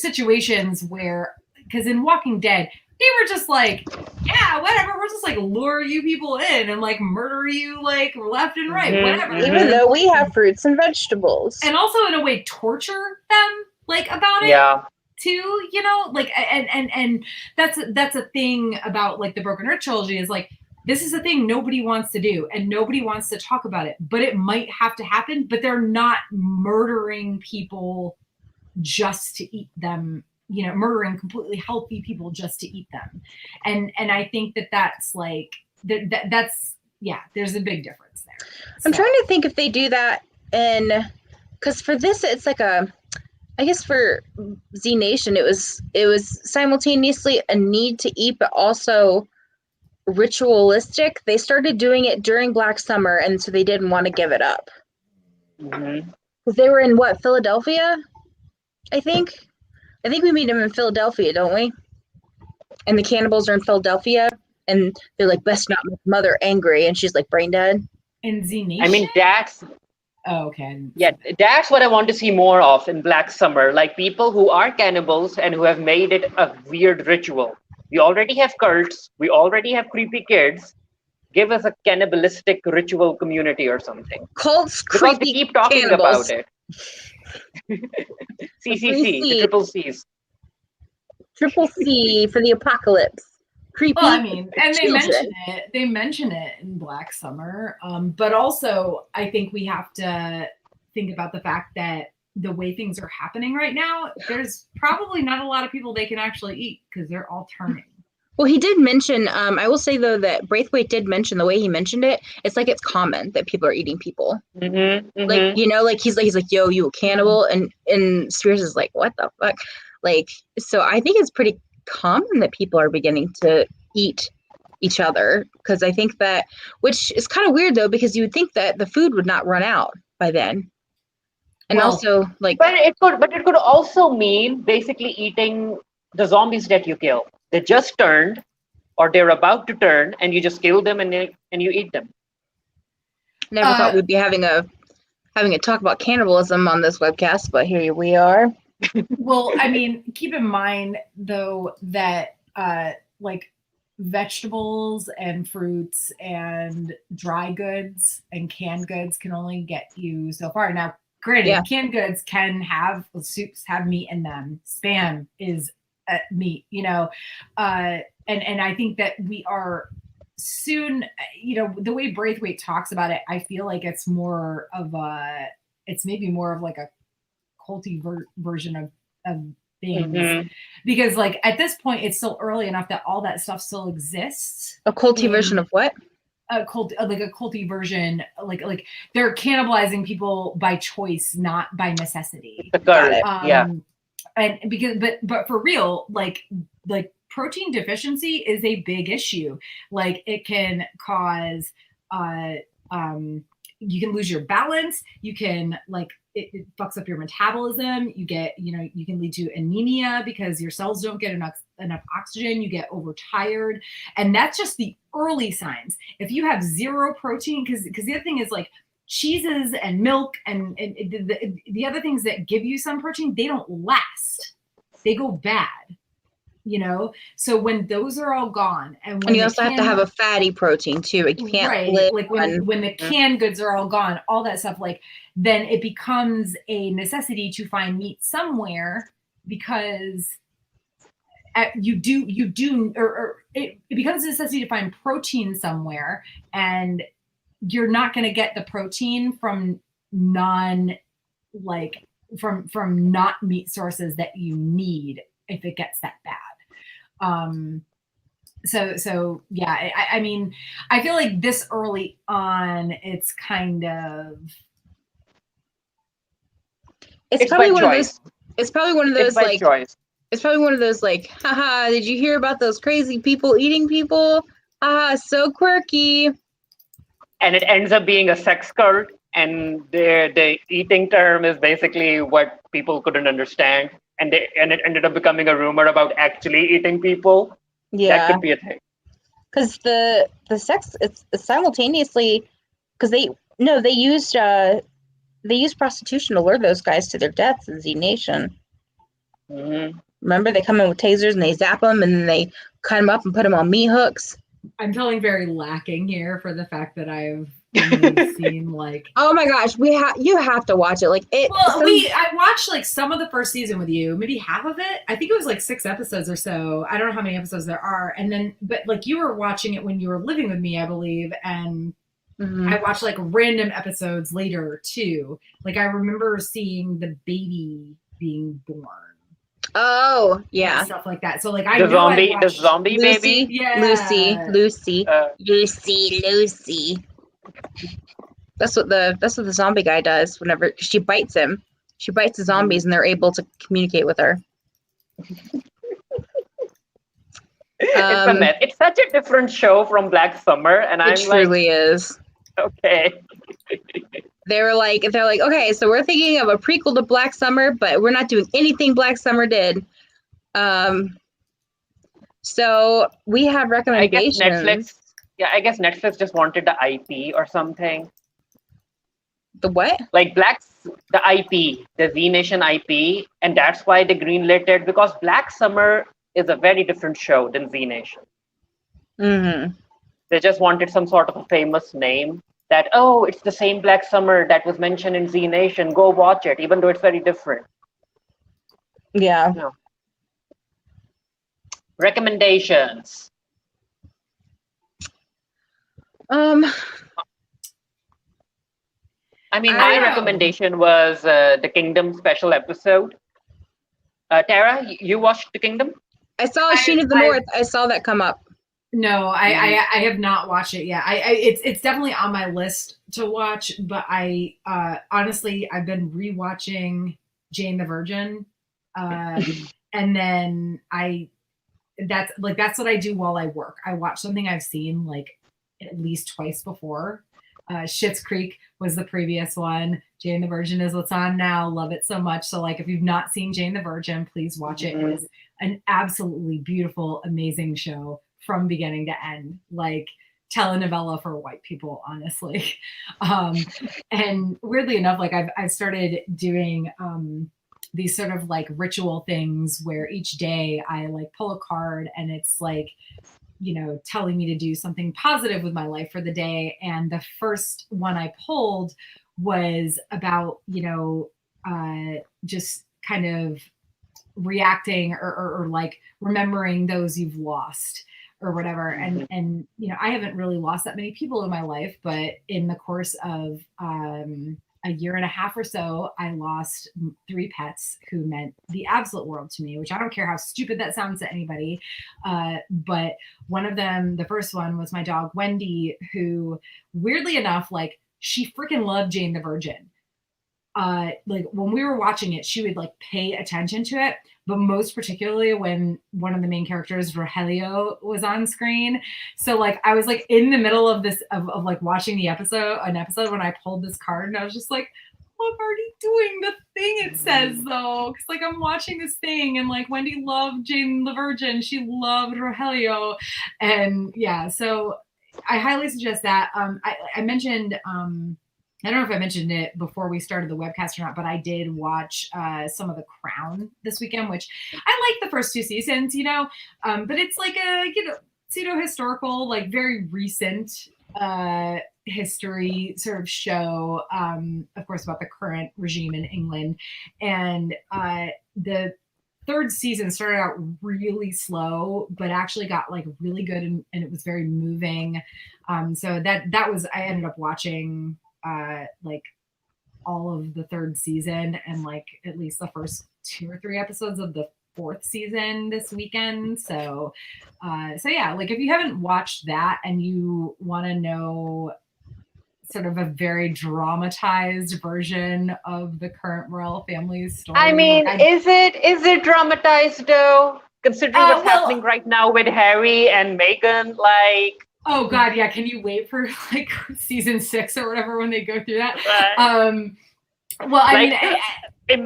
situations where, because in Walking Dead, they were just like, yeah, whatever, we're just like lure you people in and like murder you like left and right, whatever. Even though we have fruits and vegetables. And also in a way torture them like about it. Yeah. Too, like, and that's a thing about like the Broken Earth trilogy is like this is the thing nobody wants to do and nobody wants to talk about it, but it might have to happen, but they're not murdering people just to eat them, you know, murdering completely healthy people just to eat them. And I think that's like, that's, yeah, there's a big difference there. I'm trying to think if they do that because for this, it's like I guess for Z Nation, it was simultaneously a need to eat, but also ritualistic. They started doing it during Black Summer, and so they didn't want to give it up. Because they were in Philadelphia? I think we meet them in Philadelphia, don't we? And the cannibals are in Philadelphia, and they're like, best not make mother angry, and she's like brain dead. In Z Nation? I mean, that's... Oh, okay. Yeah, that's what I want to see more of in Black Summer. Like people who are cannibals and who have made it a weird ritual. We already have cults. We already have creepy kids. Give us a cannibalistic ritual community or something. Cults, because creepy they keep talking cannibals. about it. CCC, the triple C's. Triple C for the apocalypse. Creepy. Well, I mean, and children. they mention it in Black Summer. But also I think we have to think about the fact that the way things are happening right now, there's probably not a lot of people they can actually eat because they're all turning. Well, he did mention, I will say though that Braithwaite did mention the way he mentioned it, it's like it's common that people are eating people. Like, you know, like he's like, yo, you a cannibal? And Spears is like, what the fuck? Like, so I think it's pretty common that people are beginning to eat each other, because I think that, which is kind of weird though, because you would think that the food would not run out by then. And also like, but it could also mean basically eating the zombies that you kill. They just turned, or they're about to turn, and you just kill them and you eat them. Never thought we'd be having a talk about cannibalism on this webcast, but here we are. Well, I mean, keep in mind though that like vegetables and fruits and dry goods and canned goods can only get you so far. Now, granted, canned goods can have soups have meat in them. Spam is meat, you know, and I think that we are soon, you know, the way Braithwaite talks about it, I feel like it's more of it's maybe more of like a culty version of things, because like at this point it's still early enough that all that stuff still exists. A culty version of what? A culty version, like they're cannibalizing people by choice, not by necessity. Yeah. And because but for real, like protein deficiency is a big issue. Like it can cause you can lose your balance, you can like it fucks up your metabolism, you get, you know, you can lead to anemia because your cells don't get enough oxygen, you get overtired, and that's just the early signs. If you have zero protein, because the other thing is like cheeses and milk and the other things that give you some protein, they don't last, they go bad, you know. So when those are all gone, and when you also have to have a fatty protein too, like you can't live like when the canned goods are all gone, all that stuff, like then it becomes a necessity to find meat somewhere, because it becomes a necessity to find protein somewhere, and you're not going to get the protein from not meat sources that you need if it gets that bad. So yeah, I mean, I feel like this early on, it's kind of, it's probably one of those, like, choice. It's probably one of those like, haha, did you hear about those crazy people eating people? Ah, so quirky. And it ends up being a sex cult, and the eating term is basically what people couldn't understand, and it ended up becoming a rumor about actually eating people. Yeah, that could be a thing. Because the sex, it's simultaneously, because they used prostitution to lure those guys to their deaths in Z Nation. Remember, they come in with tasers and they zap them, and then they cut them up and put them on meat hooks. I'm feeling very lacking here for the fact that I've only seen like. Oh my gosh, you have to watch it. Like it. Well, I watched like some of the first season with you, maybe half of it. I think it was like 6 episodes or so. I don't know how many episodes there are. And then, but like you were watching it when you were living with me, I believe, and I watched like random episodes later too. Like I remember seeing the baby being born. Oh yeah, stuff like that. So like the zombie Lucy, baby. Yeah. Lucy. That's what the zombie guy does. Whenever she bites him, she bites the zombies, and they're able to communicate with her. It's a mess. It's such a different show from Black Summer, and I'm like, it truly is. Okay. They're like, okay, so we're thinking of a prequel to Black Summer, but we're not doing anything Black Summer did. So we have recommendations. I guess Netflix just wanted the IP or something. The what? Like the IP, the Z Nation IP, and that's why they greenlit it, because Black Summer is a very different show than Z Nation. Mm-hmm. They just wanted some sort of a famous name that, oh, it's the same Black Summer that was mentioned in Z Nation. Go watch it, even though it's very different. Yeah. No. Recommendations. I mean, my recommendation was the Kingdom special episode. Tara, you watched the Kingdom? I saw Sheen of the North. I saw that come up. No, I have not watched it yet. It's definitely on my list to watch, but I honestly I've been rewatching Jane the Virgin, and then that's what I do while I work. I watch something I've seen like at least twice before. Schitt's Creek was the previous one. Jane the Virgin is what's on now. Love it so much. So like if you've not seen Jane the Virgin, please watch it. It is an absolutely beautiful, amazing show from beginning to end. Like telenovela for white people, honestly. And weirdly enough, like I've started doing these sort of like ritual things where each day I like pull a card and it's like, you know, telling me to do something positive with my life for the day. And the first one I pulled was about, you know, just kind of reacting or like remembering those you've lost or whatever. And, you know, I haven't really lost that many people in my life, but in the course of, a year and a half or so, I lost 3 pets who meant the absolute world to me, which I don't care how stupid that sounds to anybody. But one of them, the first one, was my dog, Wendy, who weirdly enough, like she freaking loved Jane the Virgin. Like when we were watching it, she would like pay attention to it, but most particularly when one of the main characters, Rogelio, was on screen. So like I was like in the middle of this of like watching an episode when I pulled this card, and I was just like, oh, I'm already doing the thing it says though, because like I'm watching this thing, and like Wendy loved Jane the Virgin, she loved Rogelio, and yeah, so I highly suggest that. I mentioned I don't know if I mentioned it before we started the webcast or not, but I did watch some of The Crown this weekend, which I like the first 2 seasons, you know, but it's like a, you know, pseudo-historical, like very recent history sort of show, of course, about the current regime in England. And the 3rd season started out really slow, but actually got like really good, and it was very moving. So that was, I ended up watching like all of the 3rd season and like at least the first 2 or 3 episodes of the 4th season this weekend. So yeah, like if you haven't watched that and you want to know sort of a very dramatized version of the current royal family's story. I mean, is it dramatized though? Considering what's happening right now with Harry and Meghan, like. Oh God, yeah. Can you wait for like season 6 or whatever when they go through that? Well, I mean,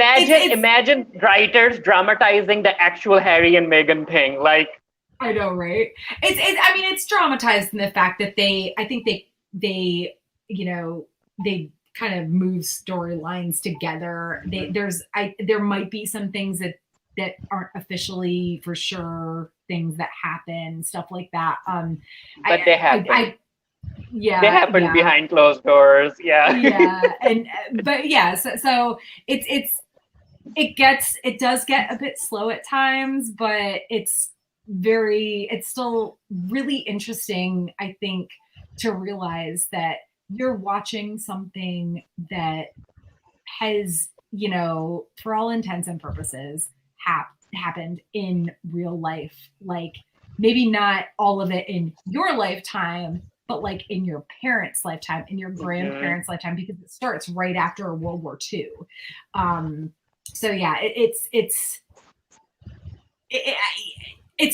imagine writers dramatizing the actual Harry and Meghan thing. Like, I know, right? I mean, it's dramatized in the fact that I think they, you know, they kind of move storylines together. There might be some things that that aren't officially for sure things that happen, stuff like that. But they happen. Yeah, they happen behind closed doors. Yeah, but yeah, so it does get a bit slow at times, but it's still really interesting, I think, to realize that you're watching something that has, for all intents and purposes, happened in real life. Like, maybe not all of it in your lifetime, but like in your parents' lifetime, in your grandparents' lifetime, because it starts right after World War II. So yeah, it's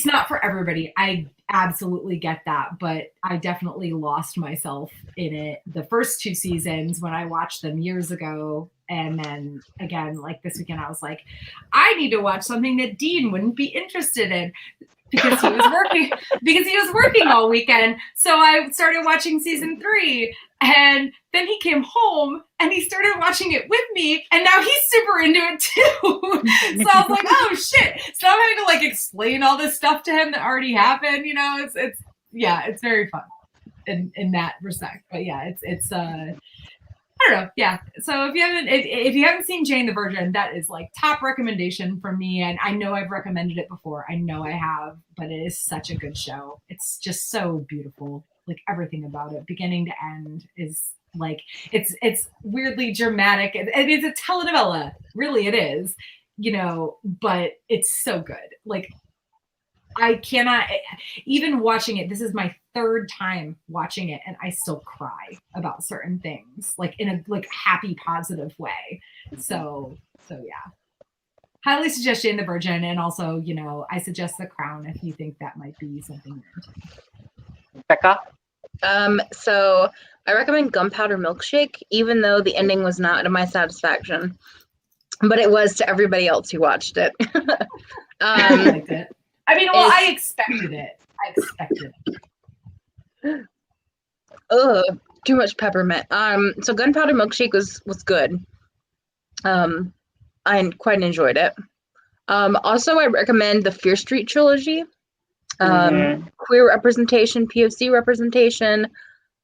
not for everybody. I absolutely get that, but I definitely lost myself in it the first 2 seasons when I watched them years ago. And then again, like this weekend, I was like, I need to watch something that Dean wouldn't be interested in because he was working all weekend. So I started watching season 3, and then he came home and he started watching it with me, and now he's super into it too. So I was like, oh shit. So I'm having to like explain all this stuff to him that already happened. It's very fun in that respect. But yeah, it's I don't know. Yeah. So if you haven't seen Jane the Virgin, that is like top recommendation from me. And I know I've recommended it before. I know I have, but it is such a good show. It's just so beautiful. Like everything about it, beginning to end, is like it's weirdly dramatic. It's a telenovela, really it is, but it's so good. Like I cannot, even watching it, this is my 3rd time watching it, and I still cry about certain things, like in a like happy, positive way. So yeah. Highly suggest Jane the Virgin, and also, I suggest The Crown if you think that might be something you're into. Becca? So I recommend Gunpowder Milkshake, even though the ending was not to my satisfaction, but it was to everybody else who watched it. I liked it. I mean, well, I expected it. Too much peppermint. So Gunpowder Milkshake was good. I quite enjoyed it. Also, I recommend the Fear Street trilogy. Queer representation, POC representation,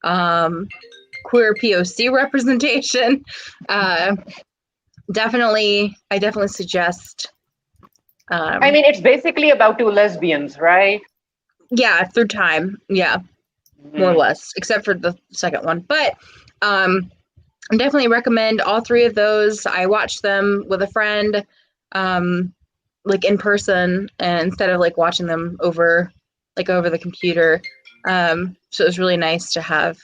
queer POC representation. I definitely suggest. I mean, it's basically about 2 lesbians, right? Yeah, through time. Yeah, more or less, except for the second one. But I definitely recommend all 3 of those. I watched them with a friend, like in person, and instead of like watching them over the computer. So it was really nice to have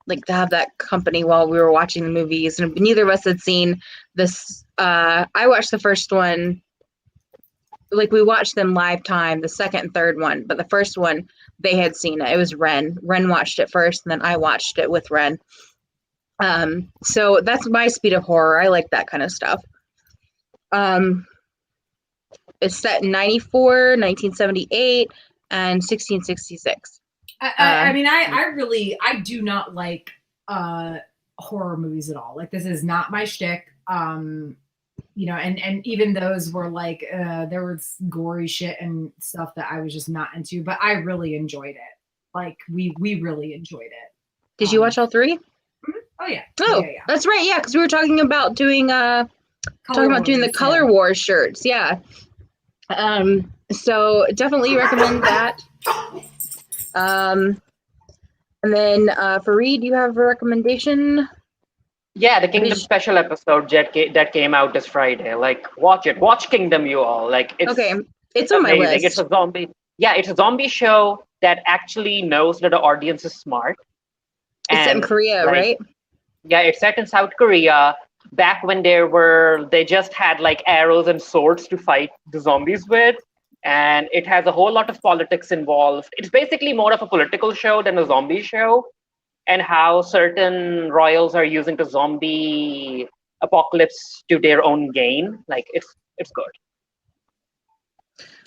that company while we were watching the movies. And neither of us had seen this. I watched the first one. Like we watched them live time, the second and third one, but the first one they had seen it. It was Ren. Ren watched it first, and then I watched it with Ren. So that's my speed of horror. I like that kind of stuff. It's set in 1994, 1978, and 1666. I mean, I do not like horror movies at all. Like, this is not my shtick. And even those were like, there was gory shit and stuff that I was just not into, but I really enjoyed it. Like, we really enjoyed it. Did you watch all 3? Oh yeah. Oh, yeah. That's right. Yeah, because we were talking about doing the Color Wars shirts. Yeah. So definitely recommend that. And then Fareed, you have a recommendation? Yeah, the Kingdom special episode that came out this Friday. Like, watch it. Watch Kingdom, you all. Like, it's on my list. It's a zombie. Yeah, it's a zombie show that actually knows that the audience is smart. It's set in Korea, right? Yeah, it's set in South Korea. Back when they just had like arrows and swords to fight the zombies with. And it has a whole lot of politics involved. It's basically more of a political show than a zombie show, and how certain royals are using the zombie apocalypse to their own gain. Like, it's good.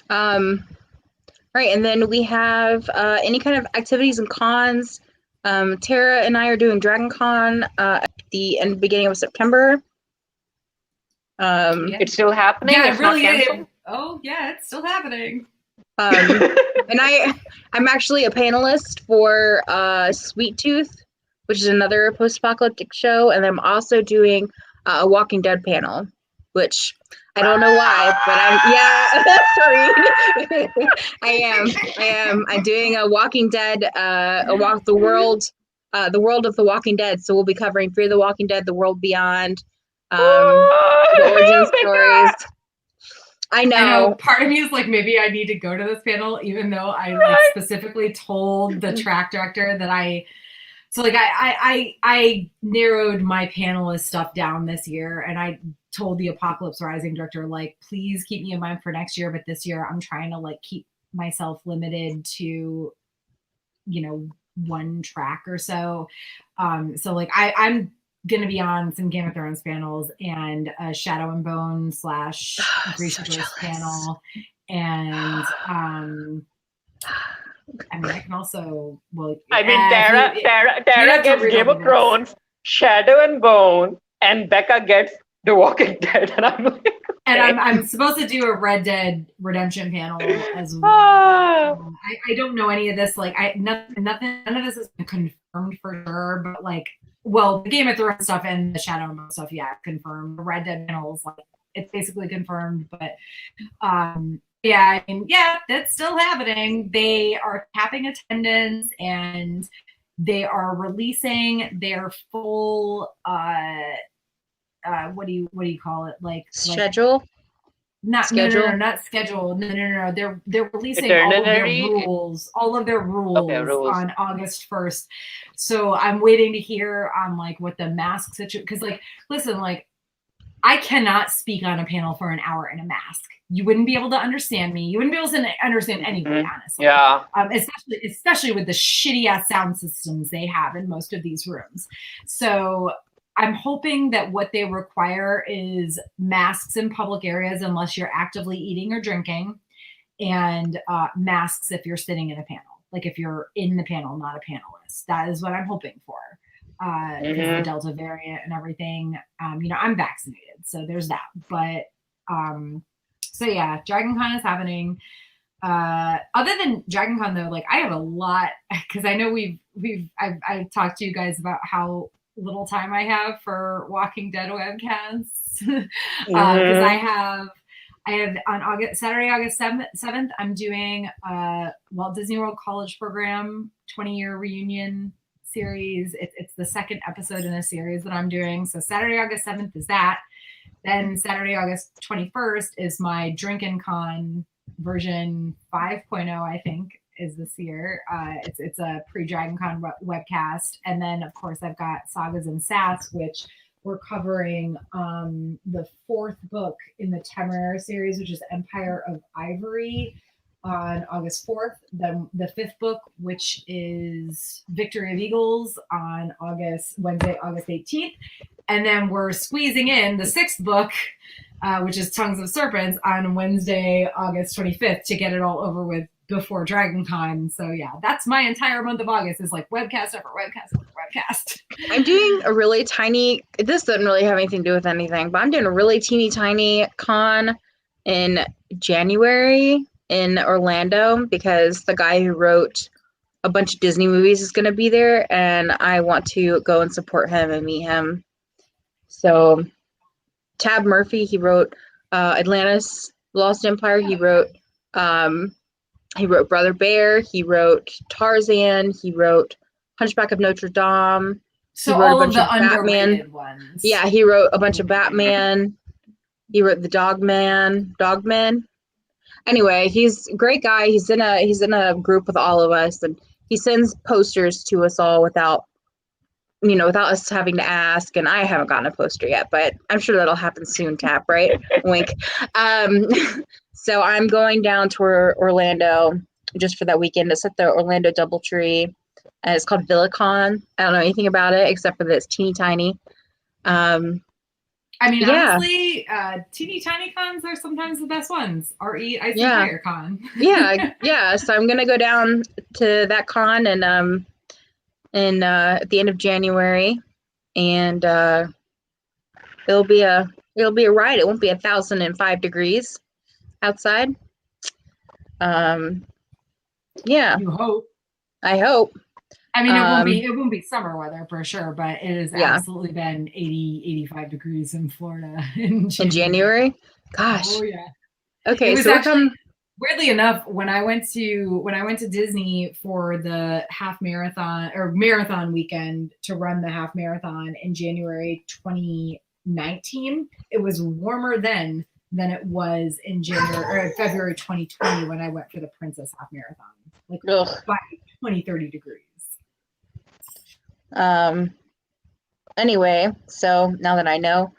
Right, and then we have any kind of activities and cons. Tara and I are doing Dragon Con at the beginning of September. It's still happening. Yeah, it's it really not is. canceled? Oh, yeah, it's still happening. And I'm actually a panelist for Sweet Tooth, which is another post-apocalyptic show, and I'm also doing a Walking Dead panel, which I don't know why, but I am. I'm doing a Walking Dead, the world of the Walking Dead. So we'll be covering Fear the Walking Dead, The World Beyond, the origin stories. I know. Part of me is like, maybe I need to go to this panel, even though I like specifically told the track director that I narrowed my panelist stuff down this year, and I told the Apocalypse Rising director, like, please keep me in mind for next year, but this year I'm trying to like keep myself limited to, one track or so. So like I'm gonna be on some Game of Thrones panels and a Shadow and Bone / Grisha Joyce panel, and I mean, I can also Tara gets Game of Thrones, Shadow and Bone, and Becca gets The Walking Dead, and I'm like, okay. And I'm supposed to do a Red Dead Redemption panel as well. I don't know any of this. Like, none of this has been confirmed for sure. But like, well, the Game of Thrones stuff and the Shadow and Bone stuff, yeah, confirmed. The Red Dead panels, like, it's basically confirmed. But yeah, I mean, yeah, that's still happening. They are capping attendance, and they are releasing their full what do you call it? Like schedule? Not schedule. No, not schedule. No. They're releasing all of their rules on August 1st. So I'm waiting to hear on like what the mask situation, because like, listen, like, I cannot speak on a panel for an hour in a mask. You wouldn't be able to understand me. You wouldn't be able to understand anybody, honestly. Yeah. Especially with the shitty ass sound systems they have in most of these rooms. So I'm hoping that what they require is masks in public areas unless you're actively eating or drinking, and masks if you're sitting in a panel. Like if you're in the panel, not a panelist. That is what I'm hoping for. Because the Delta variant and everything, I'm vaccinated, so there's that. But so yeah, Dragon Con is happening. Other than Dragon Con though, like I have a lot, because I know I've talked to you guys about how little time I have for Walking Dead webcasts. Because I have on Saturday, August 7th, I'm doing Walt Disney World College Program 20-year reunion series. It's the second episode in a series that I'm doing. So Saturday, August 7th is that. Then Saturday, August 21st is my Drinkin' Con version 5.0, I think, is this year. It's a pre-Dragon Con webcast. And then, of course, I've got Sagas and Sats, which we're covering the fourth book in the Temeraire series, which is Empire of Ivory, on August 4th. Then the fifth book, which is Victory of Eagles, on Wednesday, August 18th. And then we're squeezing in the sixth book, which is Tongues of Serpents, on Wednesday, August 25th, to get it all over with before Dragon Con. So yeah, that's my entire month of August, is like webcast after webcast after webcast. I'm doing a really tiny, this doesn't really have anything to do with anything, but I'm doing a really teeny tiny con in January in Orlando, because the guy who wrote a bunch of Disney movies is going to be there, and I want to go and support him and meet him. So Tab Murphy, he wrote Atlantis, Lost Empire. He wrote Brother Bear. He wrote Tarzan. He wrote Hunchback of Notre Dame. So all of the underrated ones. Yeah, he wrote a bunch of Batman. He wrote the Dogman. Anyway, he's a great guy. He's in a group with all of us, and he sends posters to us all without us having to ask. And I haven't gotten a poster yet, but I'm sure that'll happen soon, Tap, right? Wink. So I'm going down to Orlando just for that weekend. It's at the Orlando Doubletree, and it's called VillaCon. I don't know anything about it except for that it's teeny tiny. I mean, honestly, teeny tiny cons are sometimes the best ones. RE Ice Empire Con. yeah. So I'm gonna go down to that con and at the end of January, and it'll be a It'll be a ride. It won't be 1,005 degrees outside. Yeah. You hope. I hope. I mean, it won't be summer weather for sure, but it has absolutely been 80, 85 degrees in Florida in January. Gosh. Oh yeah. Okay, so actually, weirdly enough, when I went to Disney for the half marathon or marathon weekend to run the half marathon in January 2019, it was warmer then than it was in January or February 2020 when I went for the Princess Half Marathon, like by 20-30 degrees. Anyway, so now that I know,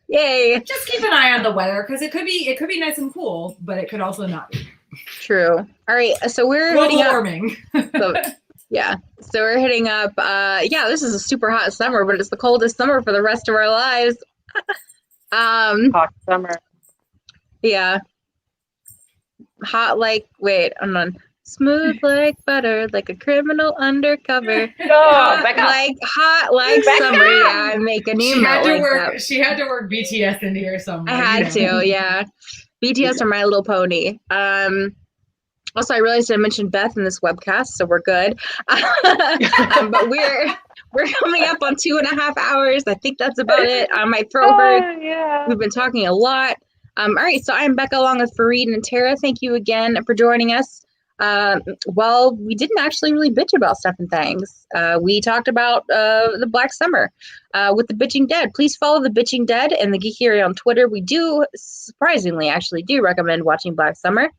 yay! Just keep an eye on the weather because it could be nice and cool, but it could also not be. True. All right, so we're global warming. So we're hitting up. This is a super hot summer, but it's the coldest summer for the rest of our lives. Hot summer. Yeah. Hot like hold on. Smooth like butter, like a criminal undercover. Hot like summer. Yeah, I'm making you melt like that. She had to work BTS into here somewhere. I had to, yeah. BTS are My Little Pony. Also, I realized I mentioned Beth in this webcast, so we're good. But we're coming up on 2.5 hours. I think that's about it. My throat hurts. Yeah. We've been talking a lot. All right, so I'm Becca along with Fareed and Tara. Thank you again for joining us. Well, we didn't actually really bitch about stuff and things. We talked about the Black Summer with the Bitching Dead. Please follow the Bitching Dead and the Geekery on Twitter. We do surprisingly actually do recommend watching Black Summer.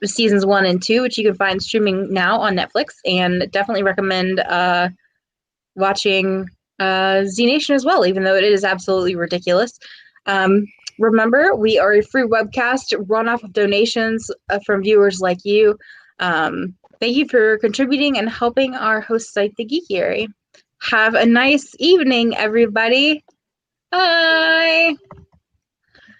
Seasons 1 and 2, which you can find streaming now on Netflix, and definitely recommend watching Z Nation as well, even though it is absolutely ridiculous. Remember, we are a free webcast run off of donations from viewers like you. Thank you for contributing and helping our host site, The Geekery. Have a nice evening, everybody. Bye.